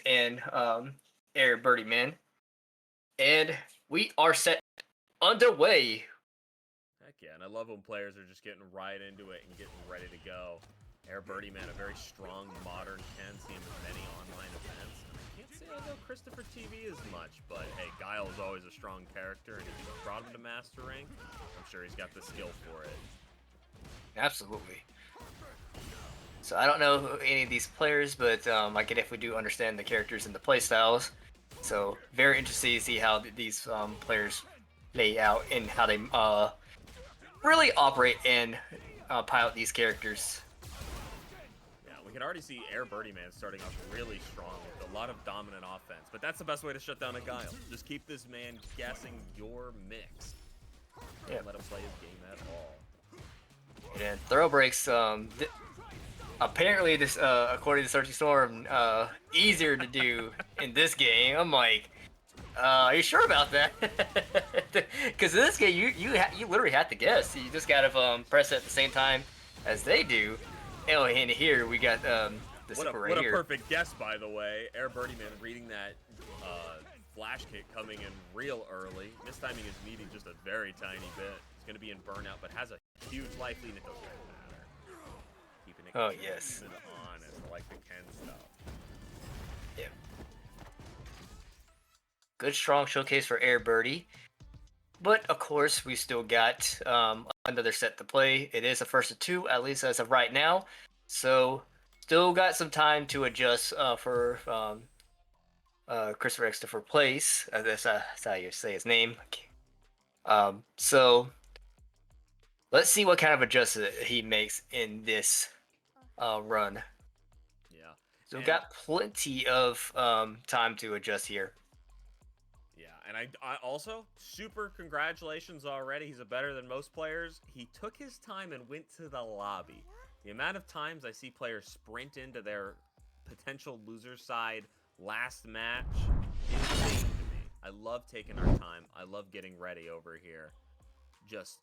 and Airbirdieman, and we are set underway. Heck yeah, and I love when players are just getting right into it and getting ready to go. Airbirdieman, a very strong, modern, can see him in many online events. And I can't say I know Christopher TV as much, but hey, Guile is always a strong character, and if you brought him to Master Rank, I'm sure he's got the skill for it. Absolutely. So I don't know any of these players, but I can definitely do understand the characters and the playstyles. So very interested to see how these players lay out and how they really operate and pilot these characters. Yeah, we can already see Airbirdieman starting off really strong with a lot of dominant offense, but that's the best way to shut down a Guile. Just keep this man guessing your mix. Don't let him play his game at all. And then throw breaks. Apparently, this according to Searching Storm, easier to do in this game. I'm like, are you sure about that? Because in this game, you literally have to guess. You just gotta press it at the same time as they do. And here we got the super right here. What a perfect guess, by the way. Airbirdieman reading that flash kick coming in real early. Mistiming his meaty just a very tiny bit. He's going to be in burnout, but has a huge life lead. It doesn't matter. Keeping it yes. and honest. I like the Ken stuff. Yeah. Good, strong showcase for Airbirdie. But, of course, we still got another set to play. It is a first of two, at least as of right now. So, still got some time to adjust for Christopher X for place. That's how you say his name. So, let's see what kind of adjustment he makes in this run. Yeah. So, we've got plenty of time to adjust here. And I also, super congratulations already. He's a better than most players. He took his time and went to the lobby. The amount of times I see players sprint into their potential loser side last match is insane to me. I love taking our time. I love getting ready over here. Just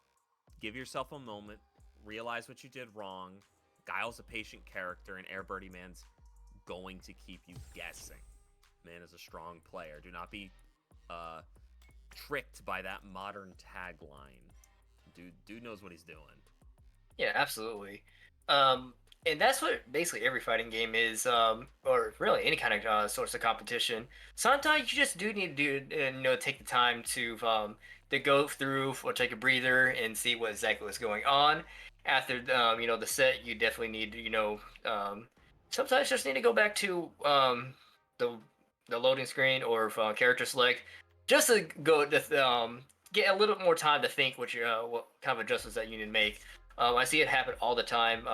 give yourself a moment. Realize what you did wrong. Guile's a patient character, and Airbirdieman's going to keep you guessing. Man is a strong player. Do not be tricked by that modern tagline. Dude knows what he's doing. Yeah, absolutely. And that's what basically every fighting game is, or really any kind of source of competition. Sometimes you just do need to take the time to go through or take a breather and see what exactly was going on. After the set, you definitely need to sometimes just need to go back to the loading screen or character select, just to go to get a little bit more time to think what kind of adjustments that you need to make. I see it happen all the time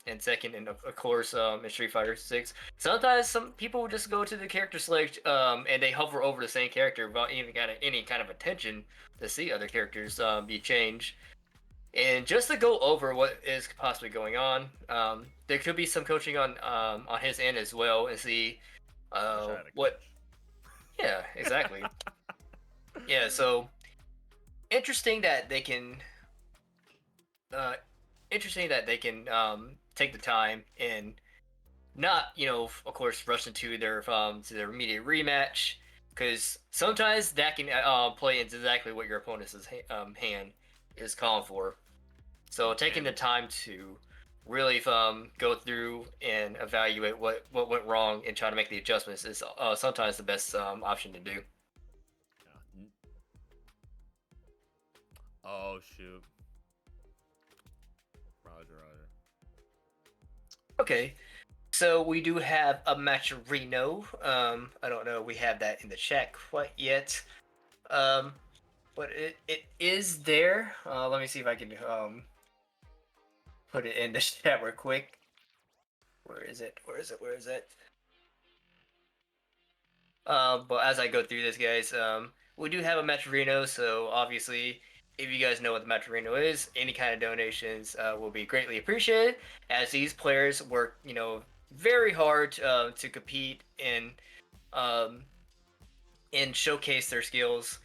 in second, and of course in Street Fighter 6. Sometimes some people will just go to the character select and they hover over the same character without even any kind of attention to see other characters be changed. And just to go over what is possibly going on, there could be some coaching on his end as well, and see what. Yeah, exactly. Yeah, so interesting that they can take the time and not, of course, rush into their immediate rematch, because sometimes that can play into exactly what your opponent's hand is calling for. So taking the time to really go through and evaluate what went wrong and try to make the adjustments is sometimes the best option to do. Oh shoot. Roger. Okay, so we do have a matcherino. I don't know if we have that in the chat quite yet, but it is there. Let me see if I can put it in the chat real quick. Where is it? But as I go through this, guys, we do have a matcherino, so obviously, if you guys know what the matcherino is, any kind of donations will be greatly appreciated, as these players work, very hard to compete and showcase their skills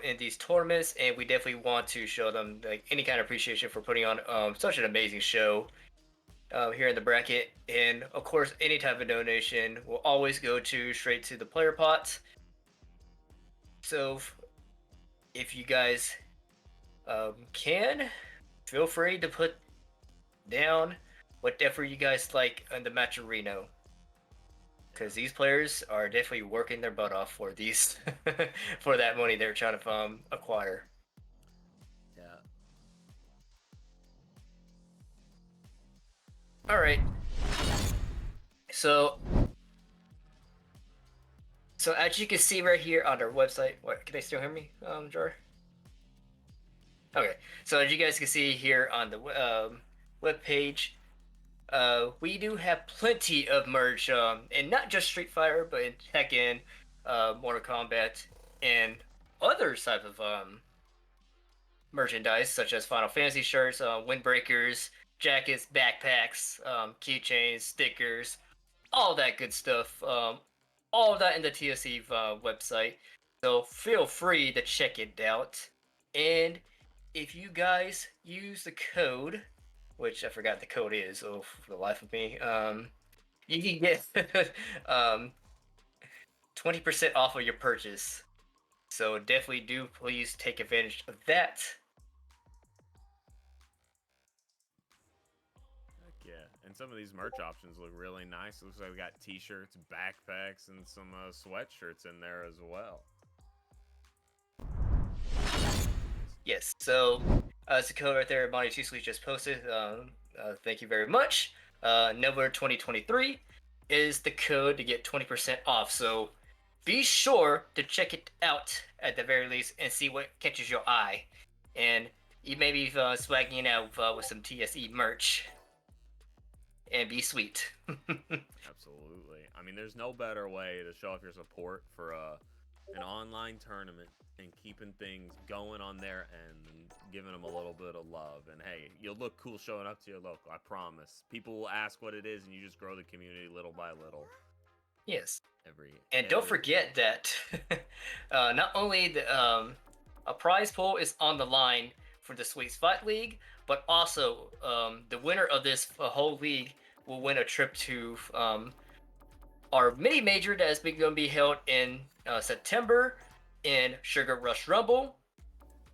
in these tournaments, and we definitely want to show them any kind of appreciation for putting on such an amazing show. here in the bracket, and of course, any type of donation will always go straight to the player pot. So, if you guys can, feel free to put down whatever you guys like in the match arena, because these players are definitely working their butt off for these for that money they're trying to acquire. Yeah. All right. So as you can see right here on our website, what can they still hear me, Jar? Okay. So as you guys can see here on the web page, we do have plenty of merch, and not just Street Fighter, but in Tekken, Mortal Kombat, and other type of merchandise such as Final Fantasy shirts, windbreakers, jackets, backpacks, keychains, stickers, all that good stuff. All of that in the TSE website. So feel free to check it out. And if you guys use the code, which I forgot the code is, oh, for the life of me, you can get 20% off of your purchase. So definitely do please take advantage of that. Yeah, and some of these merch options look really nice. It looks like we got t-shirts, backpacks, and some sweatshirts in there as well. Yes, so it's the code right there Monty Two Sleep just posted. Thank you very much. November 2023 is the code to get 20% off. So be sure to check it out at the very least and see what catches your eye. And you may be swagging out with some TSE merch. And be sweet. Absolutely. I mean, there's no better way to show off your support for an online tournament and keeping things going on their end and giving them a little bit of love. And hey, you'll look cool showing up to your local, I promise. People will ask what it is, and you just grow the community little by little. Yes. Don't forget that not only a prize pool is on the line for the Sweet Spot League, but also the winner of this whole league will win a trip to our mini major that is going to be held in September in Sugar Rush Rumble.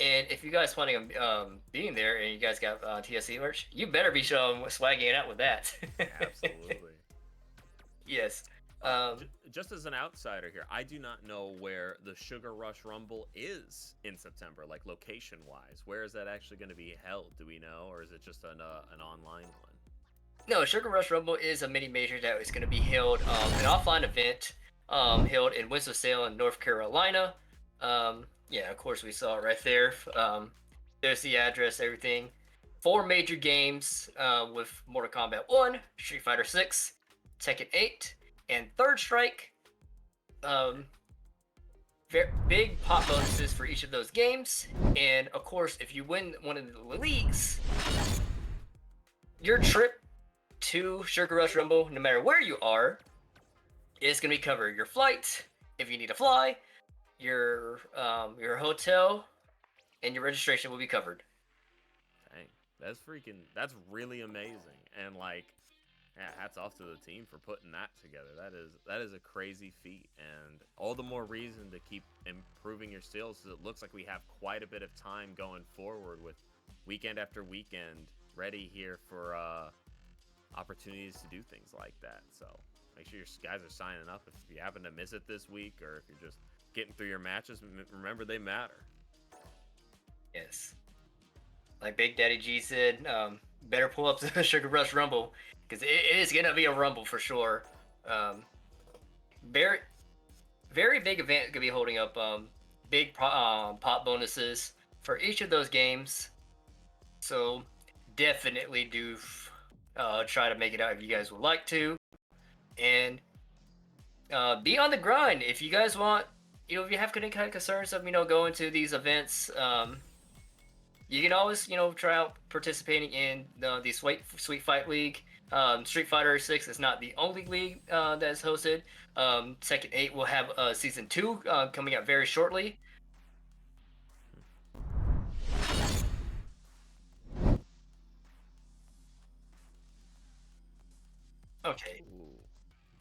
And if you guys planning on being there and you guys got TSE merch, you better be swagging it out with that. Absolutely. Yes. Just as an outsider here, I do not know where the Sugar Rush Rumble is in September, like location-wise. Where is that actually going to be held? Do we know, or is it just an online one? No, Sugar Rush Rumble is a mini major that is going to be held, an offline event, held in Winston-Salem, North Carolina. Yeah, of course we saw it right there. There's the address, everything. 4 major games with Mortal Kombat 1, Street Fighter 6, Tekken 8, and Third Strike. Big pop bonuses for each of those games. And of course, if you win one of the leagues, your trip to Sugar Rush Rumble, no matter where you are, is going to be covered. Your flight, if you need to fly, your hotel, and your registration will be covered. Dang, that's really amazing. And like, yeah, hats off to the team for putting that together. That is a crazy feat, and all the more reason to keep improving your skills. Because it looks like we have quite a bit of time going forward with weekend after weekend ready here for opportunities to do things like that. So make sure your guys are signing up if you happen to miss it this week, or if you're just getting through your matches. Remember, they matter. Yes, like Big Daddy G said, better pull up the Sugar Rush Rumble, because it is gonna be a rumble for sure. Very, very big event gonna be holding up big pop bonuses for each of those games. So definitely do try to make it out if you guys would like to, and be on the grind if you guys want. If you have any kind of concerns of going to these events, you can always try out participating in the Sweet Fight League. Street Fighter 6 is not the only league that is hosted. Tekken 8 will have season 2 coming out very shortly. Okay. Ooh,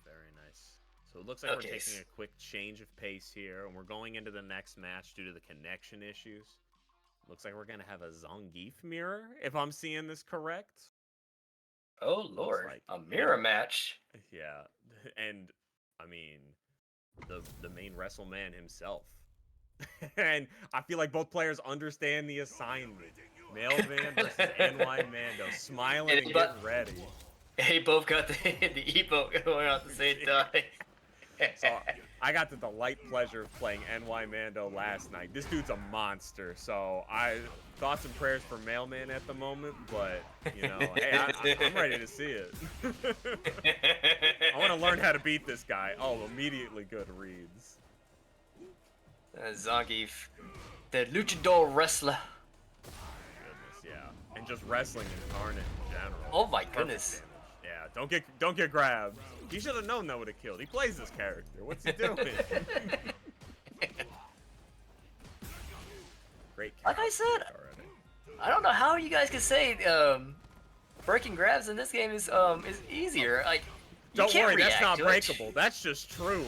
very nice. So it looks like we're Okay. taking a quick change of pace here, and we're going into the next match due to the connection issues. Looks like we're gonna have a Zangief mirror, if I'm seeing this correct. Oh Looks Lord, like a it. mirror match. Yeah, and I mean, the main WrestleMan himself. And I feel like both players understand the assignment. Mailman versus NY Mando, smiling and getting ready. They both got the emote going on at the same time. So I got the delight pleasure of playing NY Mando last night. This dude's a monster. So thoughts and prayers for Mailman at the moment, but you know, hey, I'm ready to see it. I want to learn how to beat this guy. Oh, immediately good reads. Zangief, the luchador wrestler. Goodness, yeah, and just wrestling incarnate in general. Oh my Perfect goodness. damage. Yeah, don't get grabbed. He should have known that would have killed. He plays this character. What's he doing? Great. Like I said, already. I don't know how you guys can say breaking grabs in this game is easier. Like, don't worry, that's not breakable. breakable. That's just true.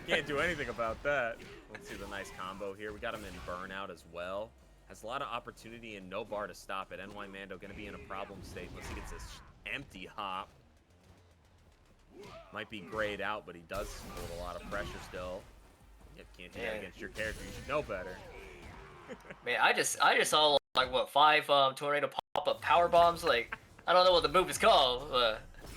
Can't do anything about that. Let's see the nice combo here. We got him in burnout as well. Has a lot of opportunity and no bar to stop it. NY Mando going to be in a problem state unless he gets this empty hop. Might be grayed out, but he does hold a lot of pressure still. Yep, can't do that against your character. You should know better. Man, I just saw like what 5 tornado pop-up power bombs. Like, I don't know what the move is called.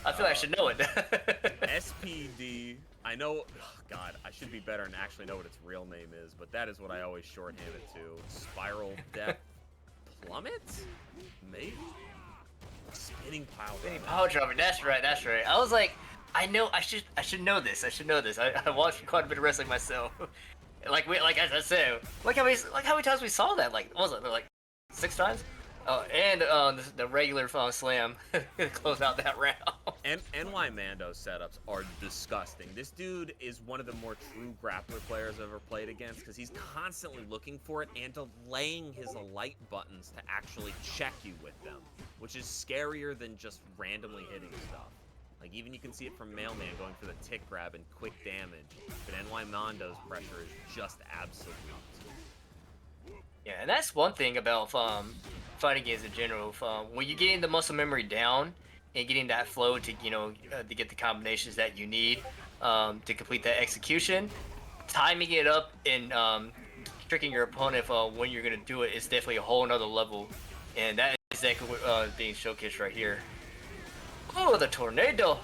I feel like I should know it. SPD. I know. Oh God, I should be better and actually know what its real name is, but that is what I always shorthand it to. Spiral depth plummet? Maybe. Spinning pile. Spinning power driving. That's right. That's right. I was like, I should know this. I should know this. I watched quite a bit of wrestling myself. Like as I said, like how many times we saw that? Like, what was it like 6 times? Oh, and the regular slam close out that round. And NY Mando setups are disgusting. This dude is one of the more true grappler players I've ever played against because he's constantly looking for it and delaying his light buttons to actually check you with them, which is scarier than just randomly hitting stuff. Like, even you can see it from Mailman going for the tick grab and quick damage, but NY Mando's pressure is just absolute. Yeah, and that's one thing about fighting games in general. When you're getting the muscle memory down and getting that flow to to get the combinations that you need to complete that execution, timing it up and tricking your opponent when you're gonna do it is definitely a whole nother level, and that is exactly what being showcased right here. Oh, the tornado!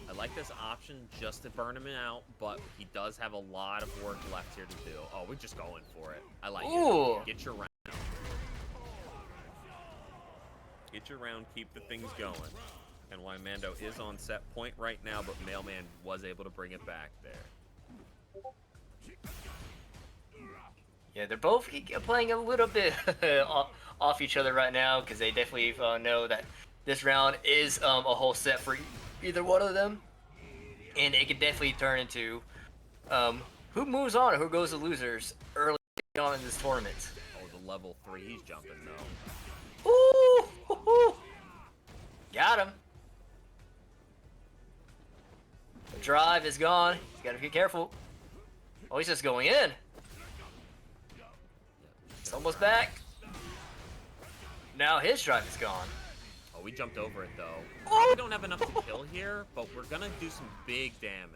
I like this option just to burn him out, but he does have a lot of work left here to do. Oh, we're just going for it. I like it. Get your round. Get your round, keep the things going. NY Mando is on set point right now, but Mailman was able to bring it back there. Yeah, they're both playing a little bit off each other right now because they definitely know that this round is a whole set for either one of them, and it can definitely turn into who moves on or who goes to losers early on in this tournament. Oh, the level 3 he's jumping though. Ooh, hoo, hoo. Got him. The drive is gone. He's gotta be careful. Oh, he's just going in. It's almost back. Now his drive is gone. Oh, we jumped over it though. Probably don't have enough to kill here, but we're gonna do some big damage.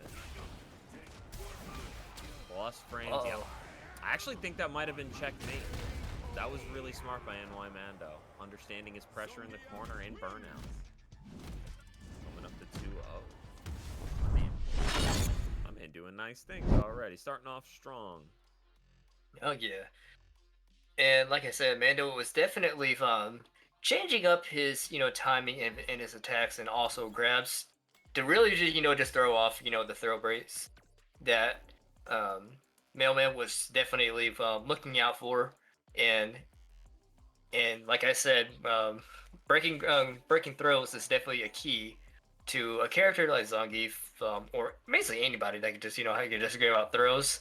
Lost frames. Yeah. I actually think that might have been checkmate. That was really smart by NY Mando, understanding his pressure in the corner and burnout. Coming up to 2-0. My man doing nice things already. Starting off strong. Oh yeah. And like I said, Mando was definitely changing up his timing and his attacks and also grabs to really just just throw off the throw breaks that Mailman was definitely looking out for, and like I said, breaking throws is definitely a key to a character like Zangief, or basically anybody that can just can just go out throws.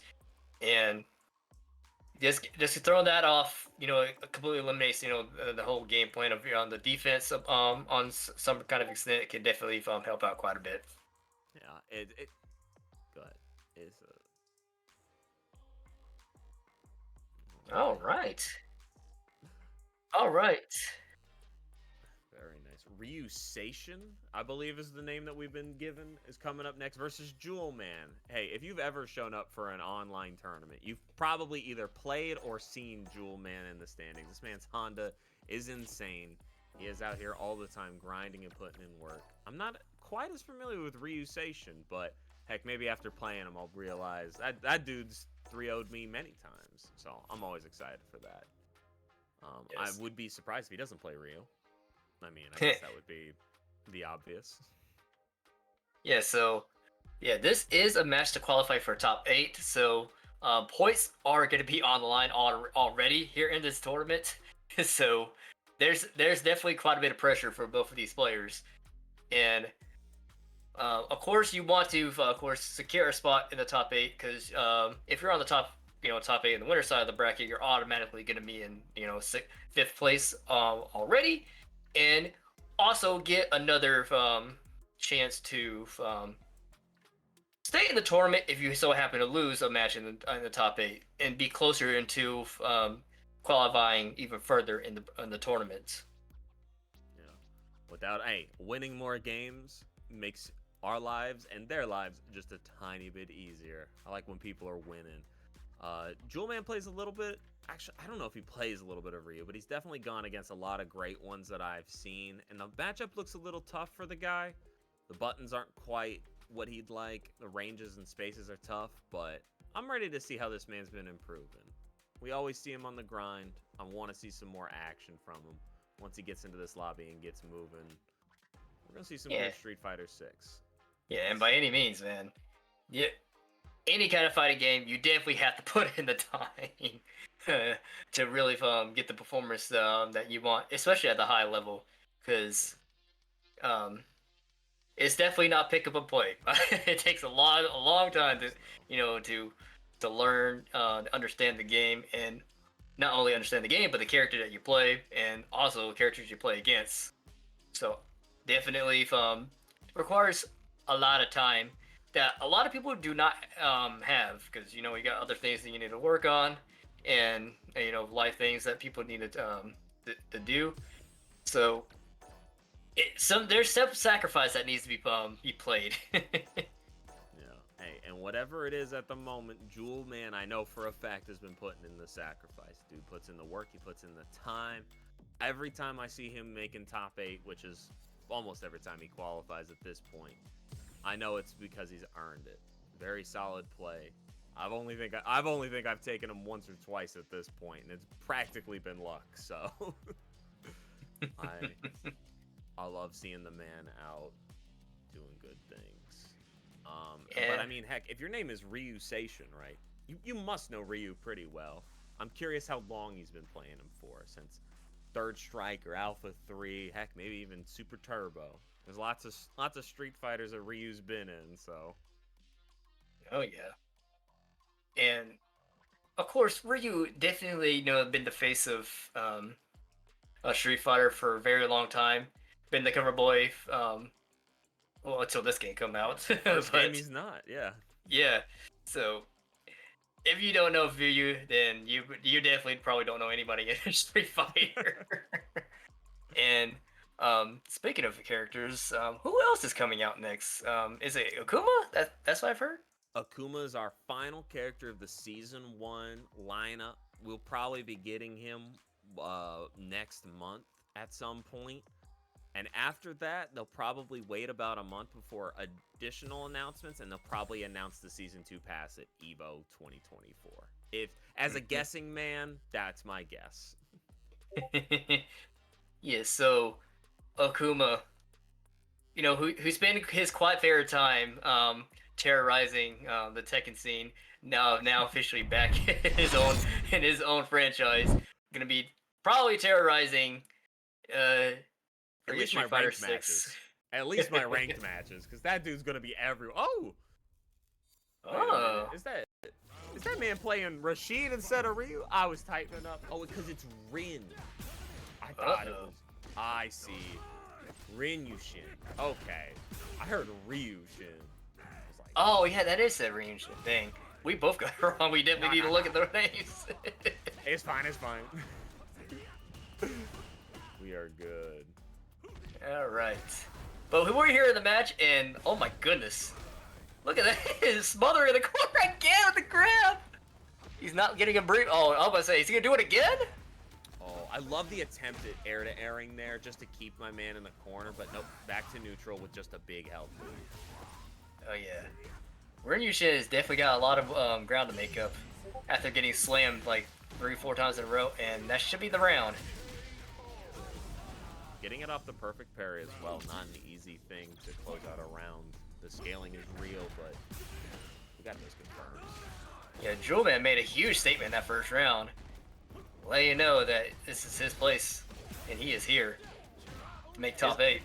And just throwing that off, it completely eliminates, the whole game plan of on the defense on some kind of extent. It can definitely help out quite a bit. Yeah, it go ahead. It's All right. All right. very nice. Rnyuseishin, I believe is the name that we've been given, is coming up next versus Jewelman. Hey, if you've ever shown up for an online tournament, you've probably either played or seen Jewelman in the standings. This man's Honda is insane. He is out here all the time grinding and putting in work. I'm not quite as familiar with Rnyuseishin, but heck, maybe after playing him, I'll realize that dude's 3-0'd me many times. So I'm always excited for that. I Yes. would be surprised if he doesn't play Ryu. I mean, I guess that would be the obvious. Yeah. So, yeah, this is a match to qualify for top 8. So, points are going to be on the line already here in this tournament. So, there's definitely quite a bit of pressure for both of these players, and of course, you want to, of course, secure a spot in the top 8 because if you're on the top 8 in the winner side of the bracket, you're automatically going to be in, fifth place already, and also get another chance to stay in the tournament if you so happen to lose a match in the top 8 and be closer into qualifying even further in the tournament. Yeah. Without, hey, winning more games makes our lives and their lives just a tiny bit easier. I like when people are winning. Jewelman plays a little bit. Actually, I don't know if he plays a little bit of Ryu, but he's definitely gone against a lot of great ones that I've seen. And the matchup looks a little tough for the guy. The buttons aren't quite what he'd like. The ranges and spaces are tough, but I'm ready to see how this man's been improving. We always see him on the grind. I want to see some more action from him. Once he gets into this lobby and gets moving, we're going to see some Yeah, good Street Fighter 6. yeah, and by any means, man. Yeah, any kind of fighting game, you definitely have to put in the time to really get the performance that you want, especially at the high level, because um, it's definitely not pick up and play. It takes a long time to to learn, understand the game, and not only understand the game, but the character that you play, and also characters you play against. So definitely requires a lot of time that a lot of people do not have because you got other things that you need to work on and life things that people need to do. So there's some sacrifice that needs to be played. Yeah. Hey, and whatever it is at the moment, Jewelman, I know for a fact, has been putting in the sacrifice. Dude puts in the work, he puts in the time. Every time I see him making top 8, which is almost every time he qualifies at this point, I know it's because he's earned it. Very solid play. I've only think I've taken him once or twice at this point, and it's practically been luck. So I I love seeing the man out doing good things. But Yeah. I mean, heck, if your name is Rnyuseishin, right? You must know Ryu pretty well. I'm curious how long he's been playing him for, since Third Strike or Alpha 3, heck, maybe even Super Turbo. There's lots of Street Fighters that Ryu's been in, so. Oh yeah. And of course, Ryu definitely been the face of Street Fighter for a very long time. Been the cover boy, well, until this game come Yeah, out. the first game But he's not, yeah. yeah, so if you don't know Ryu, then you definitely probably don't know anybody in Street Fighter. And speaking of characters, who else is coming out next? Is it Akuma? That's what I've heard. Akuma is our final character of the Season 1 lineup. We'll probably be getting him next month at some point. And after that, they'll probably wait about a month before additional announcements, and they'll probably announce the Season 2 pass at EVO 2024. If, as a guessing man, that's my guess. Yeah, so Akuma, who spent his quite fair time terrorizing the Tekken scene, now officially back in his own franchise, gonna be probably terrorizing uh At forget least my Street Fighter ranked 6. matches. At least my ranked matches, because that dude's gonna be everywhere. Oh! Wait a minute. Oh, Is that Is that man playing Rashid instead of Ryu? I was tightening up. Oh, because it's Rin. I thought it was. I see. Rnyuseishin. Okay. I heard Ryushin. Like, oh yeah, that is the Rnyuseishin thing. We both got it wrong. We definitely need to look at the names. It's fine. It's fine. We are good. All right. But we're here in the match, and oh my goodness. Look at that. He's smothering the corner again with the grab. He's not getting a brief. Oh, I was about to say, is he going to do it again? Oh, I love the attempt at air-to-airing there just to keep my man in the corner, but nope, back to neutral with just a big health boost. Oh, yeah. Rnyuseishin has definitely got a lot of ground to make up after getting slammed like 3-4 times in a row, and that should be the round. Getting it off the perfect parry as well, not an easy thing to close out a round. The scaling is real, but we got those confirmed. Yeah, Jewelman made a huge statement in that first round. Let you know that this is his place, and he is here to make top 8.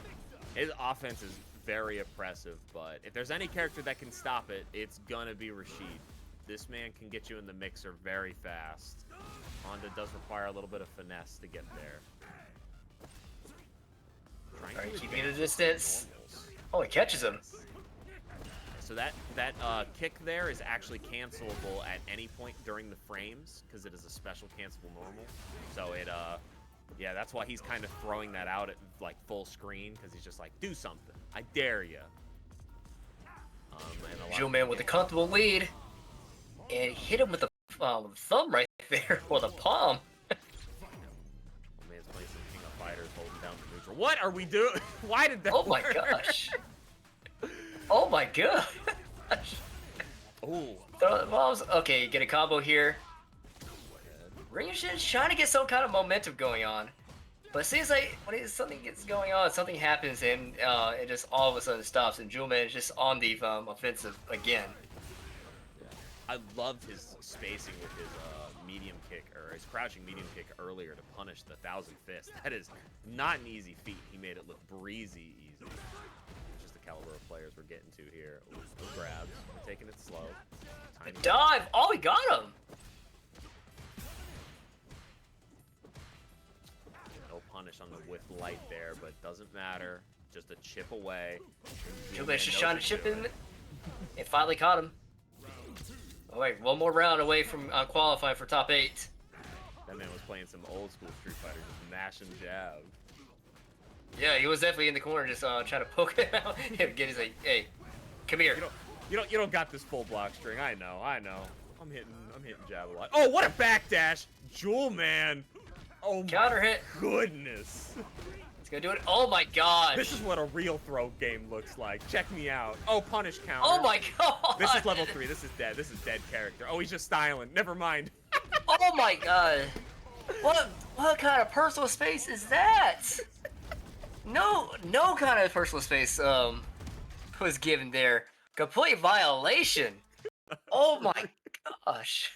His offense is very oppressive, but if there's any character that can stop it, it's gonna be Rashid. This man can get you in the mixer very fast. Honda does require a little bit of finesse to get there. Alright, keeping the distance. Oh, he catches him. So that kick there is actually cancelable at any point during the frames because it is a special cancelable normal. So it yeah, that's why he's kind of throwing that out at like full screen because he's just like, do something, I dare ya. Jewelman with a comfortable lead, and hit him with the thumb right there, or the palm. Man's playing some King of Fighters, holding down the neutral. What are we doing? Why did that? Oh my gosh! Oh my gosh! Oh. Throw the bombs. Okay, get a combo here. Rnyuseishin's trying to get some kind of momentum going on, but it seems like when something gets going on, something happens, and it just all of a sudden stops, and Jewelman is just on the offensive again. I loved his spacing with his medium kick, or his crouching medium kick earlier to punish the 1,000 Fist. That is not an easy feat. He made it look breezy easy. It's just the caliber of players we're getting to here. Ooh, no grabs. We're taking it slow. Dive! Oh, he got him! No punish on the with light there, but doesn't matter. Just a chip away. Jewelman's just trying to chip in. It finally caught him. Oh wait, one more round away from qualifying for top 8. That man was playing some old school Street Fighter, just mashing jab. Yeah, he was definitely in the corner, just trying to poke him out. Get his like, hey, come here. You don't got this full block string. I know. I'm hitting jab a lot. Oh, what a backdash, Jewelman! Oh Counter my hit. Goodness. He's gonna do it. Oh my gosh. This is what a real throw game looks like. Check me out. Oh, punish counter. Oh my god. This is level 3. This is dead. This is dead character. Oh, he's just styling. Never mind. Oh my god. What kind of personal space is that? No kind of personal space was given there. Complete violation. Oh my gosh.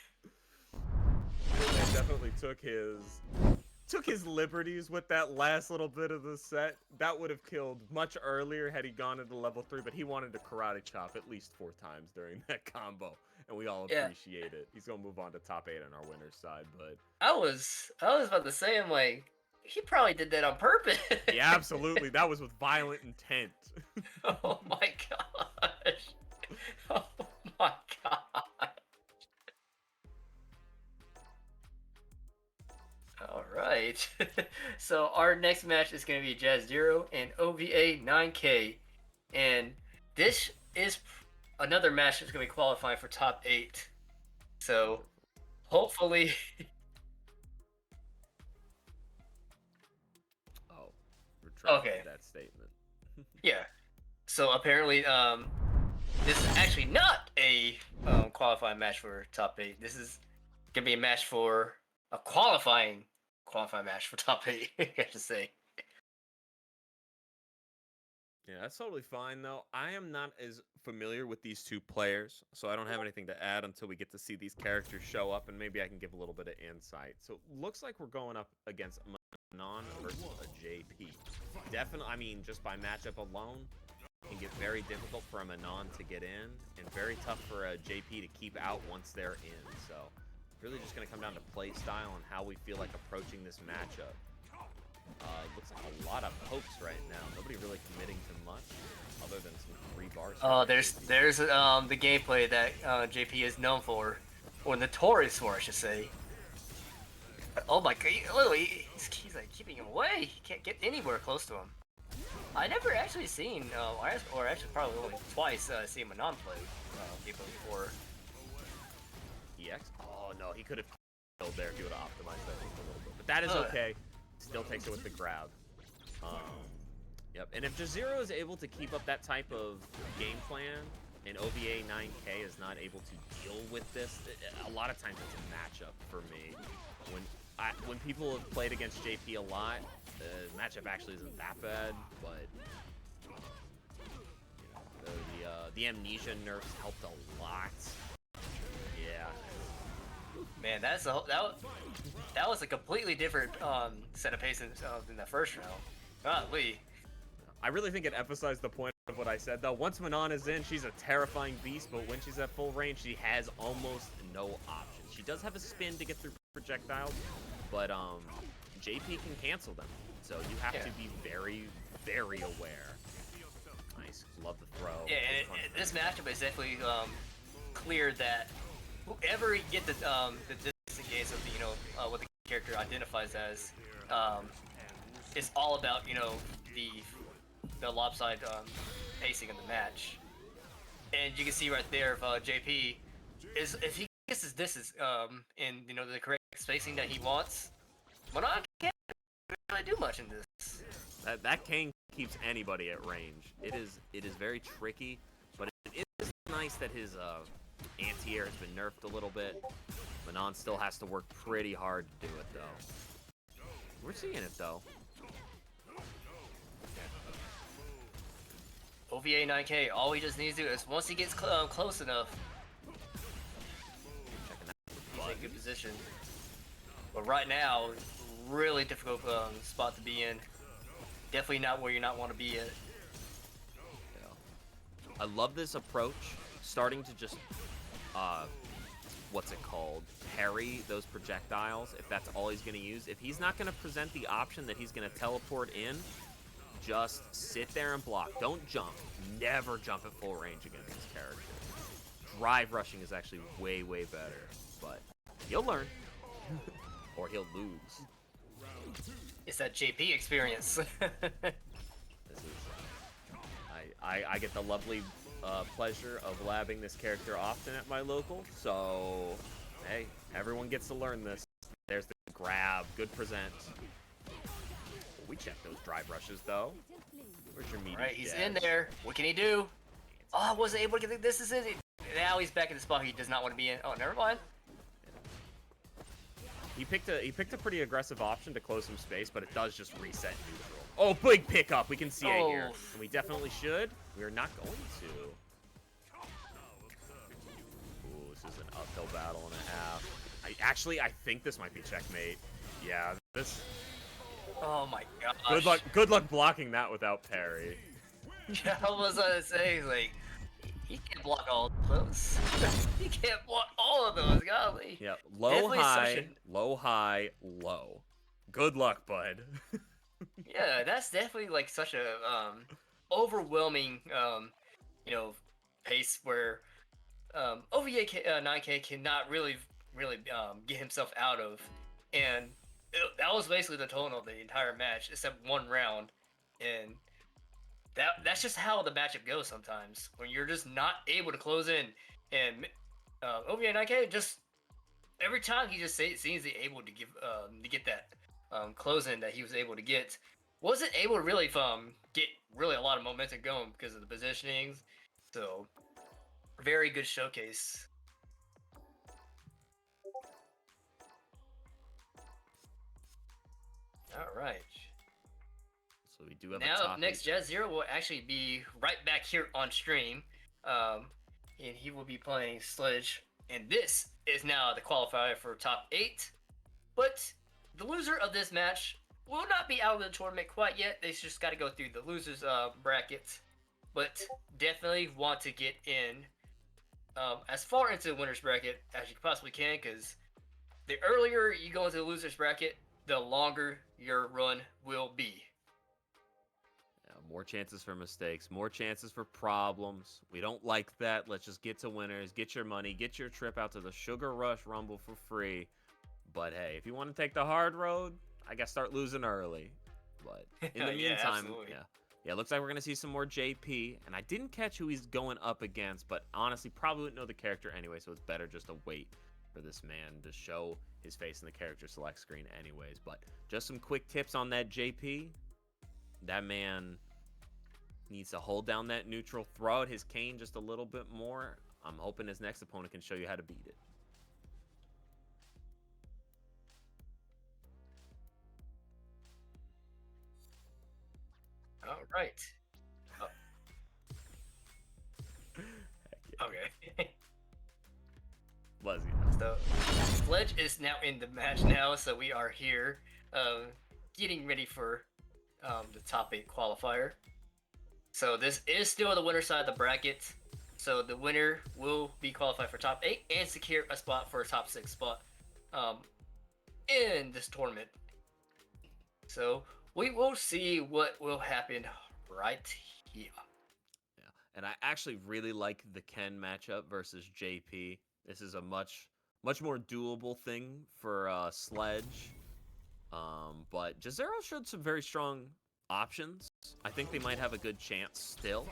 Man definitely took his liberties with that last little bit of the set. That would have killed much earlier had he gone into level 3, but he wanted to karate chop at least 4 times during that combo, and we all appreciate it. He's gonna move on to top 8 on our winner's side, but I was about to say, I'm like, he probably did that on purpose. yeah, absolutely. That was with violent intent. Oh my gosh. Oh my god. Alright. So our next match is going to be Jazdero and OVA 9K. And this is another match that's going to be qualifying for top 8. So hopefully... Oh, retracting okay. that statement. Yeah. So apparently, this is actually not a qualifying match for top 8. This is going to be a match for a qualifying match for top 8, I should say. Yeah, that's totally fine, though. I am not as familiar with these two players, so I don't have anything to add until we get to see these characters show up, and maybe I can give a little bit of insight. So, looks like we're going up against Manon versus a JP. Definitely, I mean, just by matchup alone, can get very difficult for a Manon to get in, and very tough for a JP to keep out once they're in. So, really just going to come down to play style and how we feel like approaching this matchup. Looks like a lot of pokes right now. Nobody really committing to much, other than some 3 bars. Oh, there's the gameplay that JP is known for, or notorious for, I should say. Oh my god, literally, he's like keeping him away. He can't get anywhere close to him. I never actually seen, or actually probably only twice, seen Manon play gameplay before. EX? Oh no, he could have killed there if he would have optimized that just a little bit. But that is okay. Still takes it with the grab. Yep, and if Jazdero is able to keep up that type of game plan, and OVA 9K is not able to deal with this, a lot of times it's a matchup for me. When people have played against JP a lot, the matchup actually isn't that bad, but you know, the amnesia nerfs helped a lot. Yeah. Man, that was a completely different set of pace than the first round. Golly. I really think it emphasized the point of what I said, though. Once Manon is in, she's a terrifying beast, but when she's at full range, she has almost no options. She does have a spin to get through projectiles, but JP can cancel them, so you have to be very, very aware. Nice, love the throw. Yeah, and this matchup is definitely clear that whoever get the disengage of the what the character identifies as, it's all about the lopsided pacing of the match. And you can see right there if JP is, if he gets his disses in the correct spacing that he wants, Manon can't really do much in this. That cane keeps anybody at range. It is very tricky, but it is nice that his anti-air has been nerfed a little bit. Manon still has to work pretty hard to do it though. We're seeing it though. OVA 9K, all he just needs to do is once he gets close enough, he's in good position. But right now, really difficult spot to be in. Definitely not where you not want to be at. I love this approach, starting to just, what's it called? Parry those projectiles, if that's all he's going to use. If he's not going to present the option that he's going to teleport in, just sit there and block. Don't jump. Never jump at full range against this character. Drive rushing is actually way, way better. But he'll learn. Or he'll lose. It's that JP experience. This is, I get the lovely pleasure of labbing this character often at my local. So, hey, everyone gets to learn this. There's the grab. Good present. We checked those drive rushes, though. Where's your meaty Right, he's dash? in there. What can he do? Oh, I wasn't able to get the distance in. Now he's back in the spot he does not want to be in. Oh, never mind. He picked a pretty aggressive option to close some space, but it does just reset neutral. Oh, big pickup. We can see it here. And we definitely should. We are not going to. Ooh, this is an uphill battle and a half. I think this might be checkmate. Yeah, this... Oh my gosh. Good luck blocking that without parry. Yeah, I was gonna say, like, he can't block all of those. He can't block all of those, golly. Yeah, low, Definitely high, low, high, low. Good luck, bud. Yeah, that's definitely like such a overwhelming pace where OVA 9K cannot really get himself out of, and that was basically the tone of the entire match, except one round, and that's just how the matchup goes sometimes. When you're just not able to close in, and OVA 9K just every time he just seems to be able to get that close in that he was able to get, wasn't able to really get really a lot of momentum going because of the positionings. So very good showcase. All right. So we do have now a top next Jazdero will actually be right back here on stream, and he will be playing Sledge, and this is now the qualifier for top 8. But the loser of this match will not be out of the tournament quite yet. They just got to go through the losers bracket, but definitely want to get in as far into the winner's bracket as you possibly can, because the earlier you go into the loser's bracket, the longer your run will be. More chances for mistakes, more chances for problems. We don't like that. Let's just get to winners, get your money, get your trip out to the Sugar Rush Rumble for free. But hey, if you want to take the hard road, I guess start losing early. But in the meantime, yeah, looks like we're going to see some more JP. And I didn't catch who he's going up against, but honestly, probably wouldn't know the character anyway, so it's better just to wait for this man to show his face in the character select screen anyways. But just some quick tips on that JP. That man needs to hold down that neutral, throw out his cane just a little bit more. I'm hoping his next opponent can show you how to beat it. All right. Oh. Okay. Let's go. So, Sledge is now in the match now, so we are here getting ready for the top 8 qualifier. So this is still the winner side of the bracket. So the winner will be qualified for top 8 and secure a spot for a top 6 spot in this tournament. So we will see what will happen right here. Yeah, and I actually really like the Ken matchup versus JP. This is a much more doable thing for Sledge. But Jazdero showed some very strong options. I think they might have a good chance still.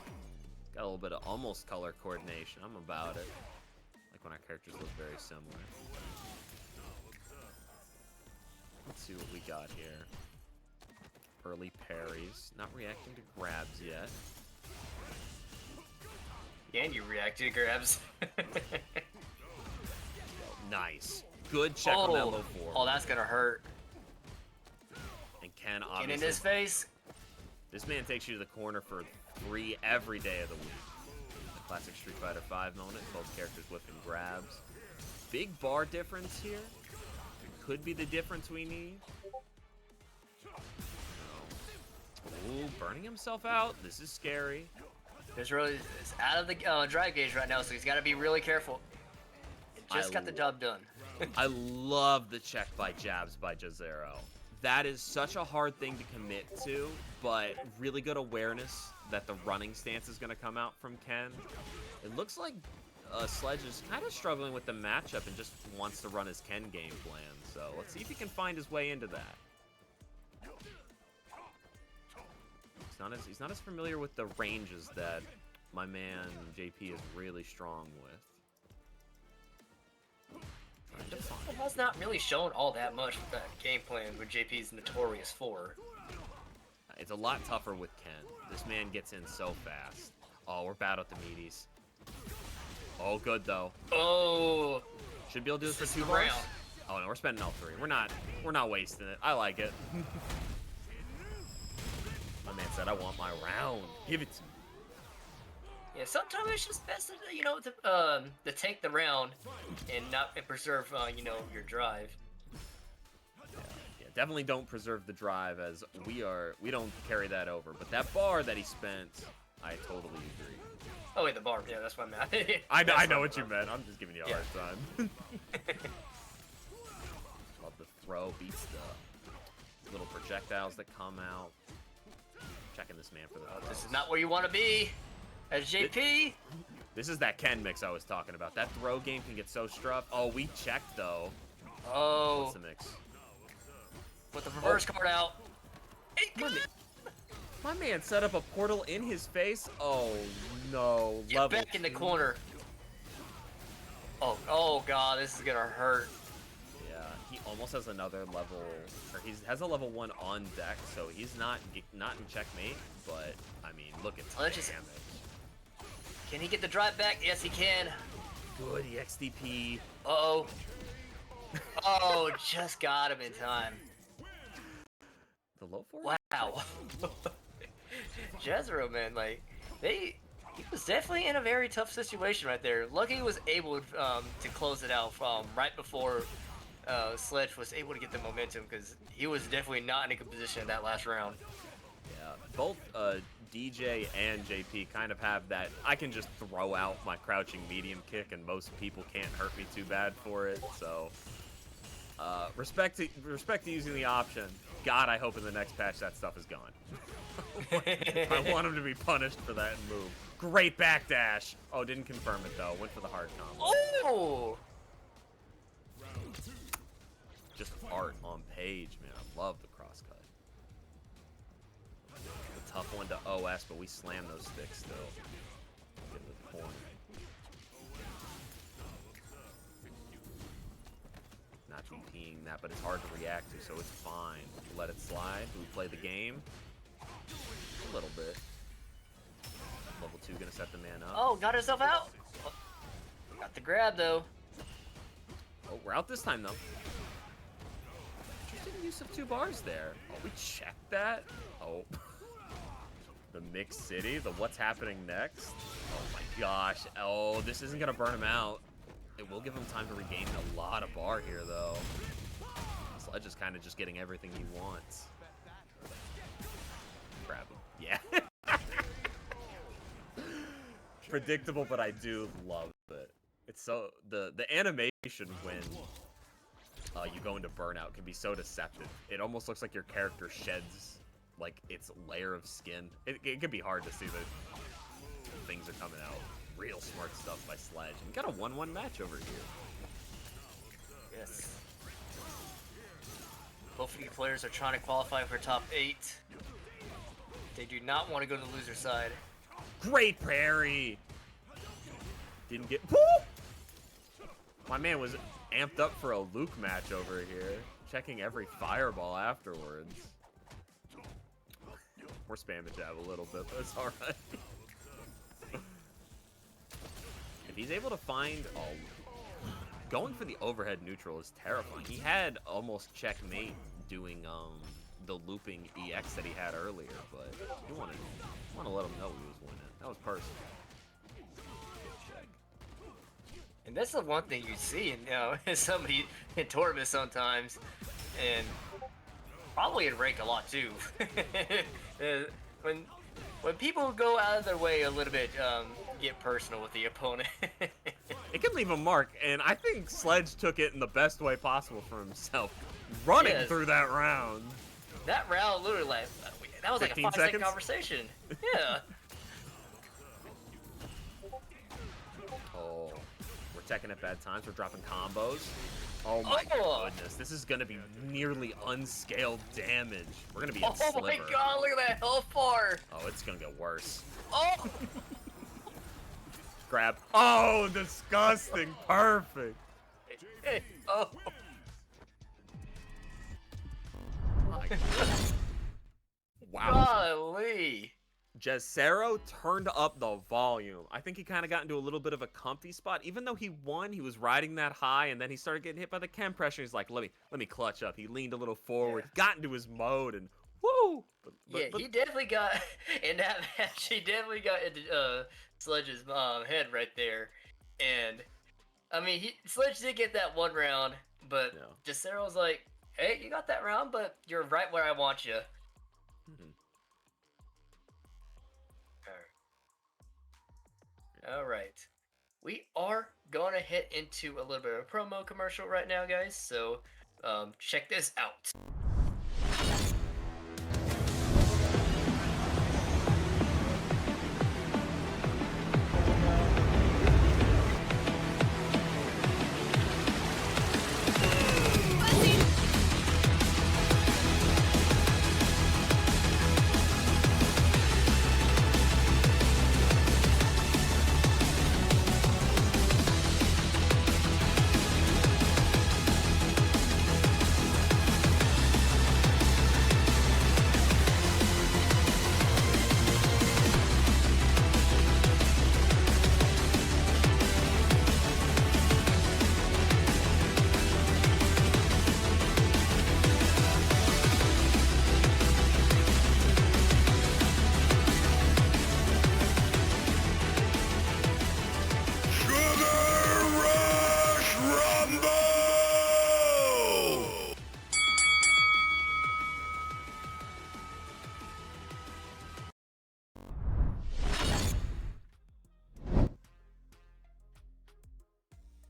Got a little bit of almost color coordination. I'm about it. Like when our characters look very similar. Let's see what we got here. Early parries. Not reacting to grabs yet. Can you react to grabs? Nice. Good check on that low forward. Oh, that's gonna hurt. And Ken obviously. Get in his face. This man takes you to the corner for 3 every day of the week. The classic Street Fighter V moment. Both characters whipping grabs. Big bar difference here. Could be the difference we need. Ooh, burning himself out. This is scary. It's out of the drive gauge right now, so he's got to be really careful. Just got the job done. I love the check by jabs by Jazdero. That is such a hard thing to commit to, but really good awareness that the running stance is going to come out from Ken. It looks like Sledge is kind of struggling with the matchup and just wants to run his Ken game plan. So let's see if he can find his way into that. He's not as familiar with the ranges that my man JP is really strong with. It has not really shown all that much with that game plan what JP is notorious for. It's a lot tougher with Ken. This man gets in so fast. Oh, we're bad with the meaties. Oh, good though. Oh, should be able to do this for 2 bars. Oh no, we're spending all 3. We're not wasting it. I like it. My man said, "I want my round. Give it to me." Yeah, sometimes it's just best to take the round and not preserve your drive. Yeah, definitely don't preserve the drive, as we don't carry that over. But that bar that he spent, I totally agree. Oh wait, the bar. Yeah, that's what I meant. I know what you meant. I'm just giving you a hard time. Love the throw beats the little projectiles that come out. Checking this man for the throw. This is not where you want to be. As JP? This is that Ken mix I was talking about. That throw game can get so struck. Oh, we checked though. Oh. What's the mix? Put the reverse card out. My man set up a portal in his face. Oh no. Get back in the corner. Oh god, this is gonna hurt. Yeah, he almost has another level, or he has a level 1 on deck, so he's not in checkmate. But I mean, look at the damage. Can he get the drive back? Yes, he can. Good XDP. Uh-oh. Oh, just got him in time. The low forward? Wow. Jazdero, man, like, he was definitely in a very tough situation right there. Lucky he was able to close it out from right before Sledge was able to get the momentum, because he was definitely not in a good position in that last round. Yeah, both DJ and JP kind of have that, I can just throw out my crouching medium kick and most people can't hurt me too bad for it, so respect to using the option. God, I hope in the next patch that stuff is gone. I want him to be punished for that move. Great backdash. Oh, didn't confirm it though. Went for the hard combo. Oh! Just art on page, man. I love the crosscut. The tough one to OS, but we slam those sticks still. Get the point. Not TPing that, but it's hard to react to, so it's fine. Let it slide. Do we play the game? A little bit. Level 2 gonna set the man up. Oh, got herself out. Got the grab though. Oh, we're out this time though. Interesting use of 2 bars there. Oh, we checked that. Oh, the mixed city. The what's happening next. Oh my gosh. Oh, this isn't gonna burn him out. It will give him time to regain a lot of bar here though. Sledge is kind of just getting everything he wants. Grab him. Yeah. Predictable, but I do love it. It's so the animation when you go into burnout can be so deceptive. It almost looks like your character sheds like its layer of skin. It can be hard to see that things are coming out. Real smart stuff by Sledge. And we got a 1-1 match over here. Yes. Both of you players are trying to qualify for top 8. They do not want to go to the loser side. Great parry! Didn't get... Woo! My man was amped up for a Luke match over here. Checking every fireball afterwards. We're spamming jab a little bit, but it's alright. If he's able to find... Oh, going for the overhead neutral is terrifying. He had almost checkmate doing the looping EX that he had earlier, but you want to let him know he was winning. That was personal. Check. And that's the one thing you see in somebody in tournaments sometimes, and probably in rank a lot too. when people go out of their way a little bit, get personal with the opponent. It can leave a mark, and I think Sledge took it in the best way possible for himself, running through that round. That round literally that was like a 5-second conversation. Yeah. Oh, we're teching at bad times. We're dropping combos. Oh my goodness, this is gonna be nearly unscaled damage. We're gonna be at Sliver. Oh my god, look at that health bar. Oh, it's gonna get worse. Oh. Grab. Oh, disgusting. Perfect. Oh. My God. Wow. Golly. Jazdero turned up the volume. I think he kind of got into a little bit of a comfy spot. Even though he won, he was riding that high, and then he started getting hit by the chem pressure. He's like, let me clutch up. He leaned a little forward, got into his mode, and woo! But he definitely got, in that match, he definitely got into Sledge's head right there. And, I mean, Sledge did get that one round, but Jazdero's like, hey, you got that round, but you're right where I want you. All right, we are gonna hit into a little bit of a promo commercial right now, guys. So, check this out.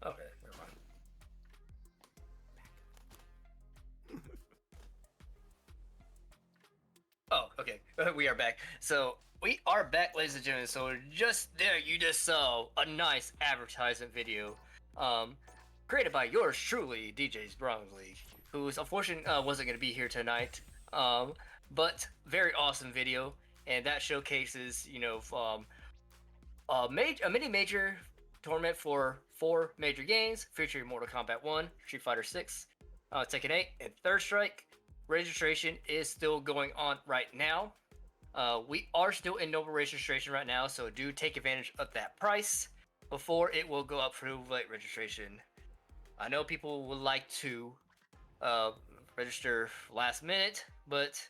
Okay, never mind. Oh, okay. We are back. So we are back, ladies and gentlemen. So just there, you just saw a nice advertisement video, um, created by yours truly, DJ's Bronx League, who's unfortunately wasn't going to be here tonight. Um, but very awesome video, and that showcases, a mini major tournament for 4 major games featuring Mortal Kombat 1, Street Fighter 6, Tekken 8, and Third Strike. Registration is still going on right now. We are still in Noble registration right now, so do take advantage of that price before it will go up for late registration. I know people would like to register last minute, but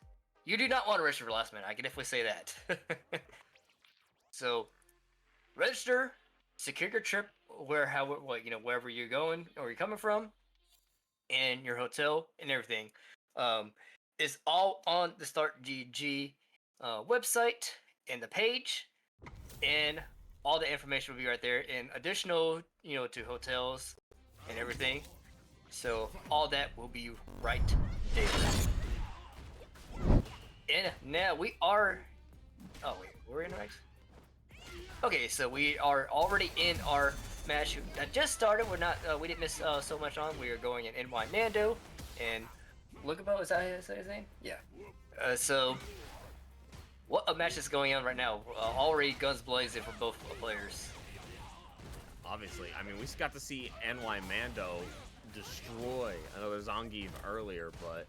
you do not want to register last minute. I can definitely say that. So register, secure your trip wherever you're going or you're coming from, and your hotel and everything. It's all on the Start GG website and the page, and all the information will be right there. In additional, to hotels and everything. So all that will be right there. And now we are. Oh wait, we're in next. Okay, so we are already in our match that just started. We're not. We didn't miss so much on. We are going in Ny Mando and Lugabo. Is that his name? Yeah. So what a match is going on right now. Already guns blazing for both players. Obviously, I mean, we got to see Ny Mando destroy another Zangief earlier, but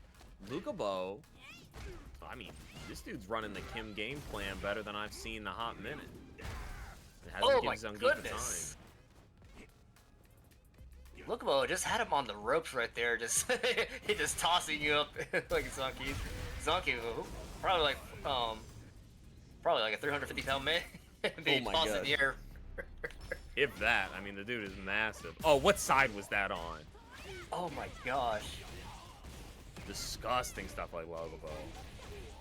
Lugabo, I mean, this dude's running the Kim game plan better than I've seen in a hot minute. It hasn't given Zangief goodness. Lugabo just had him on the ropes right there, just just tossing you up like Zangief. Zangief, probably like a 350-pound man being tossed in the air. If that, I mean, the dude is massive. Oh, what side was that on? Oh my gosh. Disgusting stuff like Lugabo.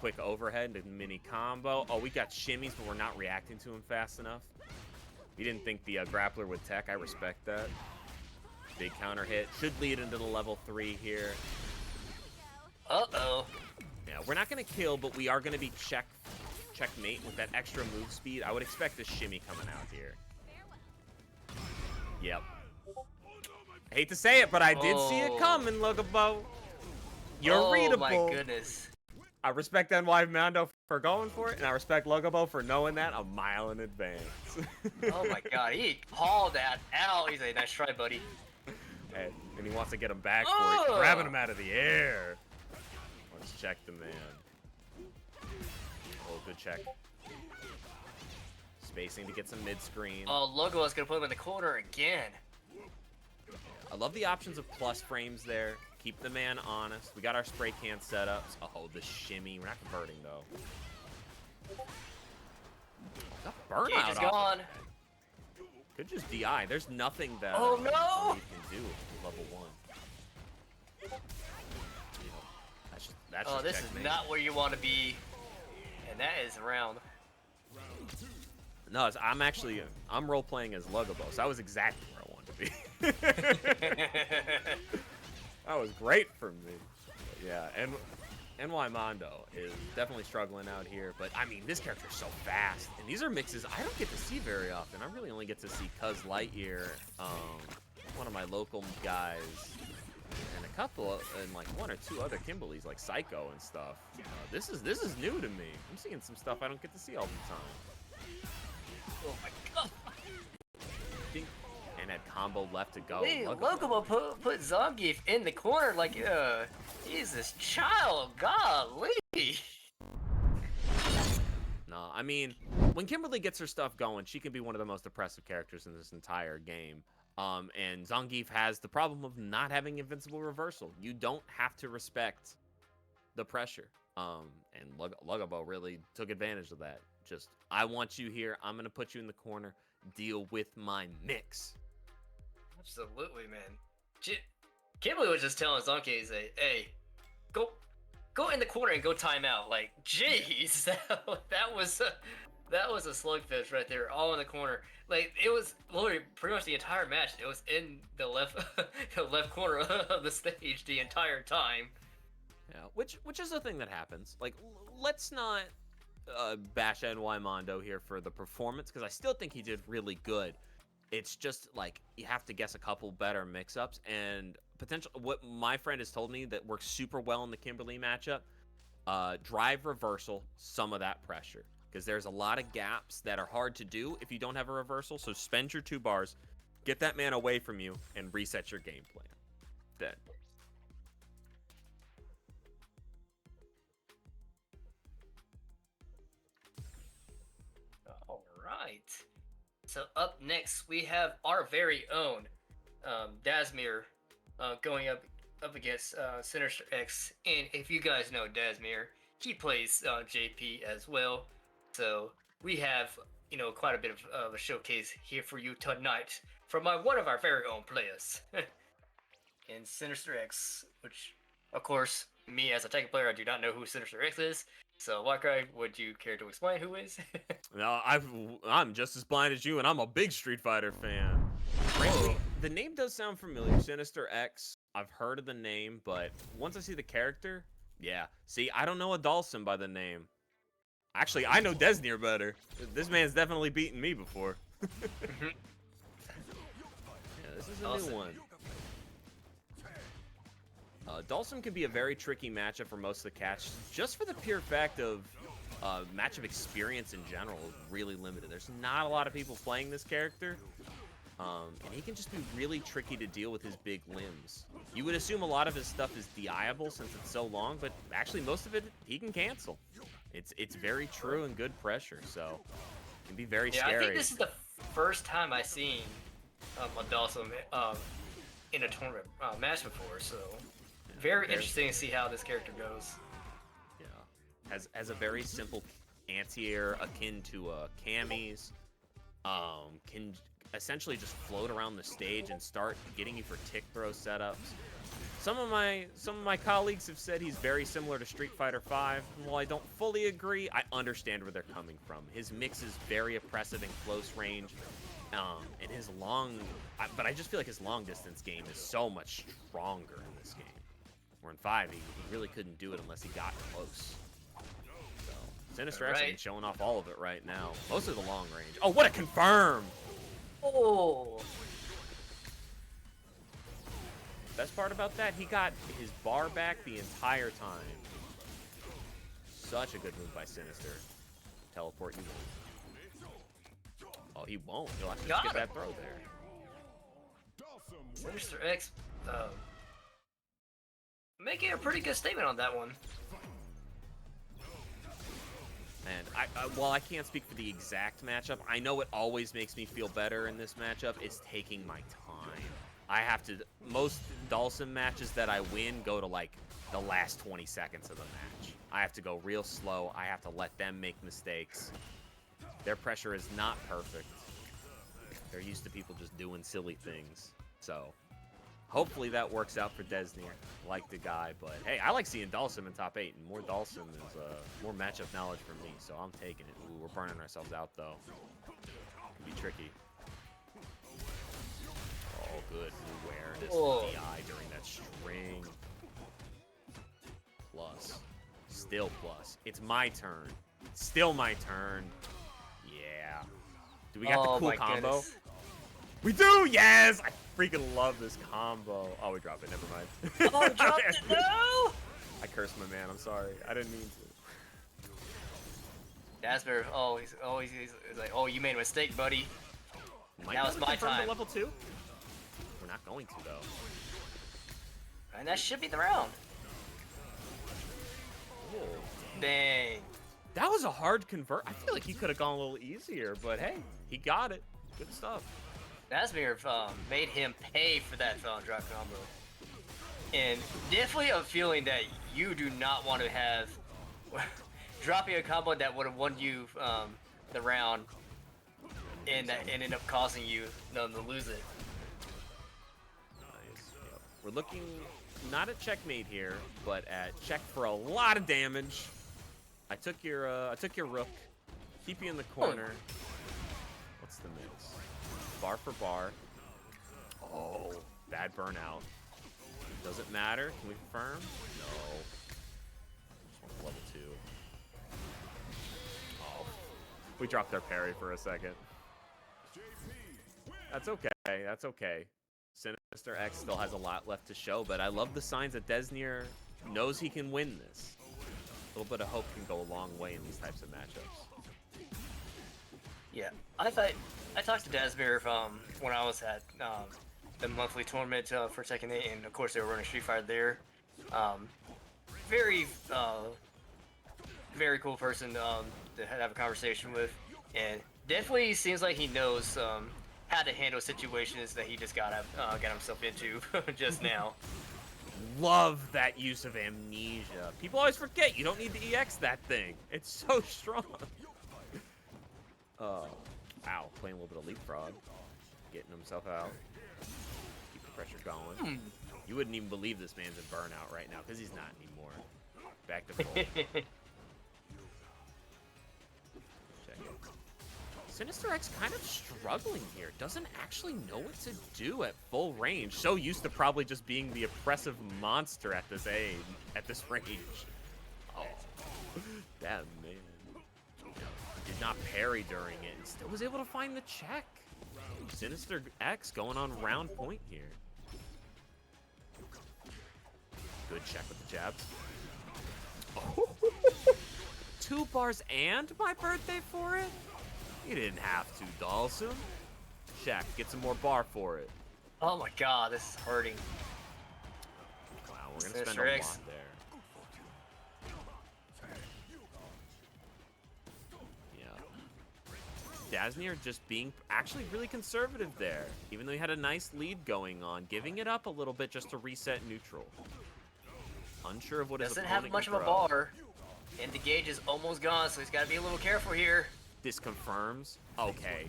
Quick overhead and mini combo. Oh, we got shimmies, but we're not reacting to him fast enough. We didn't think the grappler would tech. I respect that. Big counter hit. Should lead into the level 3 here. Uh-oh. Yeah, we're not going to kill, but we are going to be checkmate with that extra move speed. I would expect a shimmy coming out here. Yep. I hate to say it, but I did see it coming, Lugabo. You're readable. Oh my goodness. I respect Ny Mando for going for it, and I respect Lugabo for knowing that a mile in advance. Oh my god, he called that out. He's like, nice try, buddy. And he wants to get him back for it, grabbing him out of the air. Let's check the man. Oh, good check. Spacing to get some mid-screen. Oh, Lugabo's gonna put him in the corner again. I love the options of plus frames there. Keep the man honest. We got our spray can setups. Oh, the shimmy. We're not converting, though. That burnout is gone. Could just DI. There's nothing that no! you can do with level 1. That's just this checkmate. is not where you want to be. And that is round. No, I'm role-playing as Lugabo, so that was exactly where I wanted to be. That was great for me. But yeah, and Ny Mando is definitely struggling out here, but I mean, this character is so fast, and these are mixes I don't get to see very often. I really only get to see Cuz Lightyear, one of my local guys, and a couple, and like 1 or 2 other Kimberlys, like Psycho and stuff. This is new to me. I'm seeing some stuff I don't get to see all the time. Oh my god. And had combo left to go. Hey, Lugabo put Zangief in the corner like, Jesus, child, golly. No, I mean, when Kimberly gets her stuff going, she can be one of the most oppressive characters in this entire game. And Zangief has the problem of not having invincible reversal. You don't have to respect the pressure. And Lugabo really took advantage of that. Just, I want you here. I'm going to put you in the corner. Deal with my mix. Absolutely, man. Kimberly was just telling Zangief, hey, go in the corner and go time out. Like, jeez, that That was a slugfest right there, all in the corner. Like it was literally pretty much the entire match. It was in the left, the left corner of the stage the entire time. Yeah, which is a thing that happens. Like, let's not bash Ny Mando here for the performance, because I still think he did really good. It's just like you have to guess a couple better mix-ups, and potential. What my friend has told me that works super well in the Kimberly matchup, drive reversal some of that pressure, because there's a lot of gaps that are hard to do if you don't have a reversal. So spend your 2 bars, get that man away from you, and reset your game plan. Dead. All right. So up next we have our very own Dasmir going up against Sinister X, and if you guys know Dasmir, he plays JP as well. So we have quite a bit of a showcase here for you tonight from one of our very own players, in Sinister X, which of course me as a Tekken player I do not know who Sinister X is. So, Wakai, would you care to explain who is? No, I'm just as blind as you, and I'm a big Street Fighter fan. Frankly, the name does sound familiar. Sinister X. I've heard of the name, but once I see the character, yeah. See, I don't know a Dawson by the name. Actually, I know Desnir better. This man's definitely beaten me before. Yeah, this is a new one. Dawson can be a very tricky matchup for most of the catch, just for the pure fact of matchup experience in general is really limited. There's not a lot of people playing this character, and he can just be really tricky to deal with his big limbs. You would assume a lot of his stuff is DIable since it's so long, but actually most of it he can cancel. It's very true and good pressure, so it can be very scary. I think this is the first time I've seen a Dawson in a tournament match before, so very interesting to see how this character goes. Yeah, has a very simple anti-air akin to Cammy's. Can essentially just float around the stage and start getting you for tick throw setups. Some of my colleagues have said he's very similar to Street Fighter V, and while I don't fully agree, I understand where they're coming from. His mix is very oppressive in close range, and his but I just feel like his long distance game is so much stronger in this game. Where in 5, he really couldn't do it unless he got close. So Sinister X is showing off all of it right now. Most of the long range. Oh, what a confirm! Oh. Best part about that, he got his bar back the entire time. Such a good move by Sinister. Teleport you won't. Oh, he won't. He'll have to just get that throw there. Sinister X making a pretty good statement on that one. And while I can't speak for the exact matchup, I know what always makes me feel better in this matchup is taking my time. I have to, most Dawson matches that I win go to like the last 20 seconds of the match. I have to go real slow. I have to let them make mistakes. Their pressure is not perfect. They're used to people just doing silly things. So hopefully that works out for Desnir. Like the guy, but hey, I like seeing Dawson in top 8, and more Dawson is more matchup knowledge for me, so I'm taking it. Ooh, we're burning ourselves out though. Could be tricky. Oh, good awareness. DI during that string. Plus. Still plus. It's my turn. Still my turn. Yeah. Do we got the cool combo? Goodness. We do! Yes! I freaking love this combo. Oh, we dropped it. Never mind. Oh, we dropped it! No! I cursed my man. I'm sorry. I didn't mean to. Dasmir, he's like, oh, you made a mistake, buddy. Now it's my time. Level 2? We're not going to, though. And that should be the round. Oh, dang. That was a hard convert. I feel like he could have gone a little easier, but hey, he got it. Good stuff. Dasmir made him pay for that drop combo. And definitely a feeling that you do not want to have dropping a combo that would have won you the round and that ended up causing you to lose it. Nice. Yep. We're looking not at checkmate here, but at check for a lot of damage. I took your rook. Keep you in the corner. What's the mix? Bar for bar. Oh, bad burnout. Doesn't matter. Can we confirm? No. Just want level 2. Oh, we dropped our parry for a second. That's okay. That's okay. Sinister X still has a lot left to show, but I love the signs that Dasmir knows he can win this. A little bit of hope can go a long way in these types of matchups. Yeah, I talked to Dasmir when I was at the monthly tournament for Tekken 8, and of course they were running Street Fighter there. Very cool person to have a conversation with, and definitely seems like he knows how to handle situations that he just got himself into just now. Love that use of amnesia. People always forget you don't need to EX that thing. It's so strong. Ow. Playing a little bit of leapfrog. Getting himself out. Keep the pressure going. You wouldn't even believe this man's in burnout right now, because he's not anymore. Back to full. Check it. Sinister X kind of struggling here. Doesn't actually know what to do at full range. So used to probably just being the oppressive monster at this age, at this range. Oh, that man. Did not parry during it and still was able to find the check. Sinister X going on round point here. Good check with the jabs. Oh. 2 bars and my birthday for it? You didn't have to, Dawson. Shaq, get some more bar for it. Oh my god, this is hurting. Wow, we're gonna spend a lot there. Yeah. Dasmir just being actually really conservative there, even though he had a nice lead going on, giving it up a little bit just to reset neutral. Unsure of what his opponent doesn't have much of a bar, and the gauge is almost gone, so he's got to be a little careful here. This confirms. Okay,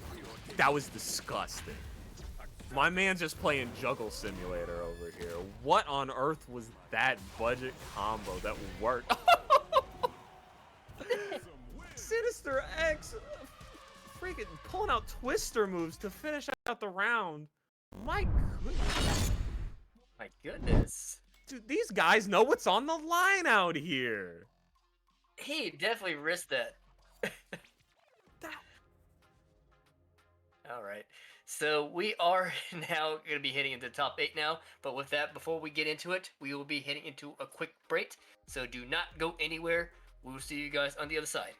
that was disgusting. My man's just playing Juggle Simulator over here. What on earth was that budget combo that worked? Sinister X freaking pulling out twister moves to finish out the round. My goodness. My goodness. Dude, these guys know what's on the line out here. He definitely risked that. All right, so we are now going to be heading into the top 8 now, but with that, before we get into it, we will be heading into a quick break, so do not go anywhere. We will see you guys on the other side.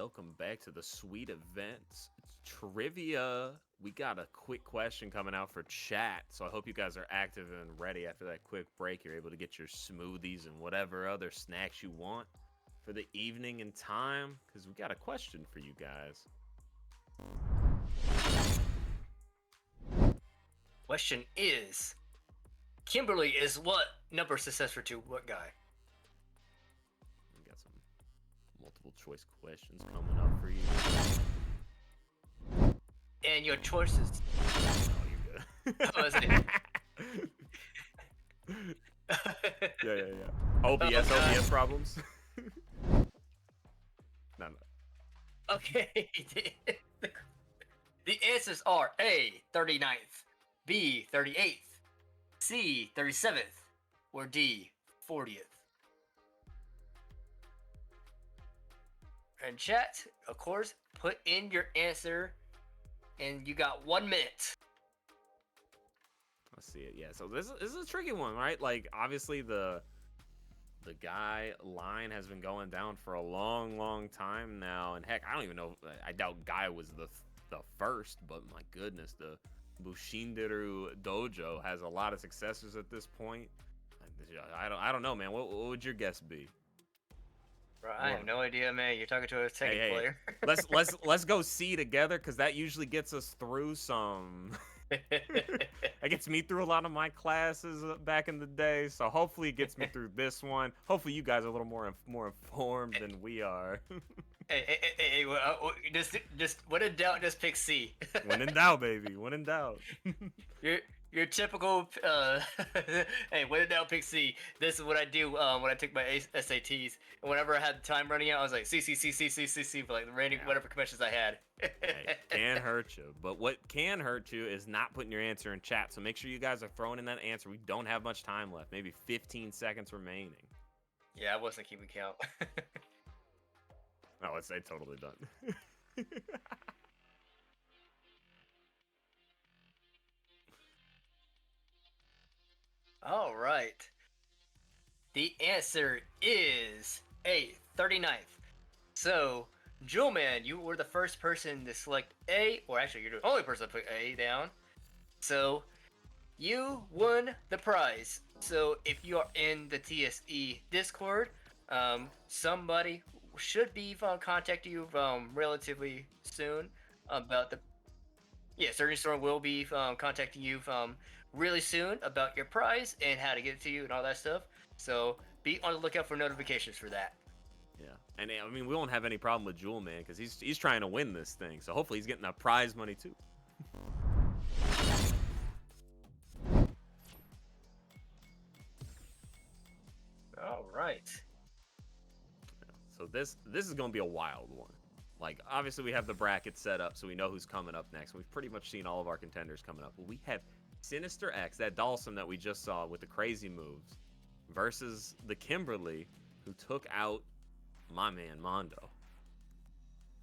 welcome back to the sweet events. It's trivia. We got a quick question coming out for chat, so I hope you guys are active and ready. After that quick break, you're able to get your smoothies and whatever other snacks you want for the evening and time, because we got a question for you guys. Question is, Kimberly is what number successor to what guy? We got some multiple choice questions coming up for you. And your choices. Oh, you're good. Oh, is it? Yeah. OBS, Oh, OBS problems. No. Okay. The answers are A, 39th, B, 38th, C, 37th, or D, 40th. And chat, of course, put in your answer, and you got 1 minute. Let's see it. Yeah, so this is a tricky one, right? Like, obviously the guy line has been going down for a long time now, and heck, I don't even know. I doubt Guy was the first, but my goodness, the Bushinderu Dojo has a lot of successors at this point. I don't know, man. What would your guess be? Bro, I have no idea, man. You're talking to a second player. let's go see together, because that usually gets us through some. That gets me through a lot of my classes back in the day, so hopefully it gets me through this one. Hopefully you guys are a little more informed than we are. Hey, just when in doubt, just pick C. When in doubt, baby. When in doubt. Your typical hey, when in doubt, pick C. This is what I do when I take my SATs, and whenever I had time running out, I was like C for like the random whatever conventions I had. Hey, can't hurt you, but what can hurt you is not putting your answer in chat. So make sure you guys are throwing in that answer. We don't have much time left, maybe 15 seconds remaining. Yeah, I wasn't keeping count. Oh, it's totally done. All right. The answer is A, 39th. So, Jewelman, you were the first person to select A, or actually, you're the only person to put A down. So, you won the prize. So, if you are in the TSE Discord, somebody should be contacting you relatively soon about the. Yeah, Surgeon Storm will be contacting you really soon about your prize and how to get it to you and all that stuff. So be on the lookout for notifications for that. Yeah, and I mean, we won't have any problem with Jewelman, because he's trying to win this thing. So hopefully he's getting that prize money too. All right. So this is going to be a wild one. Like, obviously we have the bracket set up, so we know who's coming up next. We've pretty much seen all of our contenders coming up. But we have Sinister X, that Dalsum that we just saw with the crazy moves, versus the Kimberly, who took out my man Mando.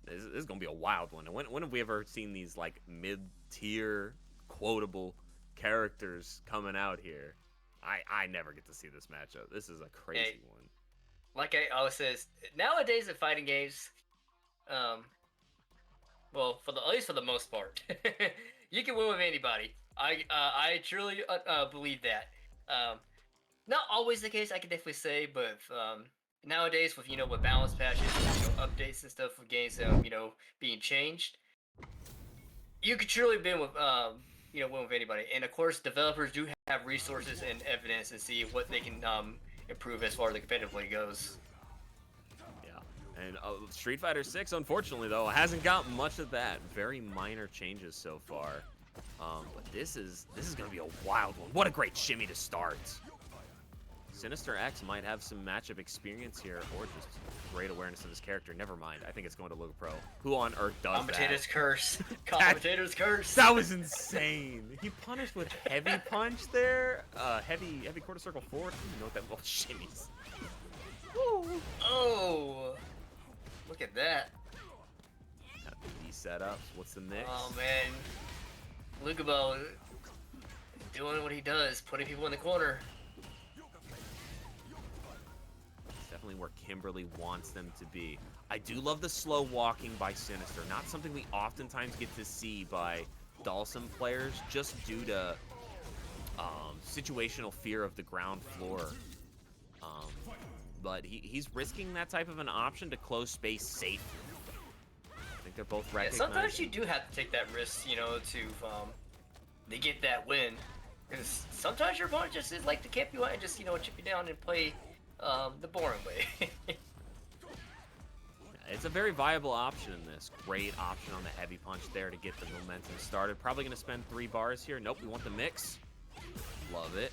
This is going to be a wild one. And when have we ever seen these, like, mid-tier, quotable characters coming out here? I never get to see this matchup. This is a crazy one. Like I always says, nowadays in fighting games, well, at least for the most part, you can win with anybody. I truly believe that. Not always the case, I can definitely say, but nowadays with with balance patches, updates and stuff with games, being changed, you can truly win with win with anybody. And of course, developers do have resources and evidence and see what they can improve as far as the competitively goes. And Street Fighter 6, unfortunately, though, hasn't got much of that. Very minor changes so far. But this is going to be a wild one. What a great shimmy to start. Sinister X might have some matchup experience here, or just great awareness of his character. Never mind. I think it's going to Lugabo. Who on earth does Commentator's that? Curse. Commentator's curse. That was insane. He punished with heavy punch there. Heavy quarter circle forward. I don't even know what that little shimmies. Woo. Oh. Look at that. Got these setups. What's the mix? Oh man, Lugabo doing what he does, putting people in the corner. He's definitely where Kimberly wants them to be. I do love the slow walking by Sinister. Not something we oftentimes get to see by Dalsum players, just due to situational fear of the ground floor. But he's risking that type of an option to close space safely. I think they're both recognized. Yeah, sometimes you do have to take that risk, you know, to get that win. Because sometimes your opponent just is like to camp you out and just, you know, chip you down and play the boring way. It's a very viable option in this. Great option on the heavy punch there to get the momentum started. Probably going to spend 3 bars here. Nope, we want the mix. Love it.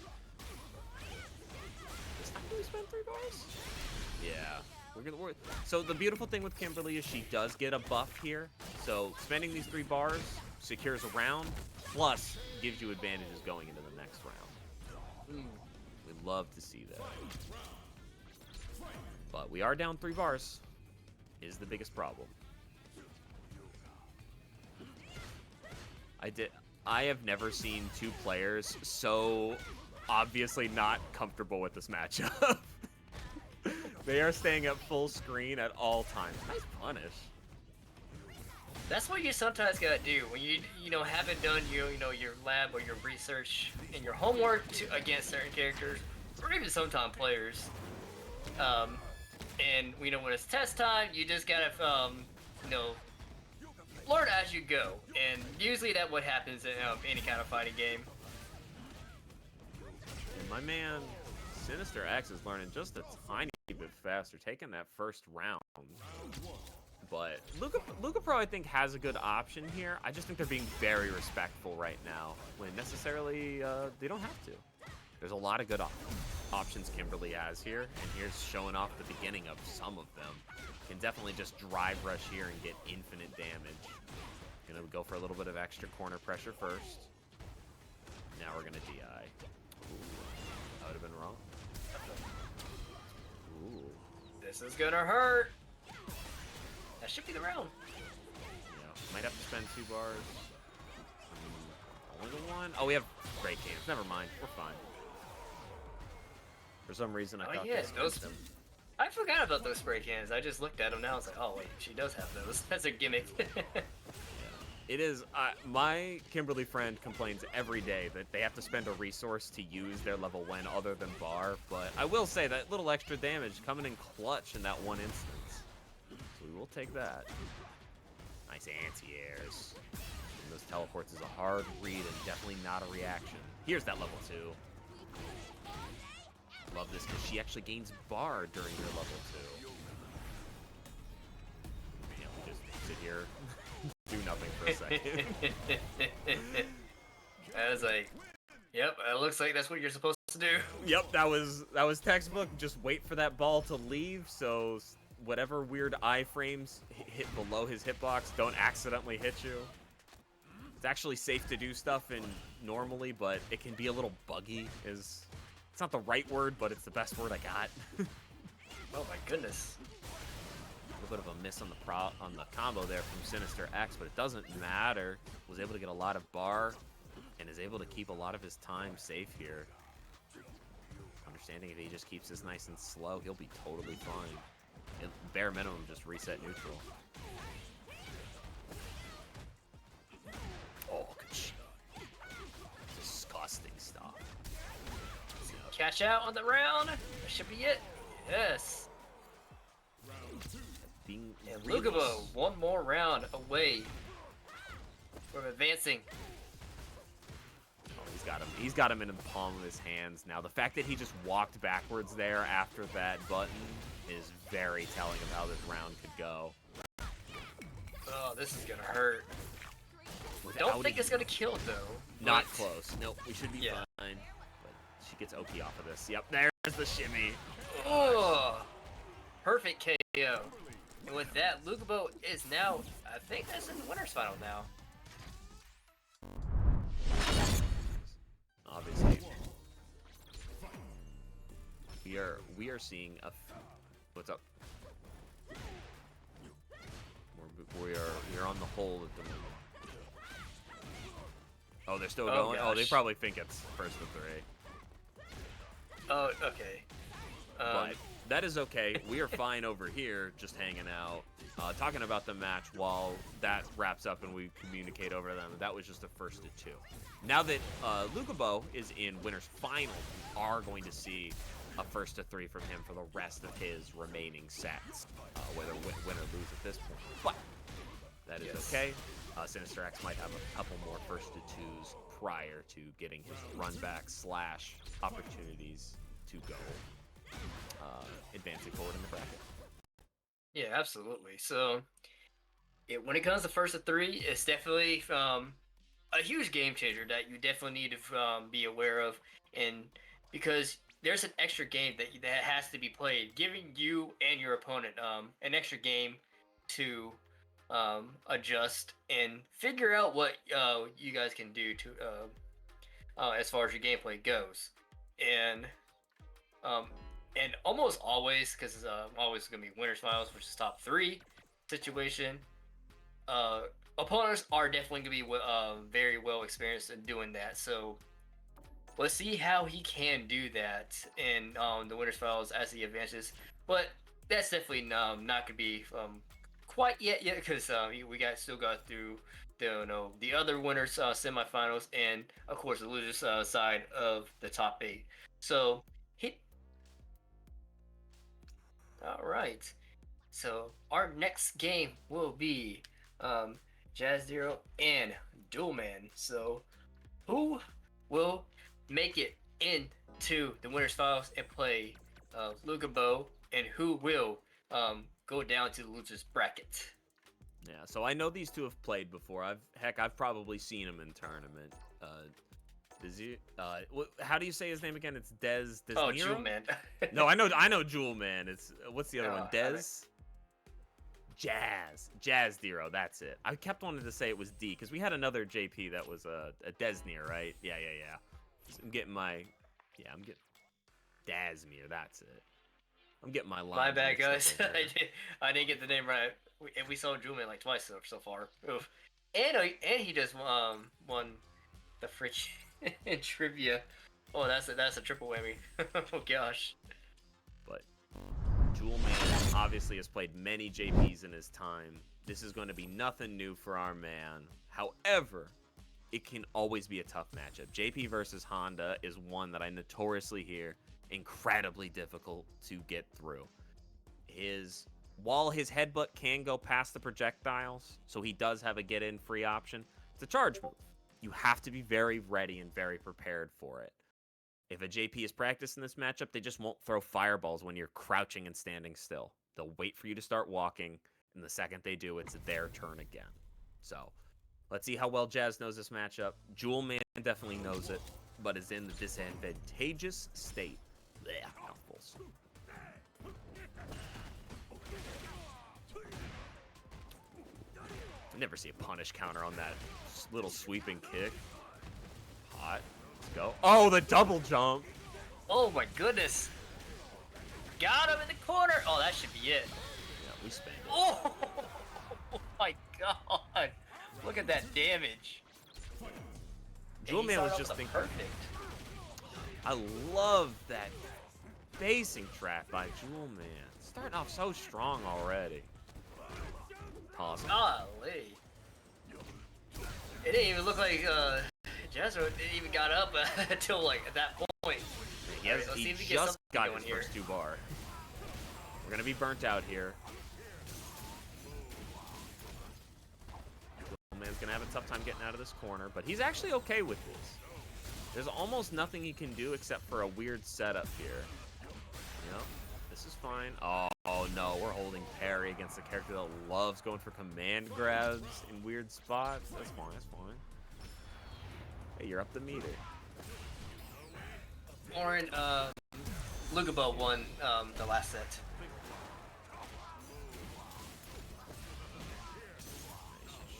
This time we spend 3 bars? Yeah. So the beautiful thing with Kimberly is she does get a buff here. So spending these 3 bars secures a round, plus gives you advantages going into the next round. We'd love to see that. But we are down 3 bars. Is the biggest problem. I have never seen 2 players so obviously not comfortable with this matchup. They are staying at full screen at all times. Nice punish. That's what you sometimes gotta do when you know haven't done your lab or your research and your homework against certain characters or even sometimes players. And you know when it's test time, you just gotta learn as you go. And usually that's what happens in any kind of fighting game. And my man Sinister X is learning just a tiny bit faster, taking that first round. But Lugabo, I think, has a good option here. I just think they're being very respectful right now, when necessarily they don't have to. There's a lot of good options Kimberly has here, and here's showing off the beginning of some of them. Can definitely just drive rush here and get infinite damage. Gonna go for a little bit of extra corner pressure first. Now we're gonna DI. Ooh, that would have been wrong. Ooh. This is gonna hurt. That should be the round. Yeah, might have to spend 2 bars. Only the 1. Oh, we have great games. Never mind. We're fine. For some reason, I thought them. I forgot about those spray cans. I just looked at them now. I was like, oh wait, she does have those. That's a gimmick. It is. My Kimberly friend complains every day that they have to spend a resource to use their level 1 other than bar. But I will say that little extra damage coming in clutch in that one instance. So we will take that. Nice anti-airs. And those teleports is a hard read and definitely not a reaction. Here's that level 2. Love this because she actually gains bar during her level 2. Yeah, we just sit here, do nothing for a second. I was like, yep, it looks like that's what you're supposed to do. Yep, that was textbook. Just wait for that ball to leave, so whatever weird iframes hit below his hitbox don't accidentally hit you. It's actually safe to do stuff in normally, but it can be a little buggy. It's not the right word, but it's the best word I got. Oh my goodness. A little bit of a miss on the combo there from Sinister X, but it doesn't matter. Was able to get a lot of bar and is able to keep a lot of his time safe here. Understanding if he just keeps this nice and slow, he'll be totally fine. At bare minimum, just reset neutral. Oh, good shot. Disgusting stuff. Catch out on the round. That should be it. Yes. And Lugabo, 1 more round away from advancing. Oh, he's got him in the palm of his hands now. The fact that he just walked backwards there after that button is very telling of how this round could go. Oh, this is gonna hurt. Don't think it's gonna kill it though. Not close. Nope, we should be fine. But she gets Oki off of this. Yep, there's the shimmy. Oh, perfect KO. And with that, Lugabo is now, I think that's in the winner's final now. Obviously, we are seeing a. What's up? We're on the hole at the moment. Oh, they're still going. Oh, they probably think it's first of 3. Oh, okay. But that is okay. We are fine over here, just hanging out, talking about the match while that wraps up and we communicate over them. That was just the first of 2. Now that Lugabo is in Winner's Finals, we are going to see a first of 3 from him for the rest of his remaining sets, whether win or lose at this point. But that is okay. Sinister X might have a couple more first of 2s prior to getting his run back / opportunities to go advancing forward in the bracket. Yeah, absolutely. So, when it comes to first of 3, it's definitely a huge game changer that you definitely need to be aware of, and because there's an extra game that has to be played, giving you and your opponent an extra game to adjust and figure out what you guys can do to as far as your gameplay goes, and almost always, because it's always going to be winners finals versus top 3 situation, opponents are definitely going to be very well experienced in doing that. So let's see how he can do that in the winners finals as he advances. But that's definitely not going to be quite yet because we still got through the other winners semifinals and of course the losers side of the top 8. So all right. So our next game will be Jazdero and Jewelman. So who will make it into the winners finals and play Lugabo, and who will go down to the losers bracket? Yeah, so I know these 2 have played before. I've probably seen them in tournament. How do you say his name again? It's Desmir? Oh, Jewelman. No, I know Jewelman. It's what's the other one? Jazdero. That's it. I kept wanting to say it was D because we had another JP that was a Desmir, right? Yeah. I'm getting Dasmir. That's it. I'm getting my line. My bad, guys. I didn't get the name right. We saw Jewelman like twice so far. Oof. And he just won the freaking trivia. Oh, that's a triple whammy. Oh gosh. But Jewelman obviously has played many JPs in his time. This is going to be nothing new for our man. However, it can always be a tough matchup. JP versus Honda is one that I notoriously hear incredibly difficult to get through. While his headbutt can go past the projectiles, so he does have a get-in free option, it's a charge move. You have to be very ready and very prepared for it. If a JP is practicing this matchup, they just won't throw fireballs when you're crouching and standing still. They'll wait for you to start walking, and the second they do, it's their turn again. So, let's see how well Jazz knows this matchup. Jewelman definitely knows it, but is in the disadvantageous state. Blech, mouthfuls. Never see a punish counter on that little sweeping kick. Hot. Let's go. Oh, the double jump. Oh my goodness. Got him in the corner. Oh, that should be it. Yeah, we spent it. Oh my god. Look at that damage. Jewelman was just thinking. Perfect. I love that basing trap by Jewelman. Starting off so strong already. Awesome. Golly. It didn't even look like Jazdero didn't even got up until like at that point. He just got his first 2 bar. We're gonna be burnt out here. Man's gonna have a tough time getting out of this corner, but he's actually okay with this. There's almost nothing he can do except for a weird setup here. You know, this is fine. Oh no, we're holding parry against a character that loves going for command grabs in weird spots. That's fine, that's fine. Hey, you're up the meter. Lauren, Lugabo won the last set.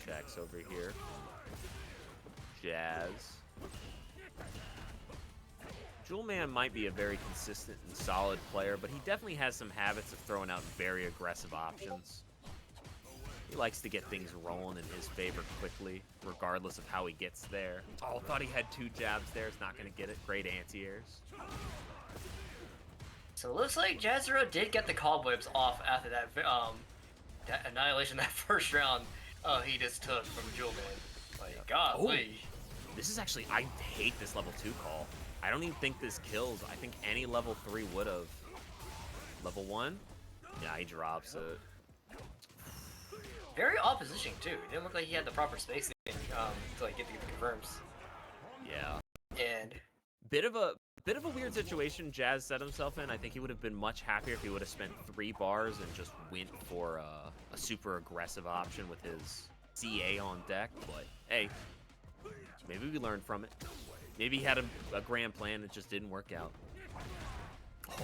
Shaq's over here. Jazz. Jewelman might be a very consistent and solid player, but he definitely has some habits of throwing out very aggressive options. He likes to get things rolling in his favor quickly, regardless of how he gets there. Oh, thought he had 2 jabs there. It's not going to get it. Great anti-airs. So it looks like Jazdero did get the cobwebs off after that annihilation that first round he just took from Jewelman. Like, golly. This is actually, I hate this level 2 call. I don't even think this kills. I think any level 3 would have. Level 1? Yeah, he drops it. Very opposition too. It didn't look like he had the proper spacing to like get the confirms. Yeah. And bit of a weird situation Jazz set himself in. I think he would have been much happier if he would have spent 3 bars and just went for a super aggressive option with his CA on deck. But hey, maybe we learned from it. Maybe he had a grand plan. It just didn't work out. Oh,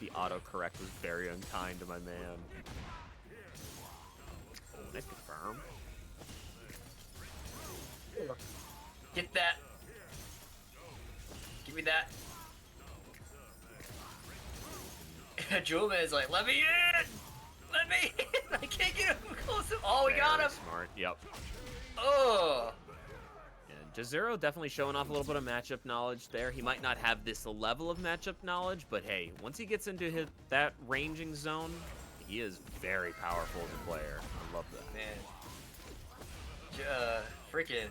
the autocorrect was very unkind to my man. Oh, nice confirm. Get that. Give me that. Jewelman is like, let me in! Let me in! I can't get him close. Oh, we got him! Smart, yep. Oh! And Jazdero definitely showing off a little bit of matchup knowledge there. He might not have this level of matchup knowledge, but hey, once he gets into that ranging zone, he is very powerful as a player. I love that. Man. Freaking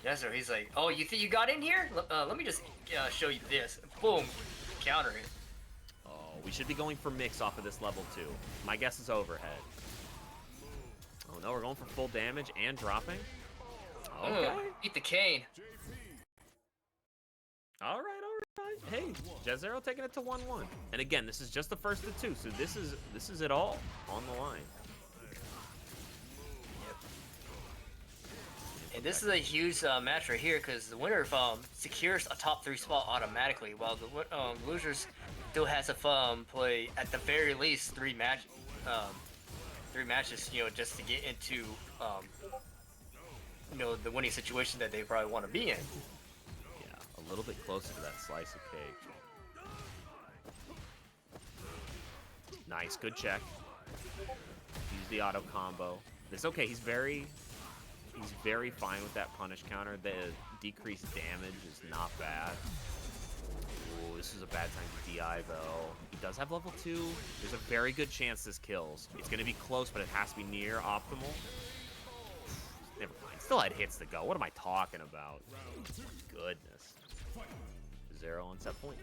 Jazdero, he's like, oh, you think you got in here? Let me just show you this. Boom. Countering. Oh, we should be going for mix off of this level 2. My guess is overhead. Oh no, we're going for full damage and dropping. Okay. Eat the cane. All right. Hey, Jazdero taking it to 1-1. And again, this is just the first of 2, so this is it all on the line. And this is a huge match right here because the winner secures a top 3 spot automatically, while the losers still has to play at the very least 3 matches, just to get into the winning situation that they probably want to be in. Yeah, a little bit closer to that slice of cake. Nice, good check. Use the auto combo. It's okay. He's very fine with that punish counter. The decreased damage is not bad. Ooh, this is a bad time to DI though. He does have level 2. There's a very good chance this kills. It's gonna be close, but it has to be near optimal. Never mind. Still had hits to go. What am I talking about? Goodness. 0 on set point.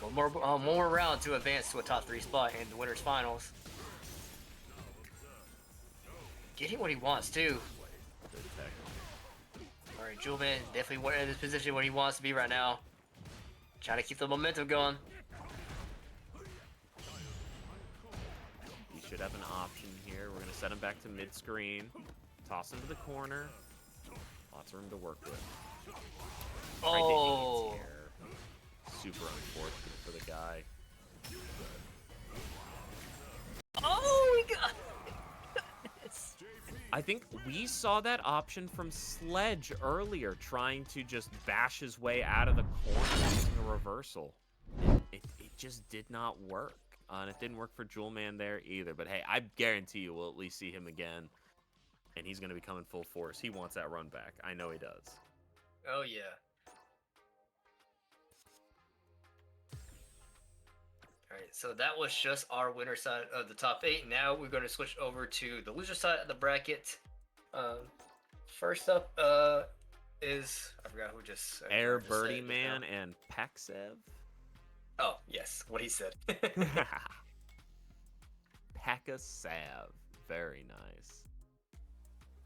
One more round to advance to a top 3 spot in the winners finals. Getting what he wants too. Alright, Jewelman definitely in this position where he wants to be right now. Trying to keep the momentum going. He should have an option here. We're gonna set him back to mid-screen. Toss him to the corner. Lots of room to work with. Oh! Super unfortunate for the guy. Oh, we got. I think we saw that option from Sledge earlier, trying to just bash his way out of the corner using a reversal. It just did not work. And it didn't work for Jewelman there either. But hey, I guarantee you we'll at least see him again. And he's going to be coming full force. He wants that run back. I know he does. Oh, yeah. Alright, so that was just our winner side of the top 8. Now we're going to switch over to the loser side of the bracket. First up is... I forgot who just... Airbirdieman and Pacasav. Oh, yes, what he said. Pacasav. Very nice.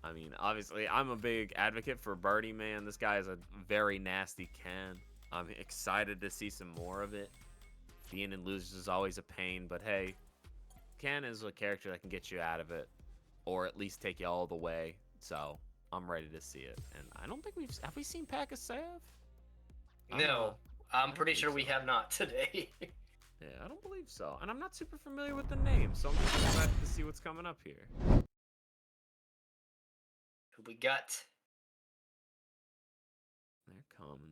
I mean, obviously, I'm a big advocate for Birdieman. This guy is a very nasty Ken. I'm excited to see some more of it. Being in losers is always a pain, but hey, Ken is a character that can get you out of it, or at least take you all the way. So I'm ready to see it. And I don't think have we seen Pacasav? No, I'm pretty sure we have not today. Yeah, I don't believe so. And I'm not super familiar with the name, so I'm just excited to see what's coming up here. Who we got? They're coming.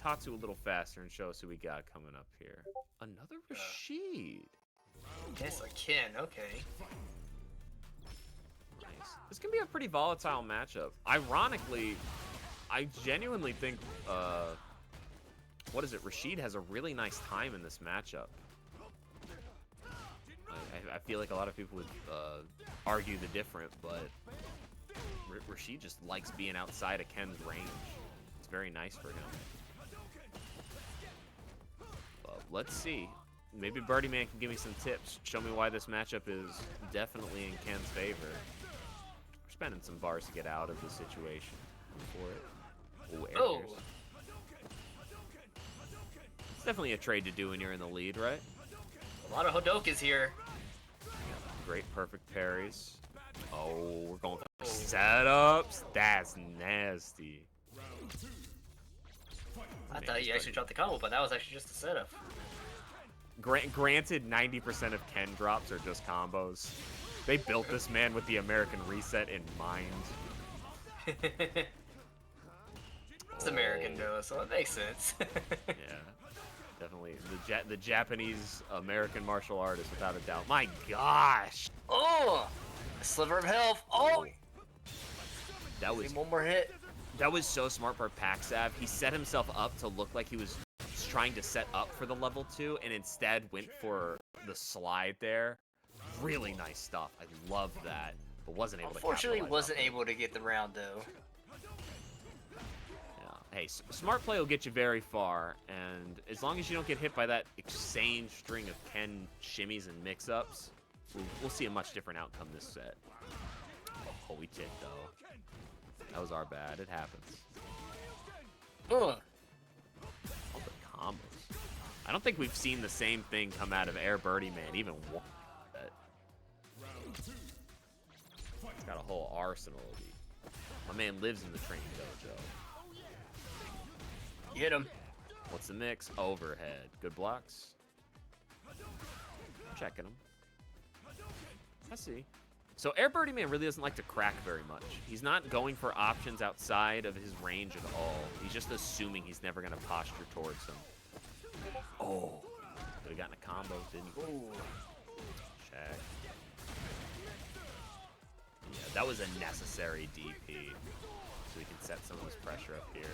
Tatsu a little faster and show us who we got coming up here. Another Rashid. Yes, I can. Okay. Nice. This can be a pretty volatile matchup. Ironically, I genuinely think what is it? Rashid has a really nice time in this matchup. I feel like a lot of people would argue the different, but Rashid just likes being outside of Ken's range. It's very nice for him. But let's see. Maybe Birdieman can give me some tips. Show me why this matchup is definitely in Ken's favor. We're spending some bars to get out of the situation for it. Ooh, Oh. It's definitely a trade to do when you're in the lead, right? A lot of Hodokas here. Great perfect parries. Oh, we're going for setups. That's nasty. I thought you actually dropped the combo, but that was actually just a setup. Granted, 90% of Ken drops are just combos. They built this man with the American reset in mind. It's American though, so it makes sense. Yeah, definitely the Japanese American martial artist, without a doubt. My gosh! Oh, a sliver of health. Oh, That was one more hit. That was so smart for Pacasav. He set himself up to look like he was trying to set up for the level 2, and instead went for the slide there. Really nice stuff. I love that, but wasn't able to. Unfortunately, capitalize wasn't off it. able to get the round though. Yeah. Hey, smart play will get you very far, and as long as you don't get hit by that insane string of Ken shimmies and mix-ups, we'll see a much different outcome this set. Oh, we ticked though. That was our bad. It happens. Ugh. All the combos. I don't think we've seen the same thing come out of Airbirdieman even one. He's got a whole arsenal of these. My man lives in the training dojo. You hit him. What's the mix? Overhead. Good blocks. Checking him. I see. So Airbirdieman really doesn't like to crack very much. He's not going for options outside of his range at all. He's just assuming he's never going to posture towards them. Oh. Could have gotten a combo, didn't he? Ooh. Check. Yeah, that was a necessary DP. So we can set some of this pressure up here.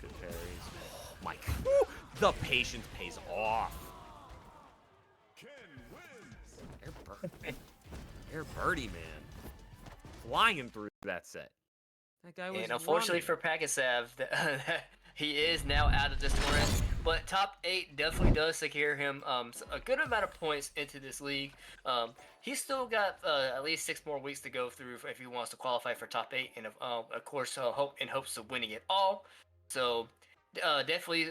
Good parries. Oh my God. The patience pays off. Airbirdieman. Flying through that set. That guy was. And unfortunately for Pacasav, he is now out of this tournament. But top 8 definitely does secure him a good amount of points into this league. He's still got at least 6 more weeks to go through if he wants to qualify for top 8, and of course, hopes of winning it all. So definitely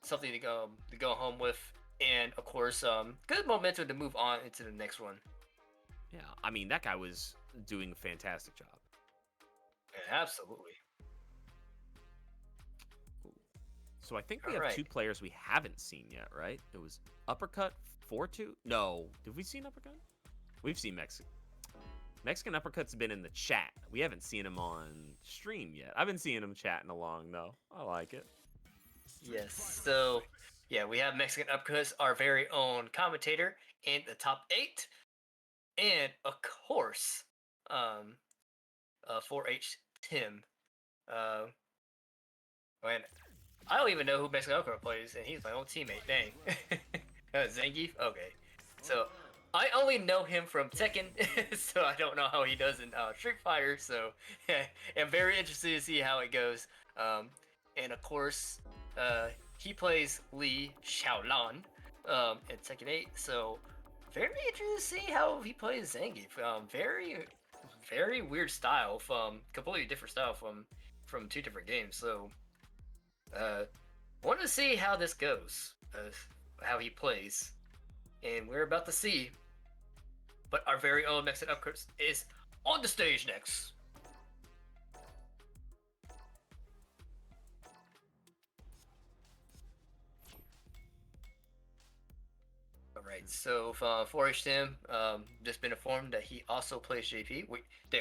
something to go home with, and of course, good momentum to move on into the next one. Yeah, I mean that guy was doing a fantastic job. Yeah, absolutely. So I think we have 2 players we haven't seen yet, right? It was Uppercut 4-2? No. Did we see an Uppercut? We've seen Mexican. Mexican Uppercut's been in the chat. We haven't seen him on stream yet. I've been seeing him chatting along, though. I like it. Yes, so, yeah, we have Mexican Uppercuts, our very own commentator, in the top 8. And, of course, 4H Tim. When I don't even know who Mexican Uppercut plays, and he's my own teammate. Dang. Zangief? Okay. So, I only know him from Tekken, so I don't know how he does in Street Fighter, so I'm very interested to see how it goes. And of course, he plays Li Xiaolan in Tekken 8, so very interested to see how he plays Zangief. Very weird style, completely different style from 2 different games, so want to see how this goes, how he plays, and we're about to see. But our very own Mexican Uppercuts is on the stage next. Alright, so 4H Tim, just been informed that he also plays JP.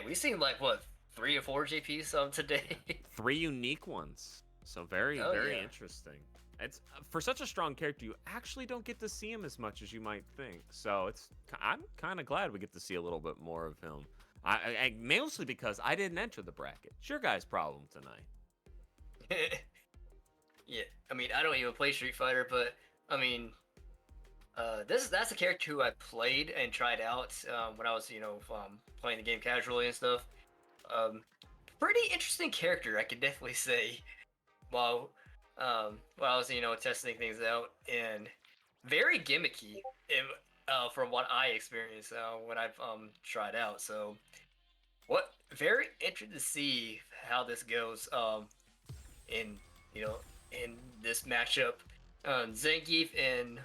We've seen like what, 3 or 4 JPs today? 3 unique ones. So very interesting. It's for such a strong character, you actually don't get to see him as much as you might think. So I'm kind of glad we get to see a little bit more of him. I mostly because I didn't enter the bracket. It's your guys' problem tonight. Yeah, I mean, I don't even play Street Fighter, but I mean, that's a character who I played and tried out when I was, playing the game casually and stuff. Um, Pretty interesting character, I could definitely say. While while I was, testing things out, and very gimmicky, from what I experienced when I've tried out. So, what very interested to see how this goes in you know in this matchup. Zangief and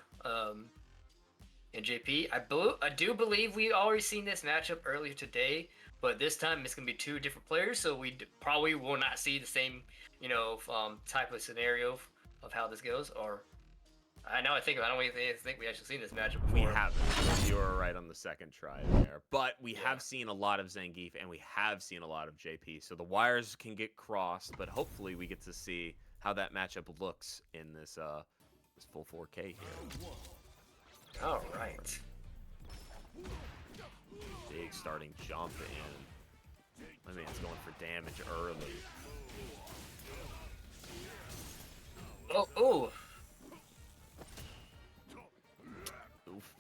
JP. I do believe we already seen this matchup earlier today, but this time it's gonna be two different players, so we probably will not see the same, type of scenario of how this goes. Or I don't even think we actually seen this matchup before. We haven't. You were right on the second try there. But we have seen a lot of Zangief, and we have seen a lot of JP. So the wires can get crossed, but hopefully we get to see how that matchup looks in this full 4K here. All right. Big starting jump in. My man's going for damage early. Oh.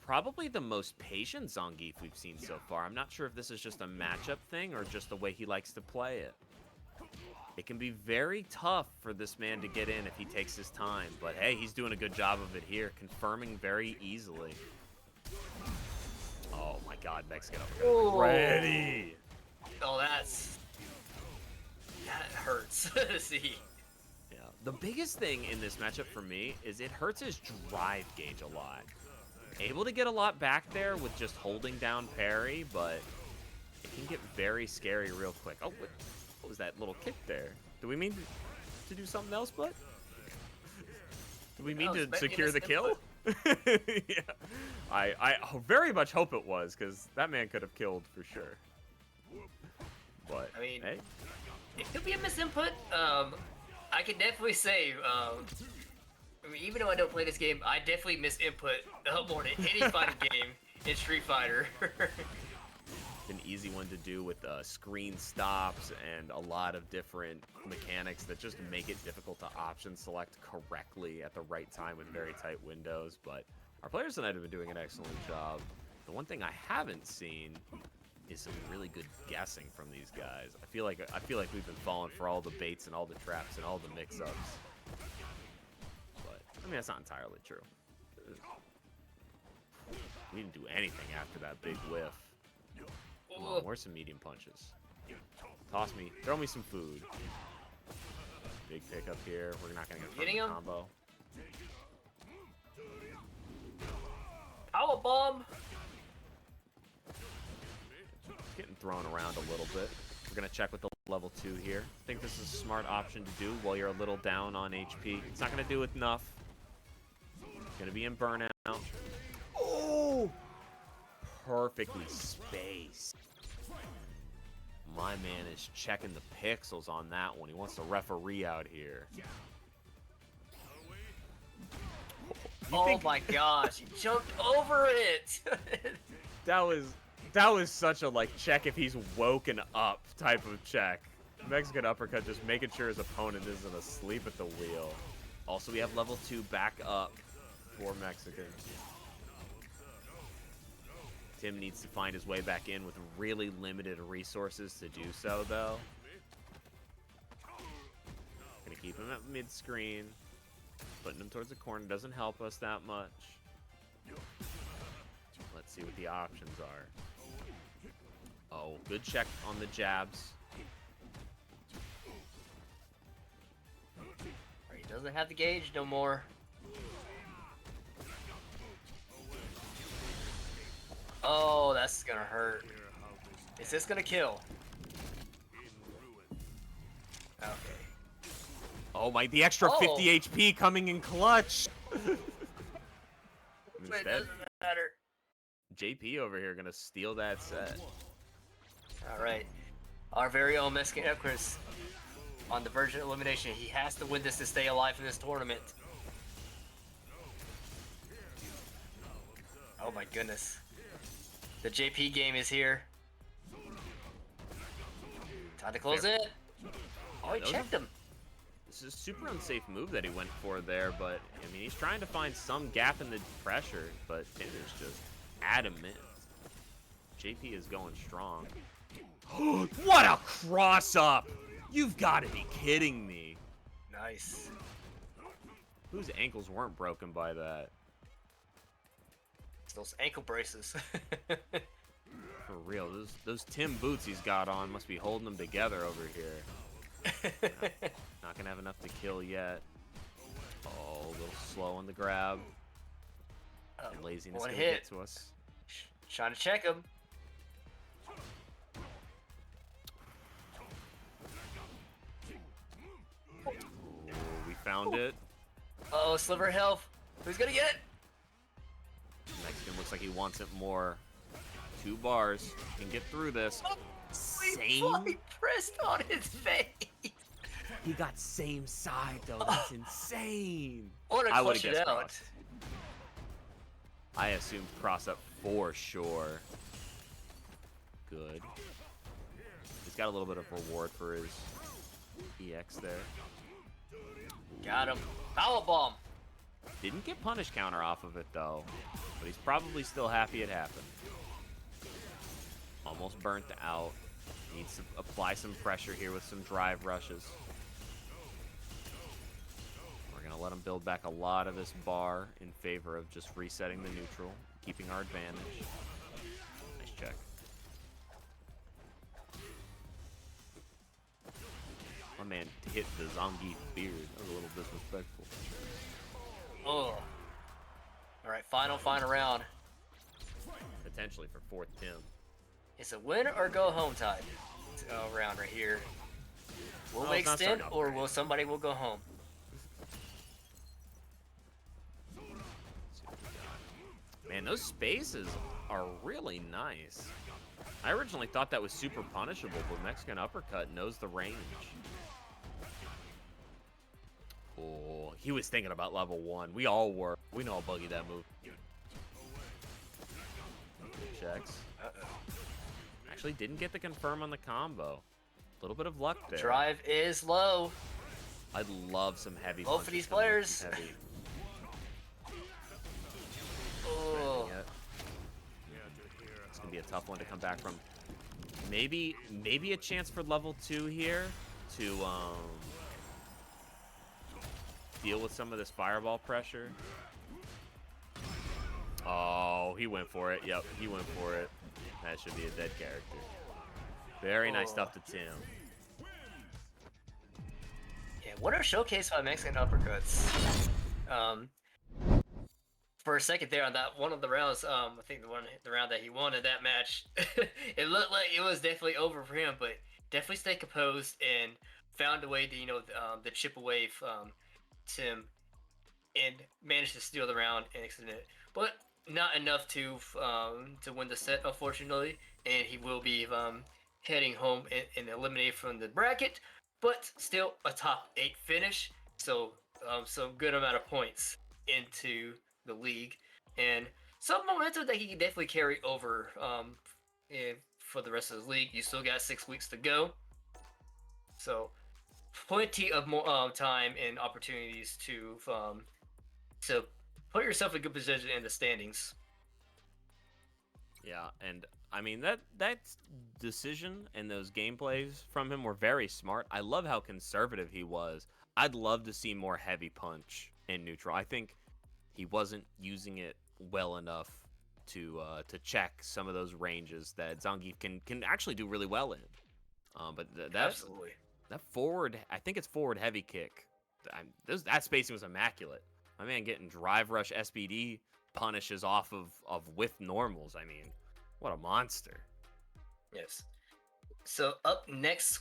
Probably the most patient Zangief we've seen so far. I'm not sure if this is just a matchup thing or just the way he likes to play it. It can be very tough for this man to get in if he takes his time. But hey, he's doing a good job of it here, confirming very easily. Oh my god, Mexican uppercut. Ready! Oh, that hurts to see. Yeah. The biggest thing in this matchup for me is it hurts his drive gauge a lot. Able to get a lot back there with just holding down parry, but it can get very scary real quick. Oh, what was that little kick there? Do we mean to do something else, bud? Do we mean to secure the kill? Yeah. I very much hope it was, because that man could have killed for sure. But, I mean, hey. It could be a misinput. I can definitely say, I mean, even though I don't play this game, I definitely miss input more than any fighting game in Street Fighter. An easy one to do with screen stops and a lot of different mechanics that just make it difficult to option select correctly at the right time with very tight windows. But our players tonight have been doing an excellent job. The one thing I haven't seen is some really good guessing from these guys. I feel like we've been falling for all the baits and all the traps and all the mix-ups. I mean, that's not entirely true. We didn't do anything after that big whiff. Come on, where's some medium punches? Toss me, throw me some food. Big pickup here. We're not gonna get a combo. Power bomb. Getting thrown around a little bit. We're gonna check with the level 2 here. I think this is a smart option to do while you're a little down on HP. It's not gonna do enough. Gonna be in burnout. Oh! Perfectly spaced. My man is checking the pixels on that one. He wants to referee out here. Oh my gosh, he jumped over it! That was such a check if he's woken up type of check. Mexican uppercut, just making sure his opponent isn't asleep at the wheel. Also, we have level 2 back up for Mexican. Tim needs to find his way back in with really limited resources to do so, though. Gonna keep him at mid-screen. Putting him towards the corner doesn't help us that much. Let's see what the options are. Oh, good check on the jabs. He doesn't have the gauge no more. Oh, that's gonna hurt. Is this gonna kill? Okay. Oh my, the extra 50 HP coming in clutch. It doesn't matter. JP over here gonna steal that set. Alright. Our very own Mexican Uppercuts on the verge of elimination. He has to win this to stay alive in this tournament. Oh my goodness. The JP game is here. Time to close it. Oh, he checked him. This is a super unsafe move that he went for there, but, I mean, he's trying to find some gap in the pressure, but Tim is just adamant. JP is going strong. What a cross-up! You've got to be kidding me. Nice. Whose ankles weren't broken by that? It's those ankle braces. For real, those Tim boots he's got on must be holding them together over here. Not gonna have enough to kill yet. Oh, a little slow on the grab. And laziness one gonna hit. get to us. Trying to check him. Ooh, we found it. Uh-oh, sliver of health. Who's gonna get it? Mexican looks like he wants it more. 2 bars. Can get through this. Oh, Same. he pressed on his face. He got same side though. That's insane. Or to I would clutch have it guessed out. cross. I assumed cross up for sure. Good. He's got a little bit of reward for his EX there. Got him. Power bomb. Didn't get punish counter off of it though, but he's probably still happy it happened. Almost burnt out. Needs to apply some pressure here with some drive rushes. We're gonna let him build back a lot of this bar in favor of just resetting the neutral, keeping our advantage. Nice check. My man hit the Zangief beard. That was a little disrespectful. Oh. Alright, final round. Potentially for 4th Tim. It's a win or go home time. Round right here. Will we it's not extend starting off or great. will somebody will go home? Man, those spaces are really nice. I originally thought that was super punishable, but Mexican Uppercut knows the range. Oh, he was thinking about level 1. We all were. We know how buggy that move. Checks. Uh-oh. Actually didn't get the confirm on the combo. A little bit of luck there. Drive is low. I'd love some heavy Low for punches these coming in players. from heavy. Oh. It's gonna be a tough one to come back from. Maybe a chance for level 2 here to deal with some of this fireball pressure. Oh, he went for it. Yep, he went for it. That should be a dead character. Very nice stuff to Tim. Yeah, what a showcase by Mexican Uppercuts. For a second there on that one of the rounds, I think the round that he won in that match, it looked like it was definitely over for him, but definitely stayed composed and found a way to, the chip away from Tim and managed to steal the round and extend it. But not enough to win the set, unfortunately, and he will be heading home and eliminated from the bracket, but still a top 8 finish, so some good amount of points into the league, and some momentum that he can definitely carry over for the rest of the league. You still got 6 weeks to go, so plenty of more time and opportunities to put yourself in a good position in the standings. Yeah, and I mean that decision and those gameplays from him were very smart. I love how conservative he was. I'd love to see more heavy punch in neutral. I think he wasn't using it well enough to check some of those ranges that Zangief can actually do really well in. But Absolutely. That forward, I think it's forward heavy kick. That spacing was immaculate. My man getting drive rush SPD punishes off of with normals. I mean, what a monster. Yes. So up next,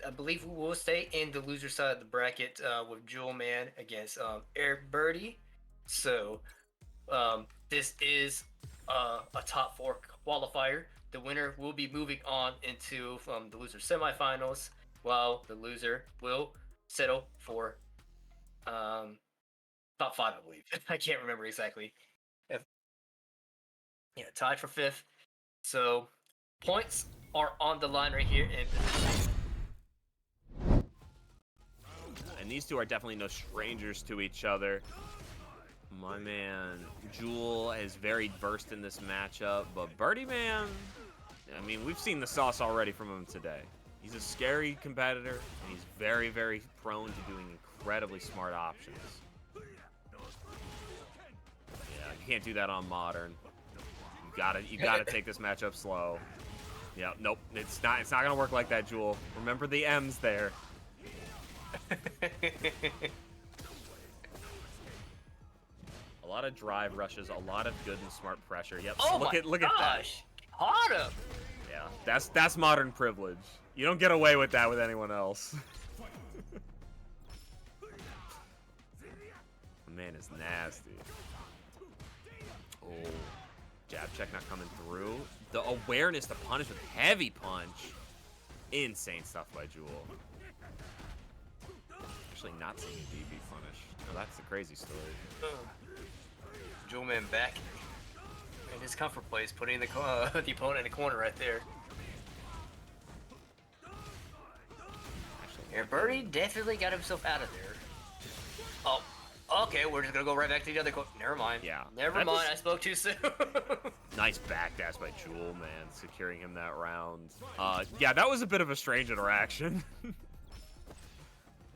I believe we will stay in the loser side of the bracket with Jewelman against Airbirdie. So this is a top 4 qualifier. The winner will be moving on into the loser semifinals, while the loser will settle for top 5, I believe. I can't remember exactly. Tied for 5th. So points are on the line right here, and And these two are definitely no strangers to each other. My man, Jewel is very versed in this matchup, but Birdieman, I mean, we've seen the sauce already from him today. He's a scary competitor, and he's very, very prone to doing incredibly smart options. Yeah, you can't do that on Modern. You gotta take this matchup slow. Yeah, nope, it's not gonna work like that, Jewel. Remember the M's there. A lot of drive rushes, a lot of good and smart pressure. Yep, Oh look at that. Caught him. Yeah, that's modern privilege. You don't get away with that with anyone else. The man is nasty. Oh, jab check not coming through. The awareness to punish with heavy punch. Insane stuff by Jewel. Actually not seeing DB punish. No, that's the crazy story. Jewelman back in his comfort place, putting the opponent in the corner right there. Airbirdie definitely got himself out of there. Oh, okay, we're just gonna go right back to the other corner. Never mind. Yeah. Never mind, I spoke too soon. Nice backdash by Jewelman, securing him that round. Yeah, that was a bit of a strange interaction.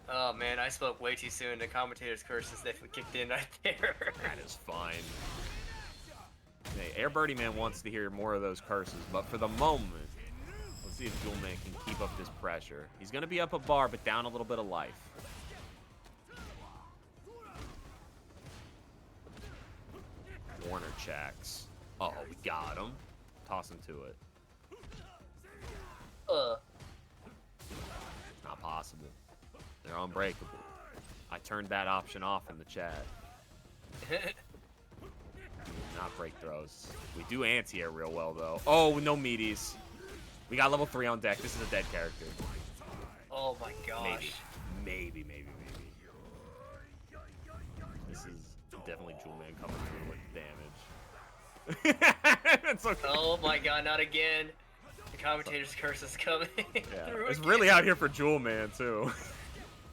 Oh man, I spoke way too soon. The commentator's curses definitely kicked in right there. That is fine. Hey, Airbirdieman wants to hear more of those curses, but for the moment, let's see if Jewelman can keep up this pressure. He's going to be up a bar, but down a little bit of life. Warner checks. Oh, we got him. Toss him to it. Not possible. They're unbreakable. I turned that option off in the chat. Not break throws. We do anti-air real well, though. Oh, no meaties. We got level 3 on deck. This is a dead character. Oh my gosh. Maybe. This is definitely Jewelman coming through with damage. It's okay. Oh my god, not again. The commentator's curse is coming through It's again. really out here for Jewelman, too.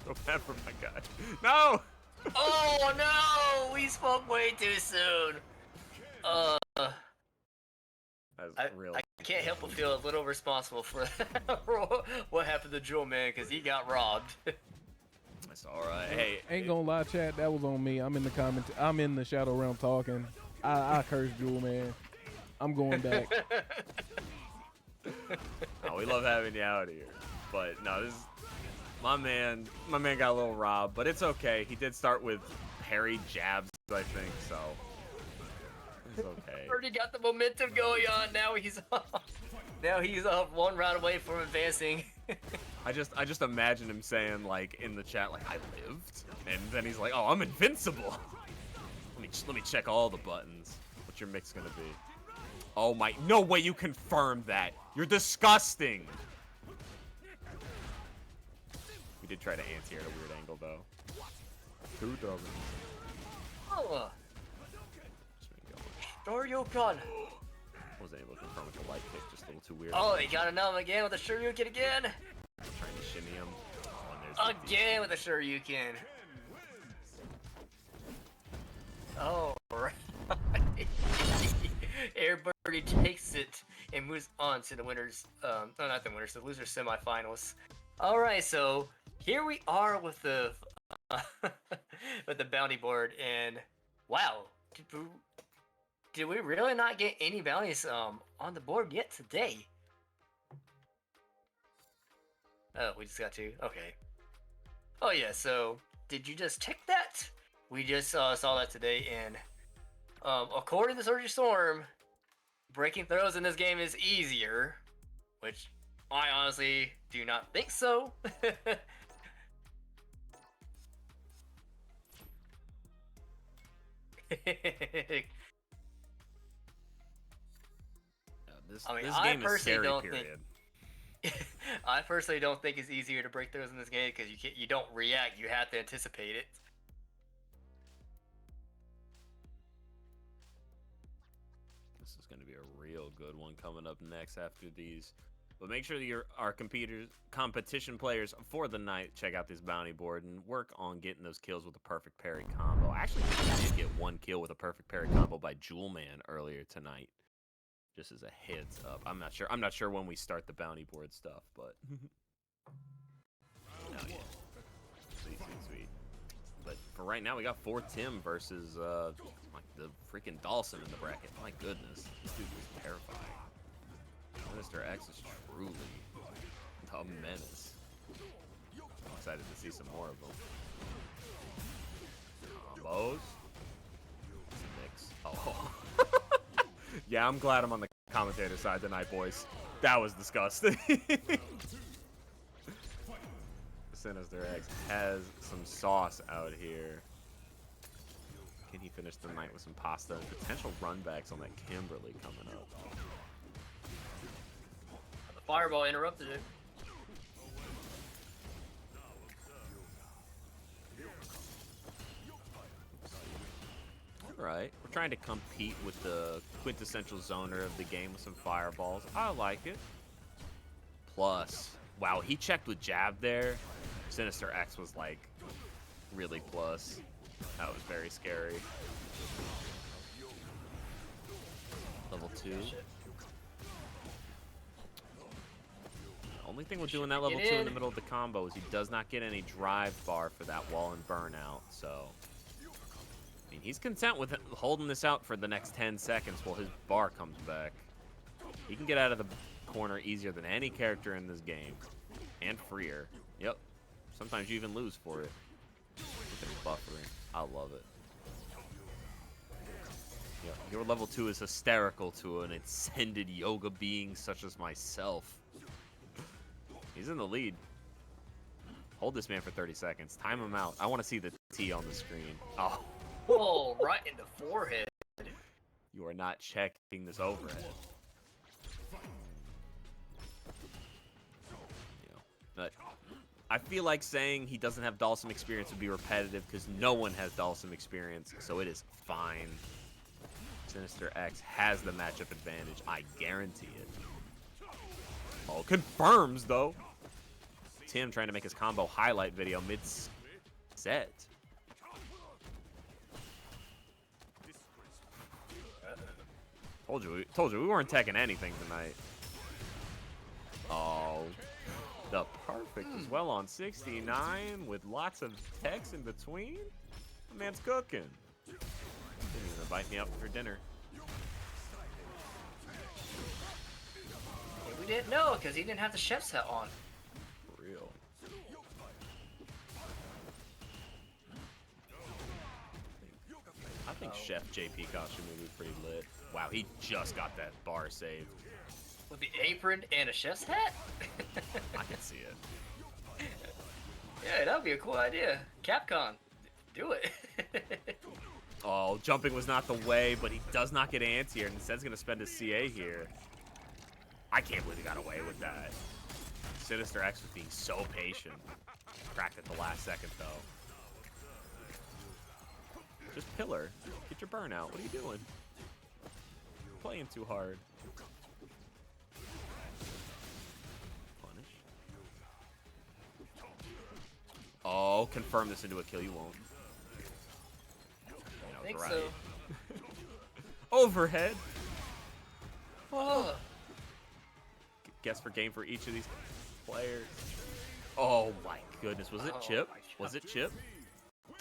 So bad for my guy. No! Oh no! We spoke way too soon. I can't help but feel a little responsible for what happened to Jewelman because he got robbed. That's alright. Hey, Ain't gonna lie, chat. That was on me. I'm in the I'm in the Shadow Realm talking. I cursed Jewelman. I'm going back. Oh, we love having you out here. But no, this is my man got a little robbed, but it's okay. He did start with parry jabs, I think, so it's okay. Already got the momentum going on. Now he's off. Now he's off one round away from advancing. I just imagine him saying like in the chat like I lived, and then he's like, oh, I'm invincible. Let me check all the buttons. What's your mix gonna be? Oh my, no way you confirmed that. You're disgusting. We did try to anti-air at a weird angle though. 2 doubles. Oh. Shoryuken. Wasn't able to confirm with the light kick, just a little too weird. Oh, he got another again with a Shoryuken again. Trying to shimmy him. Oh, and there's the Again with a Shoryuken. Oh, right. Airbirdie takes it and moves on to the winners. No, not the winners, the losers semifinals. All right, so here we are with the with the bounty board, and wow, did we really not get any bounties on the board yet today? Oh, we just got 2. Okay. Oh yeah, so did you just check that? We just saw that today, and according to Surgery Storm, breaking throws in this game is easier, which I honestly do not think so. This I game is personally scary, don't period. I personally don't think it's easier to break throws in this game because you don't react, you have to anticipate it. This is going to be a real good one coming up next after these But make sure that our competition players for the night check out this bounty board and work on getting those kills with a perfect parry combo. Actually, I did get one kill with a perfect parry combo by Jewelman earlier tonight. Just as a heads up. I'm not sure when we start the bounty board stuff, but oh yeah. Sweet. But for right now, we got 4 Tim versus like the freaking Dawson in the bracket. My goodness, this dude was terrifying. Sinister X is truly a menace. I'm excited to see some more of them. Combos. Mix. Oh. Yeah, I'm glad I'm on the commentator side tonight, boys. That was disgusting. Sinister X has some sauce out here. Can he finish the night with some pasta and potential runbacks on that Kimberly coming up? The fireball interrupted it. Alright, we're trying to compete with the quintessential zoner of the game with some fireballs. I like it. Plus, wow, he checked with jab there. Sinister X was like really plus. That was very scary. Level 2. Only thing with doing that level 2 in the middle of the combo is he does not get any drive bar for that wall and burnout, so I mean, he's content with holding this out for the next 10 seconds while his bar comes back. He can get out of the corner easier than any character in this game. And freer. Yep. Sometimes you even lose for it. Look at him buffering. I love it. Yep. Your level 2 is hysterical to an ascended yoga being such as myself. He's in the lead. Hold this man for 30 seconds. Time him out. I want to see the T on the screen. Oh. Whoa, right in the forehead. You are not checking this overhead. You know, but I feel like saying he doesn't have Dalsum experience would be repetitive because no one has Dalsum experience, so it is fine. Sinister X has the matchup advantage. I guarantee it. Oh, confirms, though. Tim trying to make his combo highlight video mid-set. Told you we weren't teching anything tonight. Oh, the perfect as well on 69 with lots of techs in between. The man's cooking. Didn't even invite me up for dinner. We didn't know because he didn't have the chef's hat on. For real. I think Chef JP costume would be pretty lit. Wow, he just got that bar saved. With the apron and a chef's hat? I can see it. Yeah, that would be a cool idea. Capcom, do it. Oh, jumping was not the way, but he does not get anti-air, and instead he's going to spend his CA here. I can't believe he got away with that. Sinister X was being so patient. Cracked at the last second, though. Just pillar. Get your burnout. What are you doing? Playing too hard. Punish. Oh, confirm this into a kill. You won't. I think so. Overhead. Oh. Guess for game for each of these players. Oh my goodness. Was it Chip? Was it Chip?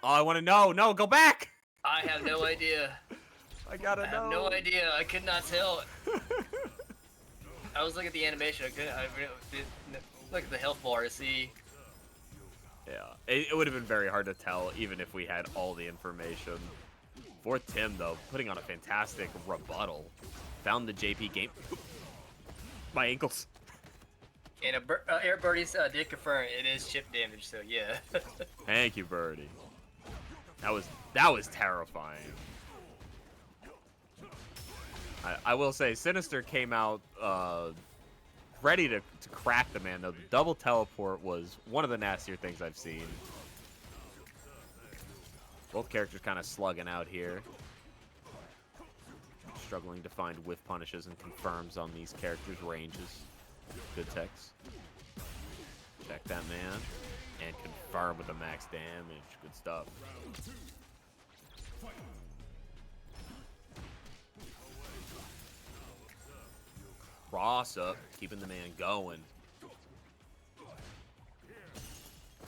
Oh, I want to know. No, go back. I have no idea. I gotta know. I have no idea. I could not tell. I was looking at the animation. I couldn't. Look at the health bar to see. Yeah, it would have been very hard to tell even if we had all the information. For Tim, though, putting on a fantastic rebuttal. Found the JP game. My ankles. And Airbirdie's did confirm it is chip damage, so yeah. Thank you, Birdie. That was terrifying. I will say, Sinister came out ready to crack the man, though. The double teleport was one of the nastier things I've seen. Both characters kind of slugging out here. Struggling to find whiff punishes and confirms on these characters' ranges. Good text. Check that man. And confirm with the max damage. Good stuff. Cross up, keeping the man going.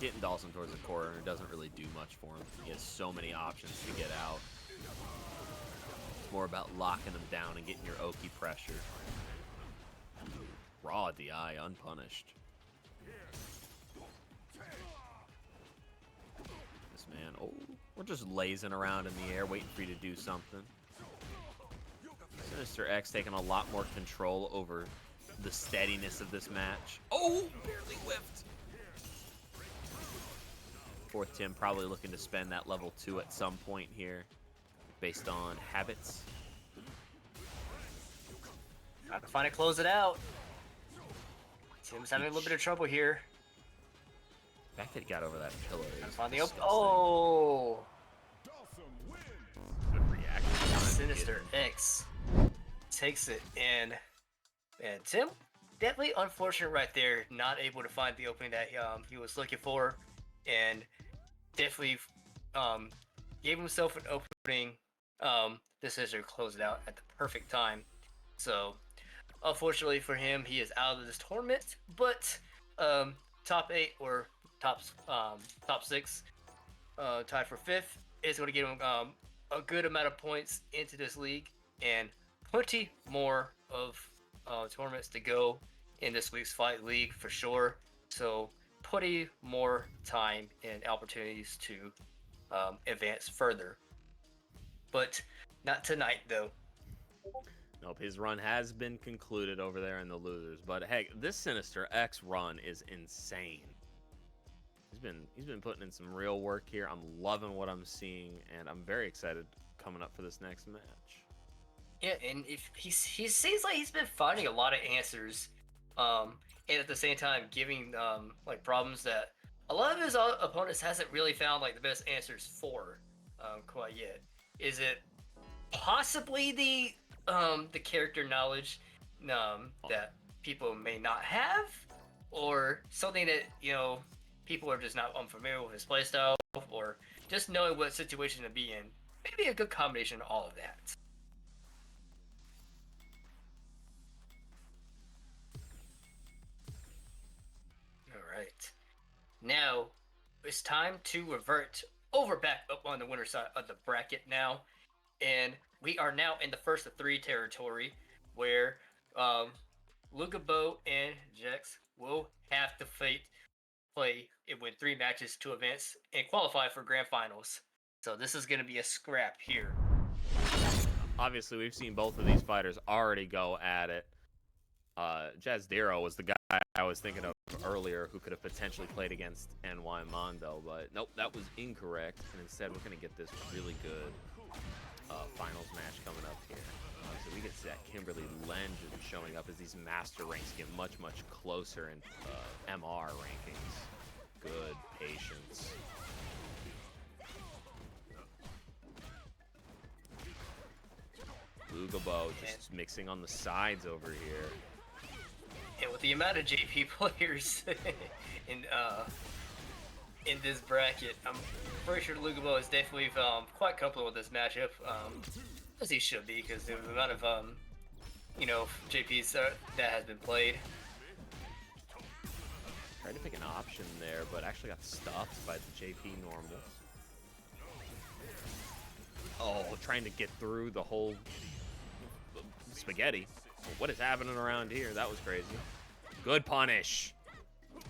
Getting Dawson towards the corner doesn't really do much for him. He has so many options to get out. It's more about locking him down and getting your Oki pressure. Raw DI, unpunished. This man, oh, we're just lazing around in the air, waiting for you to do something. Sinister X taking a lot more control over the steadiness of this match. Oh, barely whiffed. Fourth Tim probably looking to spend that level 2 at some point here, based on habits. Got to find it, close it out. Tim's having a little bit of trouble here. The fact that he got over that pillar is Find the disgusting. oh, Good reaction. Sinister X takes it, and Tim, definitely unfortunate right there, not able to find the opening that he was looking for, and definitely gave himself an opening. This is to close it out at the perfect time. So unfortunately for him, he is out of this tournament, but top 8 or top 6 tied for 5th is going to give him a good amount of points into this league, and plenty more of tournaments to go in this week's Fight League for sure. So plenty more time and opportunities to advance further. But not tonight, though. Nope, his run has been concluded over there in the losers. But heck, this Sinister X run is insane. He's been putting in some real work here. I'm loving what I'm seeing, and I'm very excited coming up for this next match. Yeah, and if he seems like he's been finding a lot of answers, and at the same time giving like problems that a lot of his opponents hasn't really found like the best answers for quite yet. Is it possibly the character knowledge that people may not have, or something that people are just not unfamiliar with his playstyle, or just knowing what situation to be in? Maybe a good combination of all of that. Alright. Now, it's time to revert over back up on the winner side of the bracket now. And we are now in the first of 3 territory, where Lugabo and Jex will have to play and win 3 matches to advance and qualify for grand finals. So this is going to be a scrap here. Obviously, we've seen both of these fighters already go at it. Jazdero was the guy I was thinking of earlier who could have potentially played against Ny Mando, but nope, that was incorrect. And instead, we're going to get this really good finals match coming up here. So we get to that Kimberly Legend showing up as these master ranks get much, much closer in MR rankings. Good patience. Lugabo just mixing on the sides over here. And with the amount of JP players in this bracket, I'm pretty sure Lugabo is definitely quite comfortable with this matchup, as he should be, because the amount of JPs that has been played. Tried to pick an option there, but actually got stuffed by the JP normals. Oh, trying to get through the whole spaghetti. What is happening around here? That was crazy. Good punish.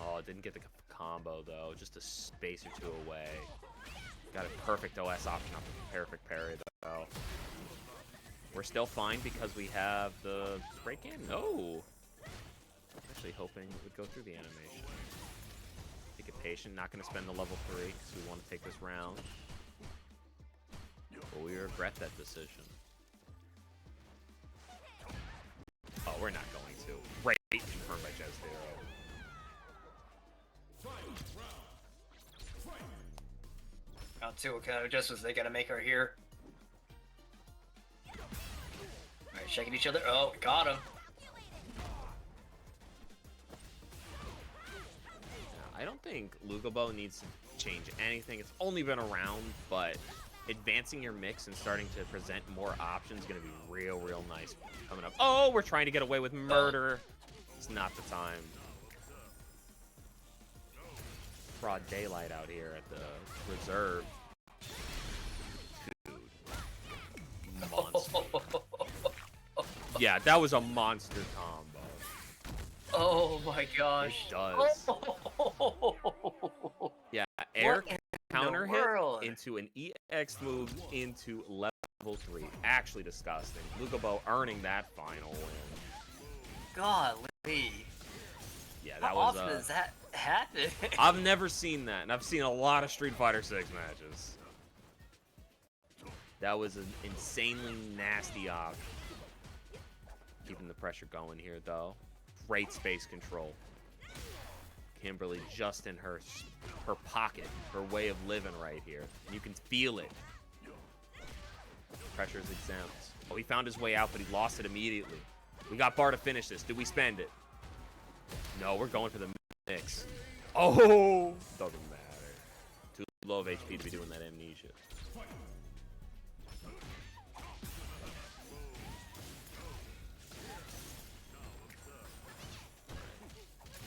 Oh, didn't get the combo, though. Just a space or 2 away. Got a perfect OS option off the perfect parry, though. We're still fine because we have the spray can. No. Actually hoping it would go through the animation. Take it patient. Not going to spend the level 3 because we want to take this round. But we regret that decision. Oh, we're not going to. Great confirmed by Jazdero. Round 2, what kind of adjustments they got to make right here? Alright, checking each other. Oh, got him. I don't think Lugabo needs to change anything. It's only been around, but advancing your mix and starting to present more options is going to be real nice coming up. Oh, we're trying to get away with murder. It's not the time. Broad daylight out here at the reserve. Dude. Monster. Yeah, that was a monster combo. Oh my gosh. It does. Yeah, air counter hit into an EX move into level 3. Actually disgusting. Lugabo earning that final win. Golly. Yeah, that How was often does that happen? I've never seen that, and I've seen a lot of Street Fighter 6 matches. That was an insanely nasty op. Keeping the pressure going here, though. Great space control. Kimberly just in her pocket, her way of living right here. You can feel it. Pressure's exempt. Oh, he found his way out, but he lost it immediately. We got bar to finish this. Did we spend it? No, we're going for the mix. Oh! Doesn't matter. Too low of HP to be doing that amnesia.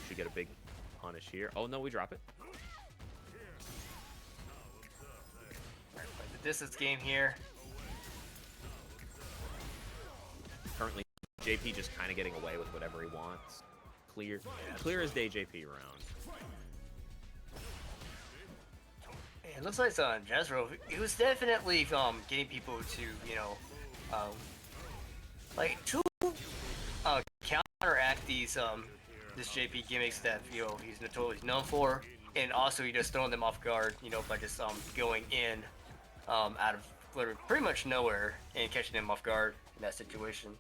Should get a big punish here. Oh, no, we drop it. Play the distance game here. Currently, JP just kind of getting away with whatever he wants. Clear as day JP round. It looks like Jazdero, he was definitely getting people to, you know, like to counteract these this JP gimmicks that, you know, he's notoriously known for, and also he just throwing them off guard, you know, by just going in out of literally pretty much nowhere and catching them off guard in that situation.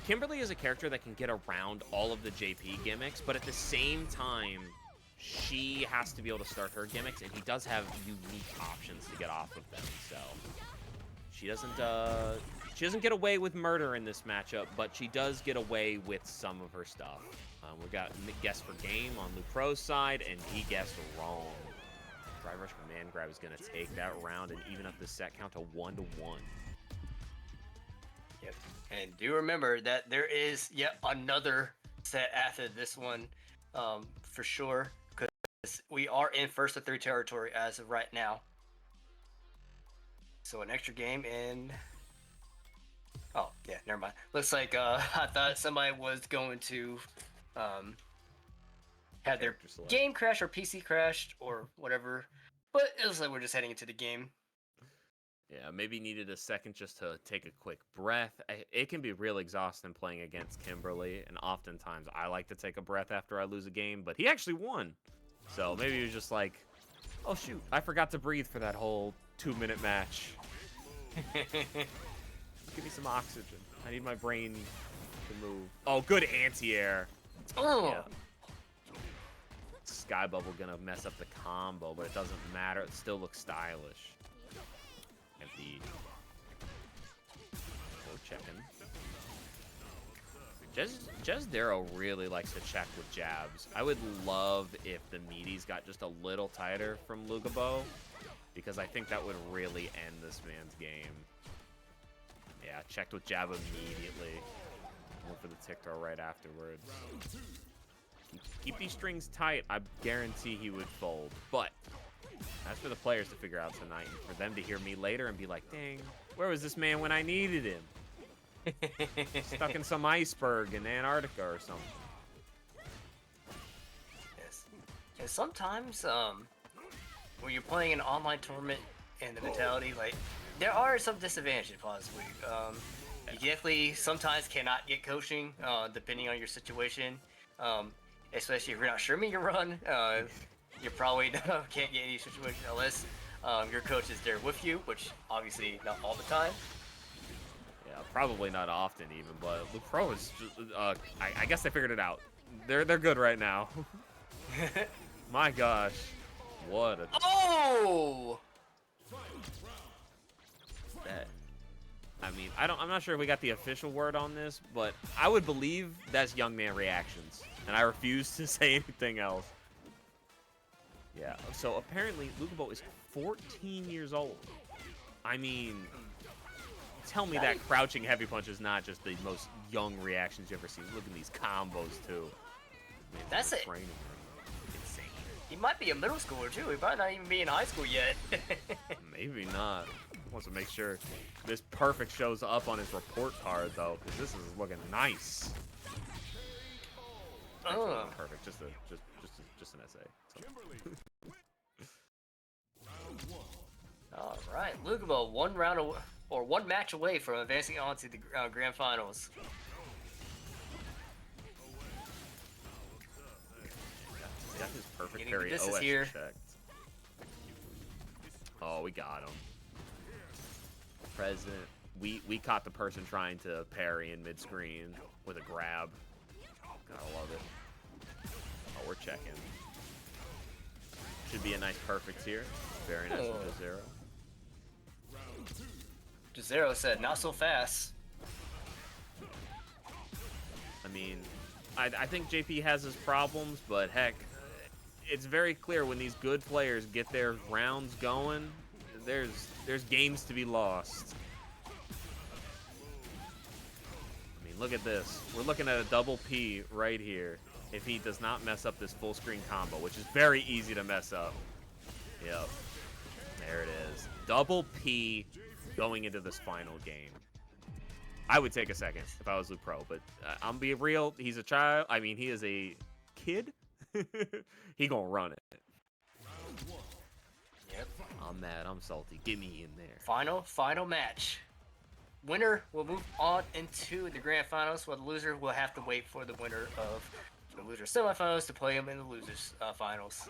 Kimberly is a character that can get around all of the JP gimmicks, but at the same time, she has to be able to start her gimmicks, and he does have unique options to get off of them. So she doesn't get away with murder in this matchup, but she does get away with some of her stuff. We got guess for game on Lupro's side, and he guessed wrong. Drive Rush Command Grab is going to take that round and even up the set count to 1-1. Yep. And do remember that there is yet another set after this one, for sure, because we are in first to 3 territory as of right now. So an extra game in. Oh yeah, never mind. Looks like I thought somebody was going to have their game crash or PC crashed or whatever, but it looks like we're just heading into the game. Yeah, maybe needed a second just to take a quick breath. It can be real exhausting playing against Kimberly, and oftentimes I like to take a breath after I lose a game, but he actually won. So maybe he was just like, oh shoot, I forgot to breathe for that whole 2-minute match. Give me some oxygen. I need my brain to move. Oh, good anti-air. Oh. Yeah. Sky Bubble gonna mess up the combo, but it doesn't matter. It still looks stylish. Empty. We're checking. Jazdero really likes to check with jabs. I would love if the meaties got just a little tighter from Lugabo, because I think that would really end this man's game. Yeah, checked with jab immediately. Went for the tick throw right afterwards. Keep these strings tight. I guarantee he would fold. But that's for the players to figure out tonight, and for them to hear me later and be like, dang, where was this man when I needed him? Stuck in some iceberg in Antarctica or something. Yes. And sometimes, when you're playing an online tournament and the mentality, like, there are some disadvantages possibly. You definitely sometimes cannot get coaching, depending on your situation. Especially if you're not streaming your run, you probably can't get any situation unless your coach is there with you, which obviously not all the time. Yeah, probably not often even, but Lupro is just, I guess they figured it out. They're good right now. My gosh. What a... Oh! That, I mean, I'm not sure if we got the official word on this, but I would believe that's young man reactions. and I refuse to say anything else. Yeah, so apparently Lugabo is 14 years old. I mean, tell me that crouching heavy punch is not just the most young reactions you ever seen. Look at these combos, too. Man, That's it. Insane. He might be a middle schooler, too. He might not even be in high school yet. Maybe not. Wants to make sure this perfect shows up on his report card, though, because this is looking nice. Actually, not perfect. Just an essay. So. All right, Lugabo, one match away from advancing on to the grand finals. Got his perfect Getting parry the distance OS here. checked. Oh, we got him. President. We caught the person trying to parry in mid-screen with a grab. Gotta love it. Oh, we're checking. Should be a nice perfect here. Very nice from Jazdero. Jazdero said, not so fast. I mean, I think JP has his problems, but heck, it's very clear when these good players get their rounds going, there's games to be lost. I mean, look at this. We're looking at a double P right here if he does not mess up this full screen combo, which is very easy to mess up. Yep. There it is. Double P going into this final game. I would take a second if I was Luke Pro, but I'm being real. He's a child. I mean, he is a kid. He gonna run it. Yep. I'm mad. I'm salty. Get me in there. Final match. Winner will move on into the grand finals, while the loser will have to wait for the winner of the loser semifinals to play him in the losers finals.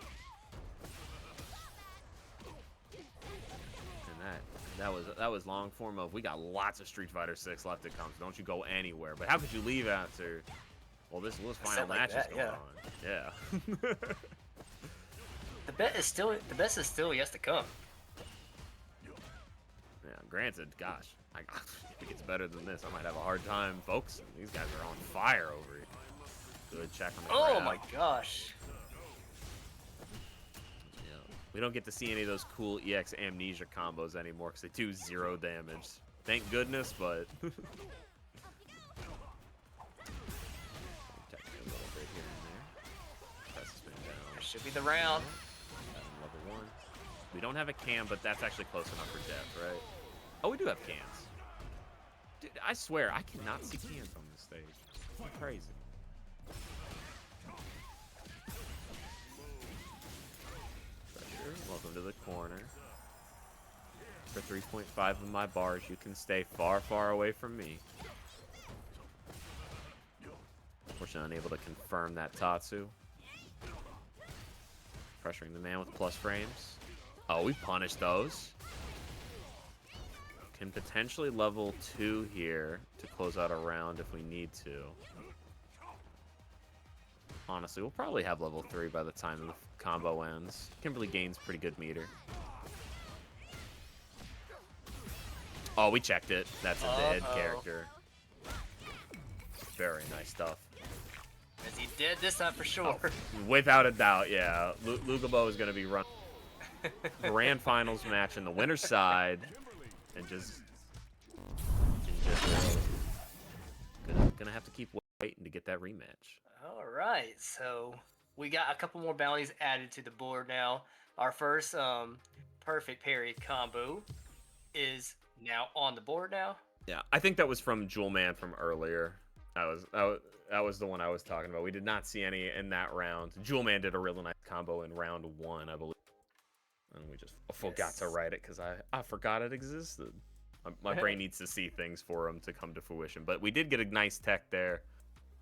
And that was long form of we got lots of Street Fighter 6 left to come, so don't you go anywhere. But how could you leave after? Well, this final match is going on. Yeah. The best is still yet to come. Yeah, granted, gosh, if it gets better than this, I might have a hard time focusing. These guys are on fire over here. Good check on the grab. My gosh. Yeah. We don't get to see any of those cool EX amnesia combos anymore because they do 0 damage. Thank goodness, but... Should be the round. Level 1. We don't have a cam, but that's actually close enough for depth, right? Oh, we do have cams. Dude, I swear, I cannot see cams on this stage. It's crazy. Pressure. Welcome to the corner. For 3.5 of my bars, you can stay far, far away from me. Unfortunately, unable to confirm that Tatsu. Pressuring the man with plus frames. Oh, we punished those. Can potentially level 2 here to close out a round if we need to. Honestly, we'll probably have level 3 by the time the combo ends. Kimberly gains pretty good meter. Oh, we checked it. That's a dead character. Very nice stuff. Is he dead this time for sure? Oh, without a doubt, yeah. Lugabo is going to be running grand finals match in the winner's side, and just gonna have to keep waiting to get that rematch. All right, so we got a couple more bounties added to the board now. Our first perfect parry combo is now on the board now. Yeah, I think that was from Jewelman from earlier. That was the one I was talking about. We did not see any in that round. Jewelman did a really nice combo in round 1, I believe. And we just forgot to write it because I forgot it existed. My brain needs to see things for them to come to fruition. But we did get a nice tech there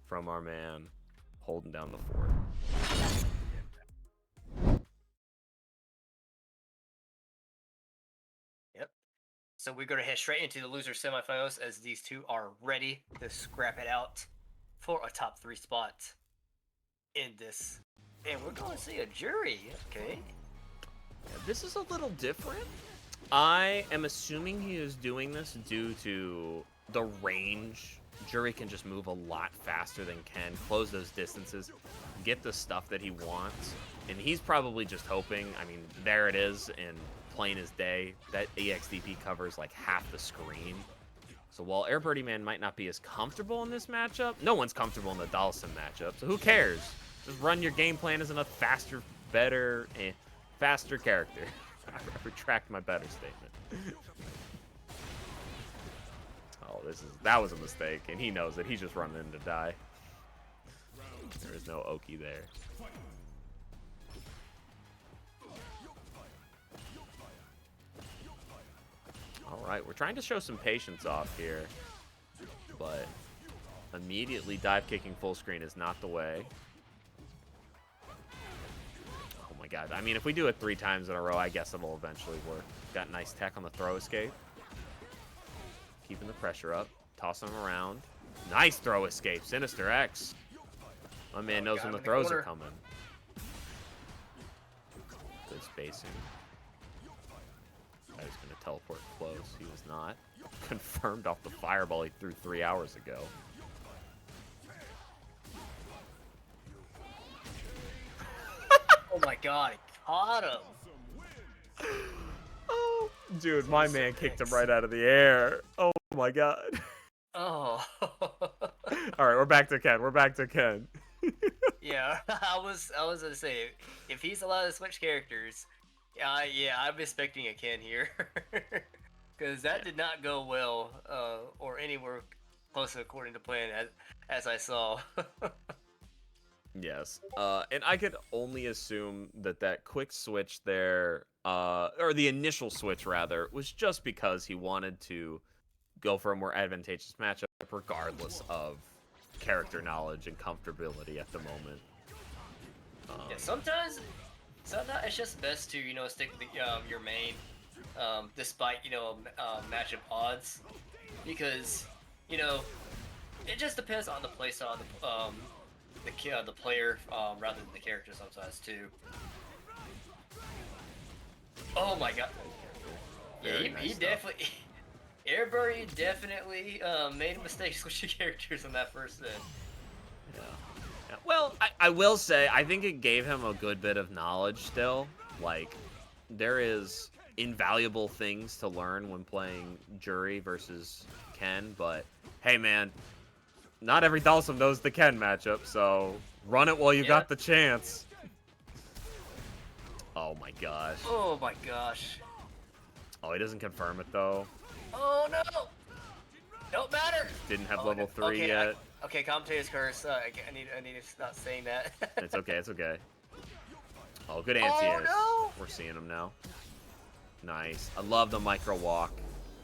from our man holding down the fort. Yep. So we're going to head straight into the loser semifinals as these two are ready to scrap it out for a top 3 spot in this. And we're going to see a jury. Okay. Yeah, this is a little different. I am assuming he is doing this due to the range Jury can just move a lot faster than Ken, close those distances, get the stuff that he wants. And he's probably just hoping, I mean, there it is in plain as day. That EXDP covers like half the screen. So while Airbirdieman might not be as comfortable in this matchup, no one's comfortable in the Dalsim matchup. So who cares? Just run your game plan as a faster, better, faster character. I retract my better statement. Oh, that was a mistake, and he knows it. He's just running in to die. There is no Oki there. Alright, we're trying to show some patience off here, but immediately dive kicking full screen is not the way. Oh my god. I mean, if we do it 3 times in a row, I guess it'll eventually work. Got nice tech on the throw escape. Keeping the pressure up. Tossing him around. Nice throw escape. Sinister X. My man knows when the throws are coming. Good spacing. I was going to teleport close. He was not. Confirmed off the fireball he threw 3 hours ago. Oh my god, he caught him. Oh, dude, my man kicked him right out of the air. Oh my god. Oh. Alright, we're back to Ken. We're back to Ken. Yeah, I was gonna say, if he's allowed to switch characters, yeah, I'm expecting a Ken here. Because that did not go well, or anywhere close according to plan, as I saw. Yes. And I could only assume that quick switch there, or the initial switch rather, was just because he wanted to go for a more advantageous matchup regardless of character knowledge and comfortability at the moment. Yeah, sometimes it's just best to, stick with your main, despite, matchup odds, because, it just depends on the playstyle of the player, rather than the character sometimes too. Oh my god. Yeah, he definitely... Airbirdie definitely made a mistake switching characters on that first end. Yeah. Well, I will say, I think it gave him a good bit of knowledge still. Like, there is invaluable things to learn when playing Jury versus Ken, but hey man, not every Dalsim knows the Ken matchup, so run it while you got the chance. Oh my gosh. Oh my gosh. Oh, he doesn't confirm it though. Oh no! Don't matter! Didn't have level 3 yet. yet. Okay, commentator's curse. I need to stop saying that. It's okay, it's okay. Oh, good anti-airs. No! We're seeing him now. Nice. I love the micro walk.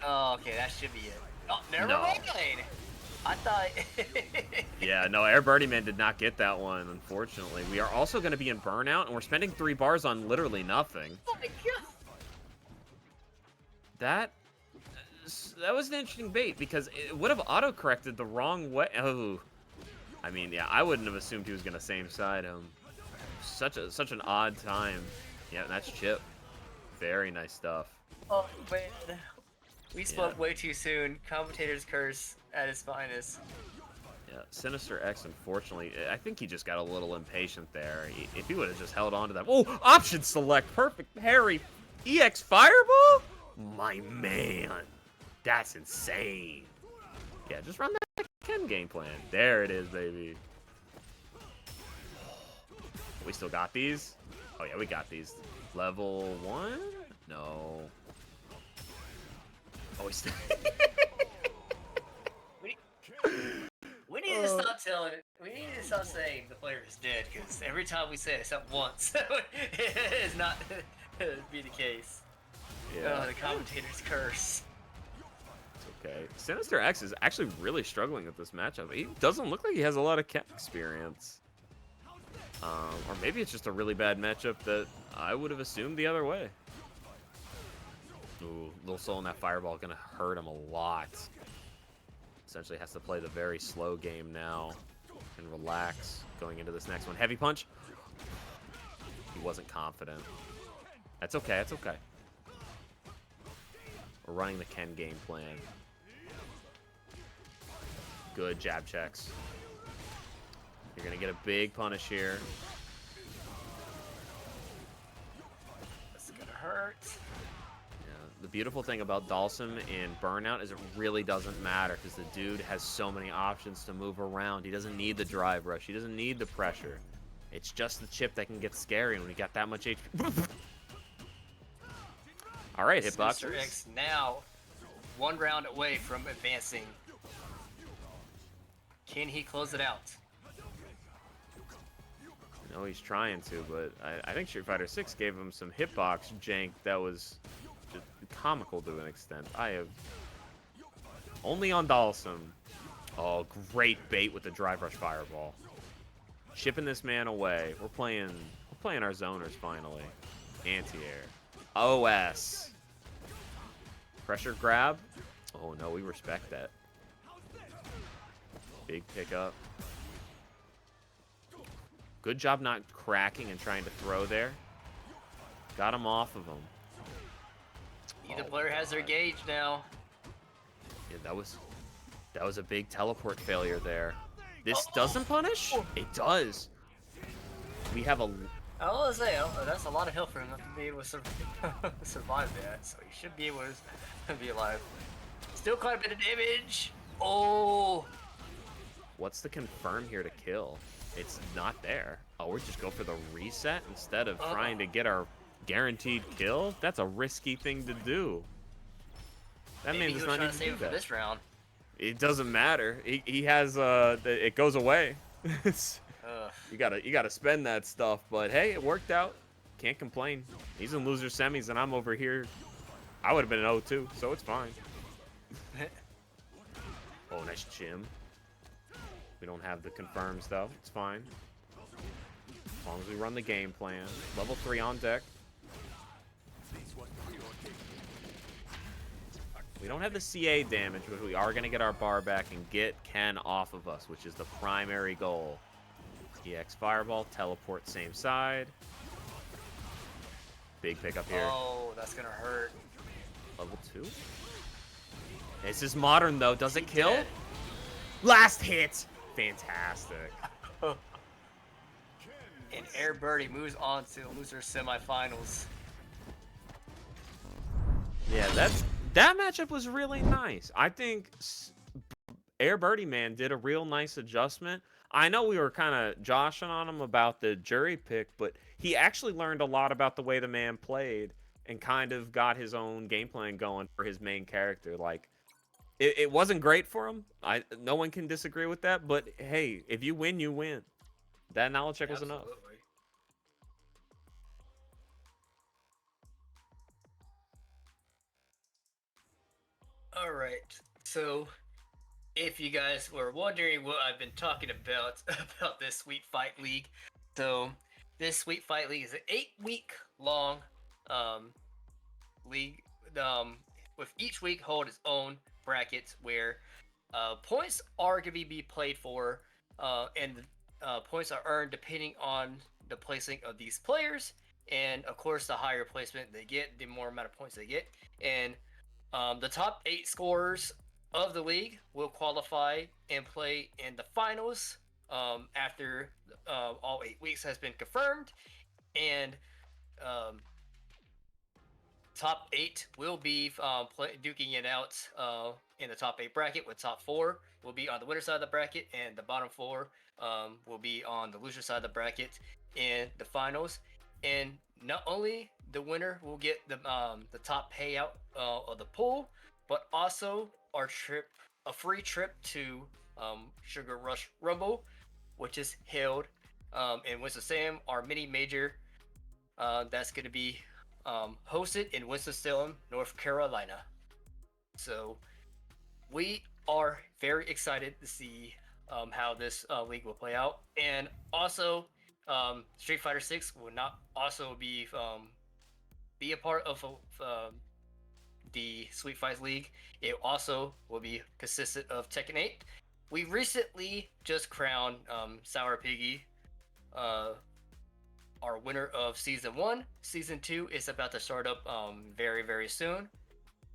Oh, okay, that should be it. Oh, never No. mind. I thought... Yeah, no, Airbirdieman did not get that one, unfortunately. We are also going to be in Burnout, and we're spending 3 bars on literally nothing. Oh my god! That was an interesting bait, because it would have auto-corrected the wrong way. Oh. I mean, yeah, I wouldn't have assumed he was going to same side him. Such an odd time. Yeah, that's Chip. Very nice stuff. Oh man. We spoke way too soon. Commentator's curse at its finest. Yeah, Sinister X, unfortunately, I think he just got a little impatient there. If he would have just held on to that. Oh, option select. Perfect parry. EX Fireball? My man. That's insane. Yeah, just run that Ken game plan. There it is, baby. We still got these? Oh, yeah, we got these. Level 1? No. Oh, we still... We need to stop telling it. We need to stop saying the player is dead, because every time we say it except once, it is not be the case. Yeah. The commentator's curse. Okay. Sinister X is actually really struggling with this matchup. He doesn't look like he has a lot of Ken experience. Or maybe it's just a really bad matchup that I would have assumed the other way. Ooh, Little Soul in that fireball gonna hurt him a lot. Essentially has to play the very slow game now and relax going into this next one. Heavy punch. He wasn't confident. That's okay, that's okay. We're running the Ken game plan. Good jab checks. You're going to get a big punish here. That's gonna hurt. Yeah, the beautiful thing about Dalsum in Burnout is it really doesn't matter because the dude has so many options to move around. He doesn't need the drive rush. He doesn't need the pressure. It's just the chip that can get scary when he got that much HP. All right, hitboxes. Sinister X now 1 round away from advancing. Can he close it out? No, he's trying to, but I think Street Fighter 6 gave him some hitbox jank that was just comical to an extent. I have only on Dalsum. Oh, great bait with the drive rush fireball. Chipping this man away. We're playing our zoners finally. Anti-air. OS. Pressure grab. Oh no, we respect that. Big pickup. Good job not cracking and trying to throw there. Got him off of him. Either player has their gauge now. Yeah, that was a big teleport failure there. This doesn't punish? It does. We have a... I was gonna say, that's a lot of health for him not to be able to survive that, so he should be able to be alive. Still quite a bit of damage. Oh! What's the confirm here to kill? It's not there. Oh, we're just go for the reset instead of trying to get our guaranteed kill? That's a risky thing to do. That Maybe man does he was not trying even to save do it for that. this round. It doesn't matter. He has it goes away. you gotta spend that stuff. But hey, it worked out. Can't complain. He's in loser semis and I'm over here. I would have been an 0-2, so it's fine. Oh, nice chim. We don't have the confirms though. It's fine. As long as we run the game plan. Level 3 on deck. We don't have the CA damage, but we are going to get our bar back and get Ken off of us, which is the primary goal. EX Fireball, teleport same side. Big pickup here. Oh, that's gonna hurt. Level 2. This is modern, though. Does it kill? Dead. Last hit! Fantastic. And Airbirdie moves on to the loser semifinals. Yeah, that matchup was really nice. I think Airbirdieman did a real nice adjustment. I know we were kind of joshing on him about the jury pick, but he actually learned a lot about the way the man played and kind of got his own game plan going for his main character. Like, it wasn't great for him. No one can disagree with that, but hey, if you win, you win. That knowledge check was enough. Absolutely. All right, so if you guys were wondering what I've been talking about this Sweet Fight League, so this Sweet Fight League is an 8-week long league, with each week hold its own brackets where points are going to be played for, and points are earned depending on the placing of these players, and of course the higher placement they get, the more amount of points they get, and the top 8 scorers of the league will qualify and play in the finals after all 8 weeks has been confirmed, and top 8 will be duking it out in the top 8 bracket, with top 4 will be on the winner side of the bracket, and the bottom 4 will be on the loser side of the bracket in the finals. And not only the winner will get the top payout of the pool, but also a free trip to Sugar Rush Rumble, which is held in Winston-Salem, our mini major that's going to be hosted in Winston-Salem, North Carolina. So we are very excited to see how this league will play out, and also Street Fighter 6 will not also be a part of the Sweet Fights League. It also will be consistent of Tekken 8. We recently just crowned Sour Piggy our winner of Season 1. Season 2 is about to start up very, very soon.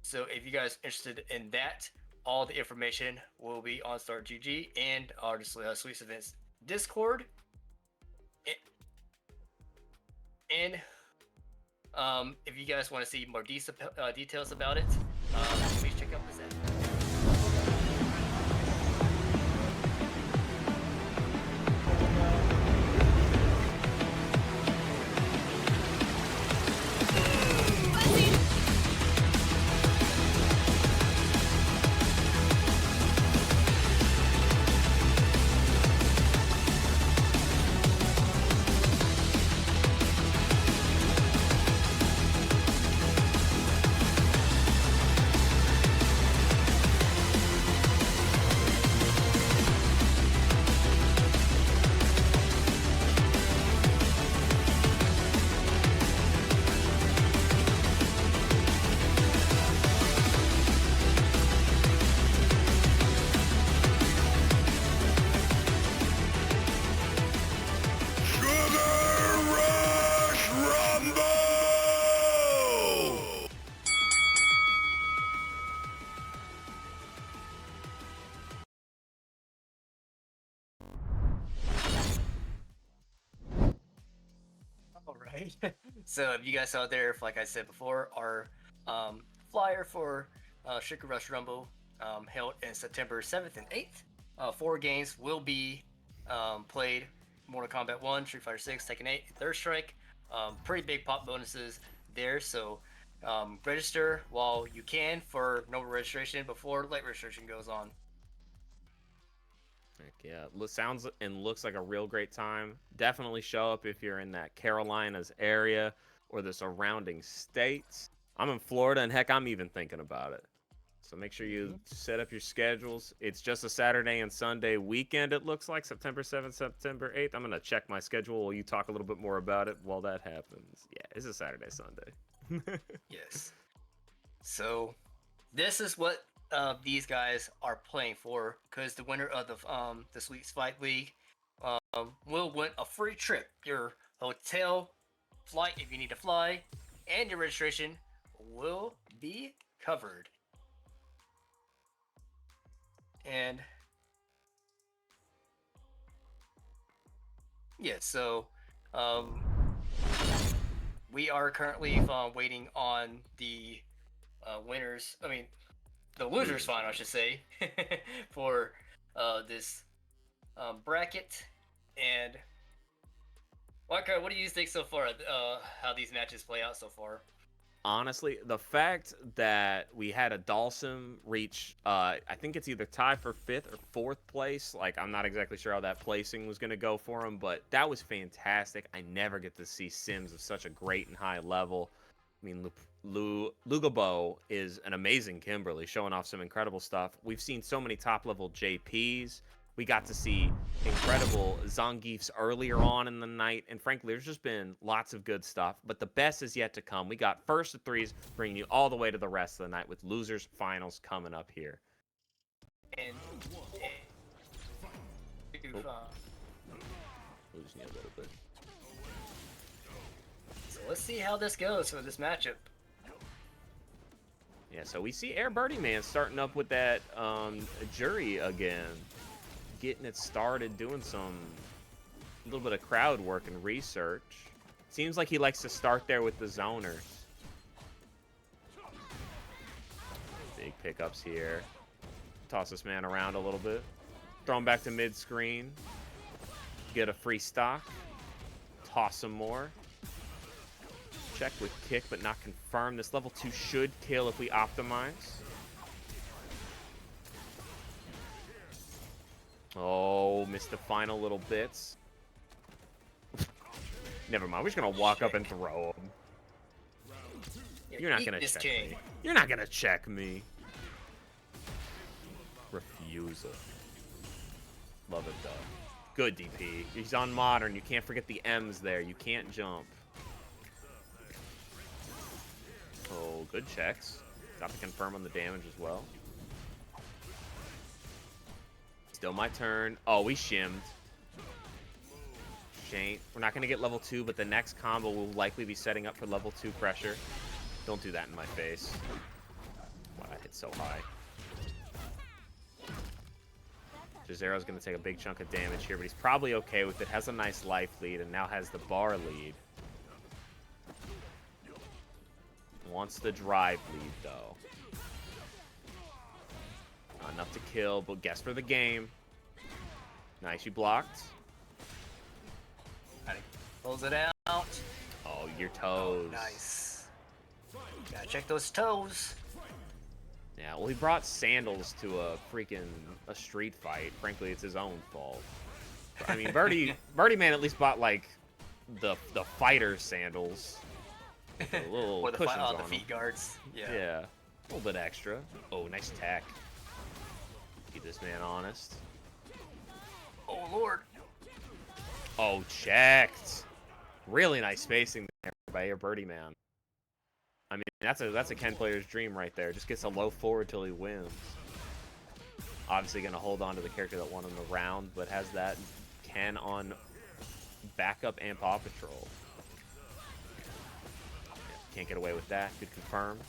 So if you guys are interested in that, all the information will be on Start GG and our Sweets Events Discord. And if you guys want to see more details about it, please check out this ad. Alright. So if you guys out there, like I said before, our flyer for Sugar Rush Rumble held in September 7th and 8th. 4 games will be played. Mortal Kombat 1, Street Fighter 6, Tekken 8, Third Strike. Pretty big pop bonuses there, so register while you can for normal registration before late registration goes on. Heck yeah, sounds and looks like a real great time. Definitely show up if you're in that Carolinas area or the surrounding states. I'm in Florida, and heck, I'm even thinking about it. So make sure you set up your schedules. It's just a Saturday and Sunday weekend, it looks like, September 7th, September 8th. I'm going to check my schedule while you talk a little bit more about it while that happens. Yeah, it's a Saturday, Sunday. Yes. So this is what these guys are playing for, because the winner of the Sweets Fight League will win a free trip, your hotel, flight if you need to fly, and your registration will be covered. And yeah, so we are currently waiting on the winners. I mean, the losers final, I should say, for this bracket. And Waka, what do you think so far? How these matches play out so far? Honestly, the fact that we had a Dalsum reach, I think it's either tied for 5th or 4th place. Like, I'm not exactly sure how that placing was going to go for him, but that was fantastic. I never get to see Sims of such a great and high level. I mean, Lugabo is an amazing Kimberly, showing off some incredible stuff. We've seen so many top-level JPs. We got to see incredible Zangiefs earlier on in the night. And frankly, there's just been lots of good stuff. But the best is yet to come. We got first of threes, bringing you all the way to the rest of the night with losers finals coming up here. And Losing you a little bit. So let's see how this goes for this matchup. Yeah, so we see Airbirdieman starting up with that jury again. Getting it started, doing a little bit of crowd work and research. Seems like he likes to start there with the zoners. Big pickups here. Toss this man around a little bit. Throw him back to mid-screen. Get a free stock. Toss some more. Check with kick, but not confirm. This level 2 should kill if we optimize. Oh, missed the final little bits. Never mind. We're just going to walk up and throw him. You're not going to check me. You're not going to check me. Refusal. Love it, though. Good DP. He's on modern. You can't forget the M's there. You can't jump. Oh, good checks. Got to confirm on the damage as well. Still my turn. Oh, we shimmed. Shane. We're not going to get level 2, but the next combo will likely be setting up for level 2 pressure. Don't do that in my face. Wow, I hit so high. Jazdero's going to take a big chunk of damage here, but he's probably okay with it. Has a nice life lead and now has the bar lead. Wants the drive lead, though. Not enough to kill, but guess for the game. Nice, you blocked. Close it out. Oh, your toes. Nice. Gotta check those toes. Yeah, well, he brought sandals to a street fight. Frankly, it's his own fault. I mean, Birdieman at least bought, like, the fighter sandals. With the little Or the cushions on the them. feet guards. Yeah. Yeah, a little bit extra. Oh, nice attack. Keep this man honest. Oh, Lord. Oh, checked. Really nice spacing there by Airbirdieman. I mean, that's a Ken player's dream right there. Just gets a low forward till he wins. Obviously going to hold on to the character that won him the round, but has that Ken on backup and Paw Patrol. Can't get away with that. Good confirm.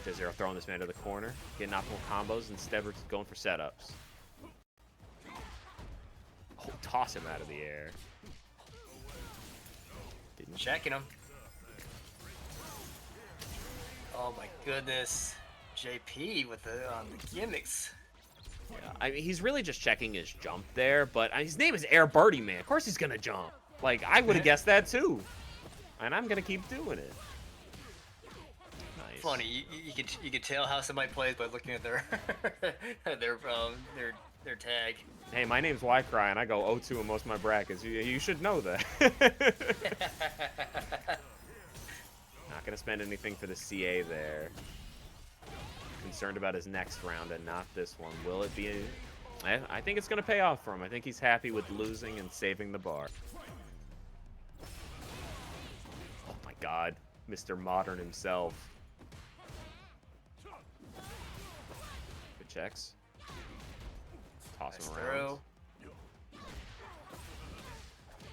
Jazdero throwing this man to the corner. Getting optimal combos instead of going for setups. Oh, toss him out of the air. Didn't Checking him. Oh my goodness. JP with the gimmicks. Yeah, I mean, he's really just checking his jump there, but his name is Airbirdieman. Of course he's going to jump. Like, I would have guessed that too. And I'm going to keep doing it. Nice. Funny, you could tell how somebody plays by looking at their their tag. Hey, my name's Y-Cry, and I go 0-2 in most of my brackets. You should know that. Not going to spend anything for the CA there. Concerned about his next round and not this one. Will it be? I think it's going to pay off for him. I think he's happy with losing and saving the bar. Oh my god. Mr. Modern himself. Good checks. Toss him around.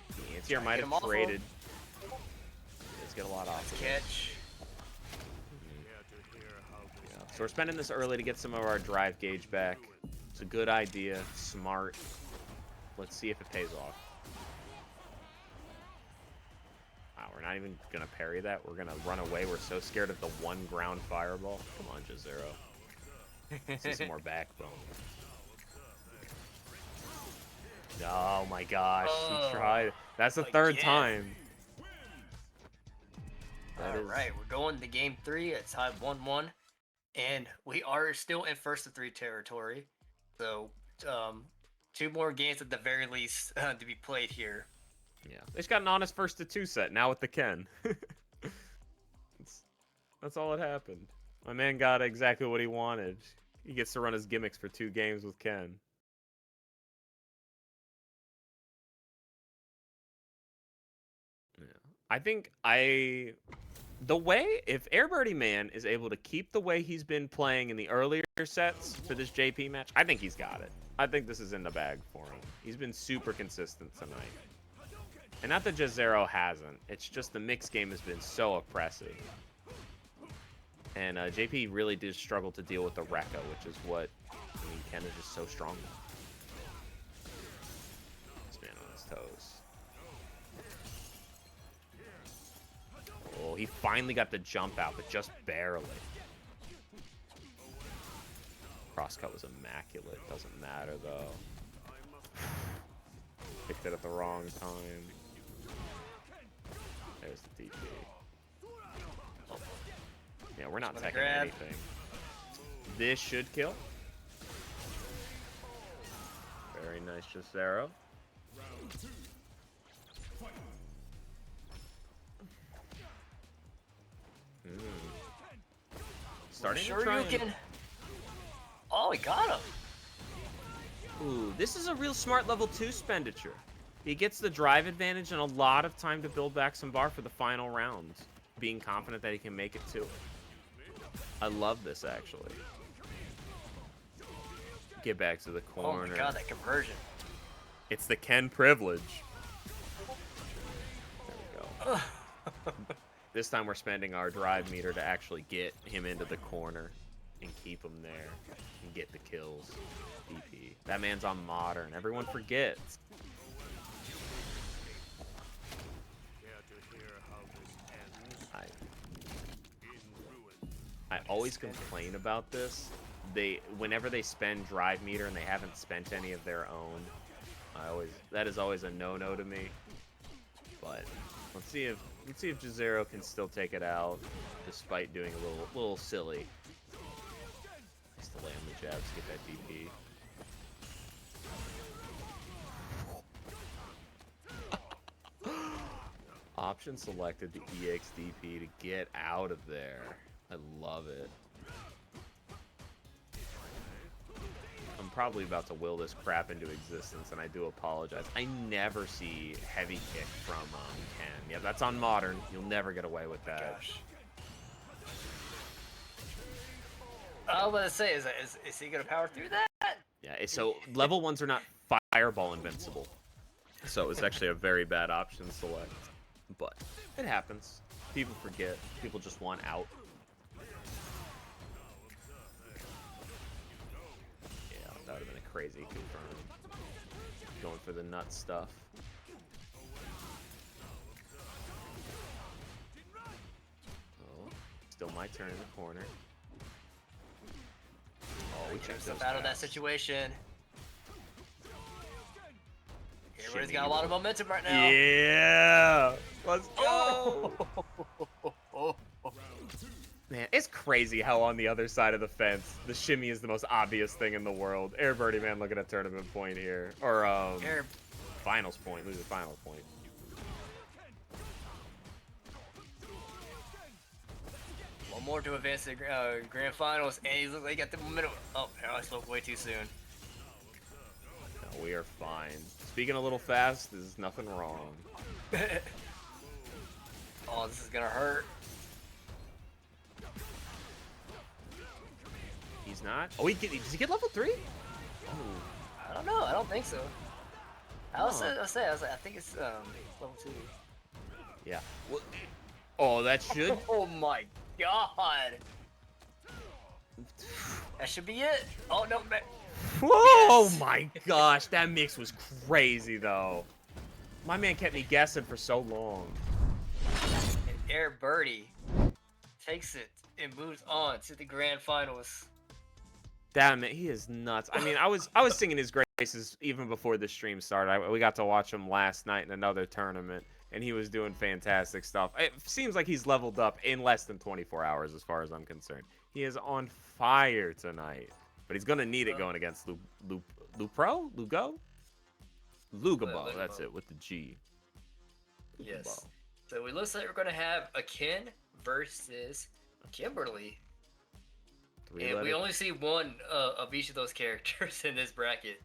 The Antier might have traded. Let's get a lot off of it. Catch. So we're spending this early to get some of our drive gauge back. It's a good idea. Smart. Let's see if it pays off. Wow, we're not even going to parry that. We're going to run away. We're so scared of the one ground fireball. Come on, Jazdero. See some more backbone. Oh my gosh, he tried. That's the third time. Alright, we're going to game 3. It's tied 1-1. And we are still in first to 3 territory. So, 2 more games at the very least to be played here. Yeah, they just got an honest first to 2 set now with the Ken. That's all that happened. My man got exactly what he wanted. He gets to run his gimmicks for 2 games with Ken. Yeah. I think the way, if Airbirdieman is able to keep the way he's been playing in the earlier sets for this JP match, I think he's got it. I think this is in the bag for him. He's been super consistent tonight. And not that Jazdero hasn't. It's just the mixed game has been so oppressive. And JP really did struggle to deal with the Rekka, which is what, I mean, Ken is just so strong. This man on his toes. Oh, he finally got the jump out, but just barely. Crosscut was immaculate. Doesn't matter, though. Picked it at the wrong time. There's the DP. Yeah, we're not teching anything. This should kill. Very nice, Jazdero. Starting to try and... Oh, he got him. Ooh, this is a real smart level 2 expenditure. He gets the drive advantage and a lot of time to build back some bar for the final round, being confident that he can make it to it. I love this, actually. Get back to the corner. Oh my god, that conversion. It's the Ken privilege. There we go. This time we're spending our drive meter to actually get him into the corner. and keep them there and get the kills. DP. That man's on modern. Everyone forgets. I always complain about this. Whenever they spend drive meter and they haven't spent any of their own, that is always a no-no to me. But let's see if Jazdero can still take it out despite doing a little silly. Just to land the jabs to get that DP. Option selected the EXDP to get out of there. I love it. I'm probably about to will this crap into existence, and I do apologize. I never see heavy kick from Ken. Yeah, that's on modern. You'll never get away with that. Gosh. I was going to say, is he going to power through that? Yeah, so level 1s are not fireball invincible. So it's actually a very bad option select. But it happens. People forget. People just want out. Yeah, that would have been a crazy confirm. Going for the nut stuff. Oh, still my turn in the corner. Oh, we checked those out of that situation. Everybody's got a lot of momentum right now. Yeah! Let's go! Man, it's crazy how on the other side of the fence, the shimmy is the most obvious thing in the world. Airbirdieman looking at tournament point here. Or, finals point. Lose the finals point. One more to advance to the grand finals, and he looks like he got the momentum. Oh, I spoke way too soon. No, we are fine. Speaking a little fast, there's nothing wrong. Oh, this is gonna hurt. He's not. Oh, does he get level 3? Oh. I don't know. I don't think so. I think it's level 2. Yeah. Well, oh, that should. Oh my god. That should be it. Oh no, man. Whoa! Yes. My gosh, that mix was crazy though. My man kept me guessing for so long. And Airbirdie takes it and moves on to the grand finals. Damn it, he is nuts. I mean, I was singing his graces even before the stream started. We got to watch him last night in another tournament, and he was doing fantastic stuff. It seems like he's leveled up in less than 24 hours as far as I'm concerned. He is on fire tonight. But he's gonna need it going against Lugabo, that's it, with the G. Yes. So it looks like we're gonna have a Ken versus Kimberly. And we only see one of each of those characters in this bracket.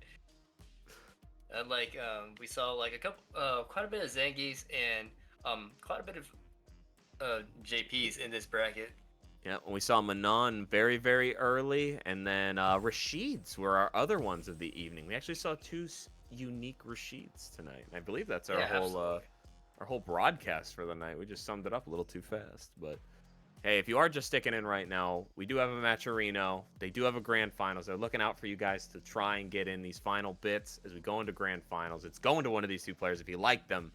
We saw like quite a bit of Zangies and quite a bit of JPs in this bracket. Yeah, we saw Manon very, very early, and then Rashids were our other ones of the evening. We actually saw 2 unique Rashids tonight. And I believe that's our whole broadcast for the night. We just summed it up a little too fast, but hey, if you are just sticking in right now, we do have a Matcherino. They do have a grand finals. They're looking out for you guys to try and get in these final bits as we go into grand finals. It's going to one of these 2 players. If you like them,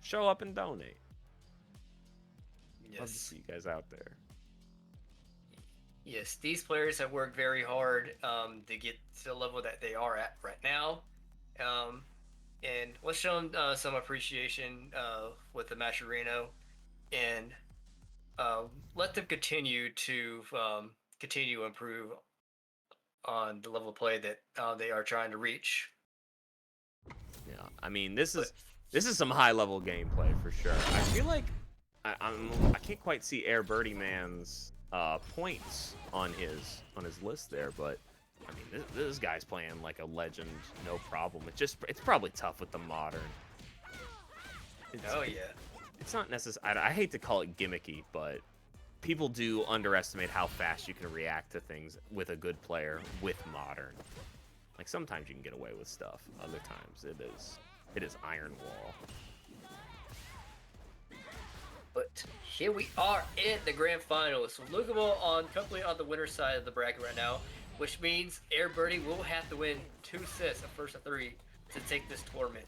show up and donate. Yes. Love to see you guys out there. Yes, these players have worked very hard to get to the level that they are at right now. And let's show them some appreciation with the Matcherino, and let them continue to improve on the level of play that they are trying to reach. Yeah, I mean, this is some high level gameplay for sure. I feel like I can't quite see Airbirdieman's points on his list there, but I mean, this guy's playing like a legend, no problem. It's probably tough with the modern. It's not necessary. I hate to call it gimmicky, but people do underestimate how fast you can react to things with a good player with modern. Like sometimes you can get away with stuff, other times it is iron wall. But here we are in the grand finals. So Lugabo completely on the winner's side of the bracket right now, which means Airbirdie will have to win 2 sets of first of 3 to take this tournament.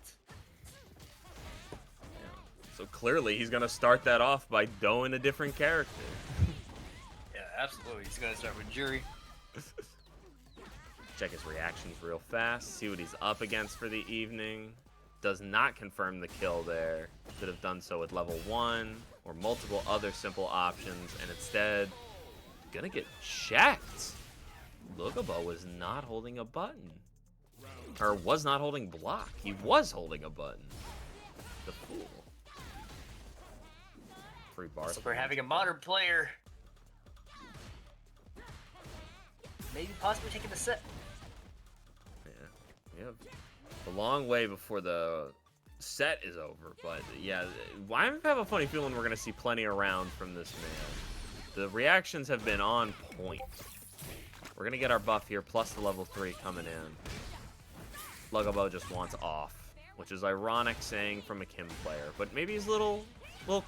So clearly he's going to start that off by doing a different character. Yeah, absolutely. He's going to start with Jury. Check his reactions real fast, see what he's up against for the evening. Does not confirm the kill there. Could have done so with level 1 or multiple other simple options, and instead, gonna get checked. Lugabo was not holding a button. Or was not holding block. He was holding a button. The fool. Free bar. So we're having a modern player. Maybe possibly taking the set. Yeah. A long way before the set is over, but yeah, I have a funny feeling we're going to see plenty of rounds from this man. The reactions have been on point. We're going to get our buff here, plus the level 3 coming in. Lugabo just wants off, which is ironic saying from a Kim player, but maybe he's a little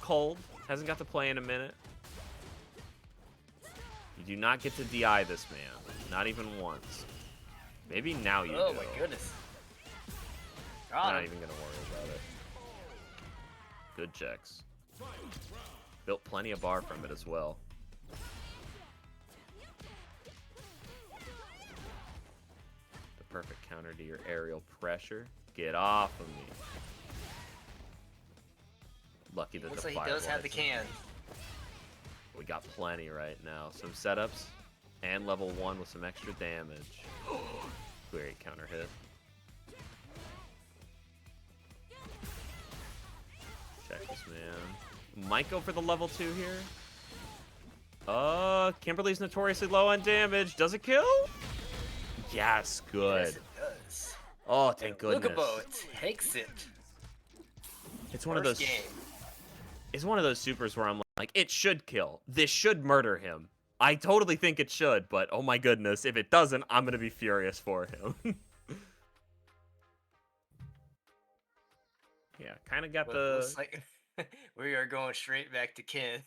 cold, hasn't got to play in a minute. You do not get to DI this man, not even once. Maybe now you do. Oh my goodness. I'm not even gonna worry about it. Good checks. Built plenty of bar from it as well. The perfect counter to your aerial pressure. Get off of me. Lucky that Looks the like he does have the can. We got plenty right now. Some setups and level 1 with some extra damage. Great counter hit. Check this man. Might go for the level 2 here. Kimberly's notoriously low on damage. Does it kill? Yes, good. Yes, it does. Oh, thank goodness. Lugabo takes it. It's one of those. Game. It's one of those supers where I'm like, it should kill. This should murder him. I totally think it should, but oh my goodness, if it doesn't, I'm gonna be furious for him. Yeah, kind of got Looks like we are going straight back to Ken.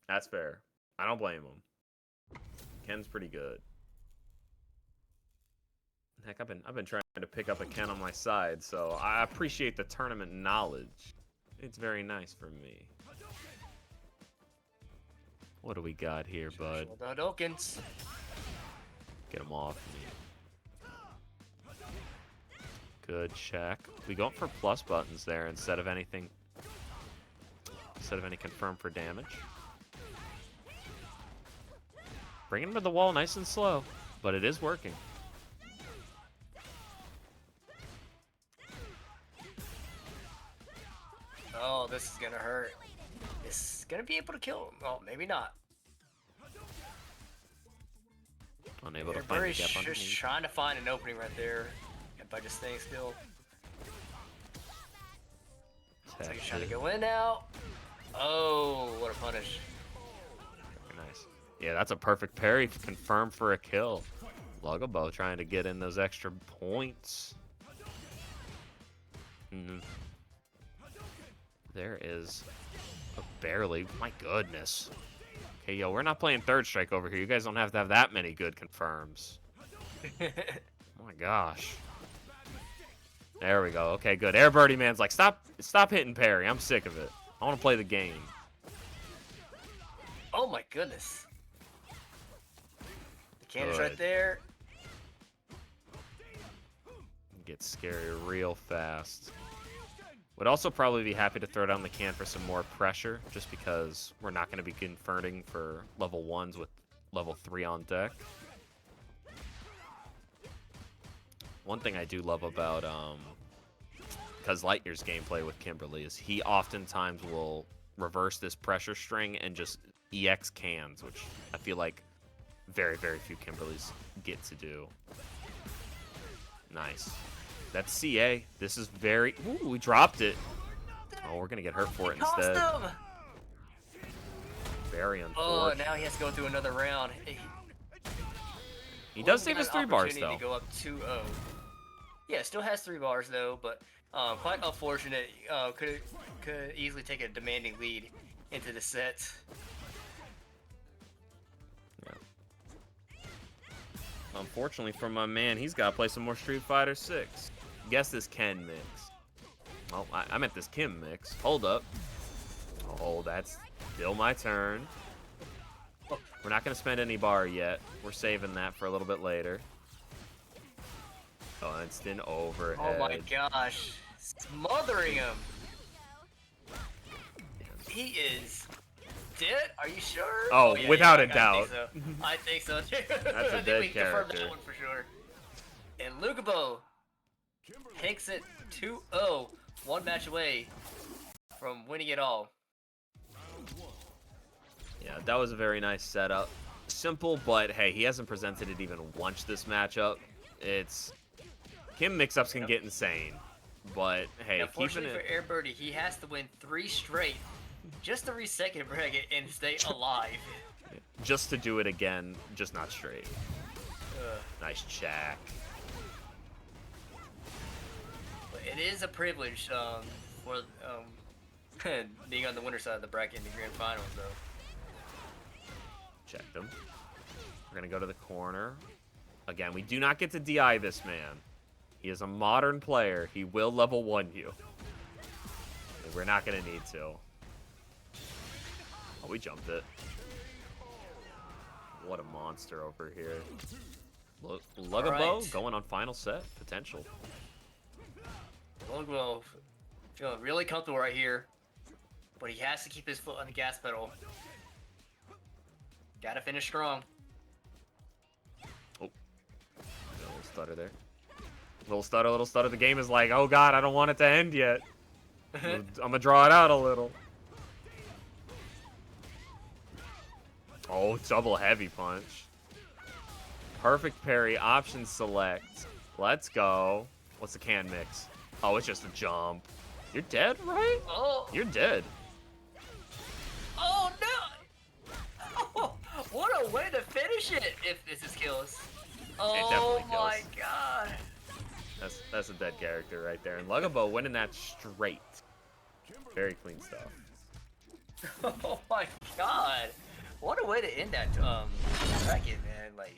That's fair. I don't blame him. Ken's pretty good. Heck, I've been trying to pick up a Ken on my side, so I appreciate the tournament knowledge. It's very nice for me. What do we got here, bud? Dawkins. Get him off me. Good check. We going for plus buttons there instead of anything. Instead of any confirm for damage. Bring him to the wall nice and slow, but it is working. Oh, this is gonna hurt. It's gonna be able to kill him. Oh, maybe not. Unable to find the gap just underneath. trying to find an opening right there by just staying still. So he's trying to go in now. Oh, what a punish. Very nice. Yeah, that's a perfect parry to confirm for a kill. Lugabo trying to get in those extra points. There is a barely. My goodness. Okay, yo, we're not playing third strike over here. You guys don't have to have that many good confirms. Oh my gosh. There we go. Okay, good. Airbirdieman's like, stop hitting parry. I'm sick of it. I want to play the game. Oh my goodness. The cannon's Good. right there. Get scary real fast. Would also probably be happy to throw down the can for some more pressure, just because we're not going to be converting for level 1s with level 3 on deck. One thing I do love about because Lightyear's gameplay with Kimberly is he oftentimes will reverse this pressure string and just EX cans, which I feel like very, very few Kimberlys get to do. Nice. That's CA. This is very... Ooh, we dropped it. Oh, we're going to get hurt for it instead. Him. Very Oh, unfortunate. now he has to go through another round. He does save his 3 bars, To though. go up 2-0. Yeah, still has 3 bars, though, but Quite unfortunate. Could easily take a demanding lead into the set. Yeah. Unfortunately for my man, he's got to play some more Street Fighter 6. Guess this Ken mix. Oh, I meant this Kim mix. Hold up. Oh, that's still my turn. We're not going to spend any bar yet. We're saving that for a little bit later. Oh, instant overhead. Oh my gosh. Smothering him. He is dead? Are you sure? Oh, yeah, without yeah, a doubt. I think so too. That's a I think dead we confirmed character. that one for sure. And Lugabo takes it 2-0. One match away from winning it all. Yeah, that was a very nice setup. Simple, but hey, he hasn't presented it even once this matchup. It's... Kim mix-ups can get insane, but hey, Unfortunately keeping it... for Airbirdie, he has to win 3 straight just to reach second bracket and stay alive. Just to do it again, just not straight. Nice check. But it is a privilege for being on the winner side of the bracket in the grand finals, though. Checked him. We're going to go to the corner. Again, we do not get to DI this man. He is a modern player. He will level 1 you. We're not going to need to. Oh, we jumped it. What a monster over here. Lugabo right. going on final set. Potential. Lugabo feeling really comfortable right here, but he has to keep his foot on the gas pedal. Gotta finish strong. Oh. A little stutter there. Little stutter. The game is like, oh god, I don't want it to end yet. I'm gonna draw it out a little. Oh, double heavy punch. Perfect parry, option select. Let's go. What's the can mix? Oh, it's just a jump. You're dead, right? Oh! You're dead. Oh no! Oh, what a way to finish it if this is kills. Oh definitely my kills. god. That's a dead character right there. And Lugabo winning that straight. Very clean stuff. Oh my god. What a way to end that bracket, man. Like,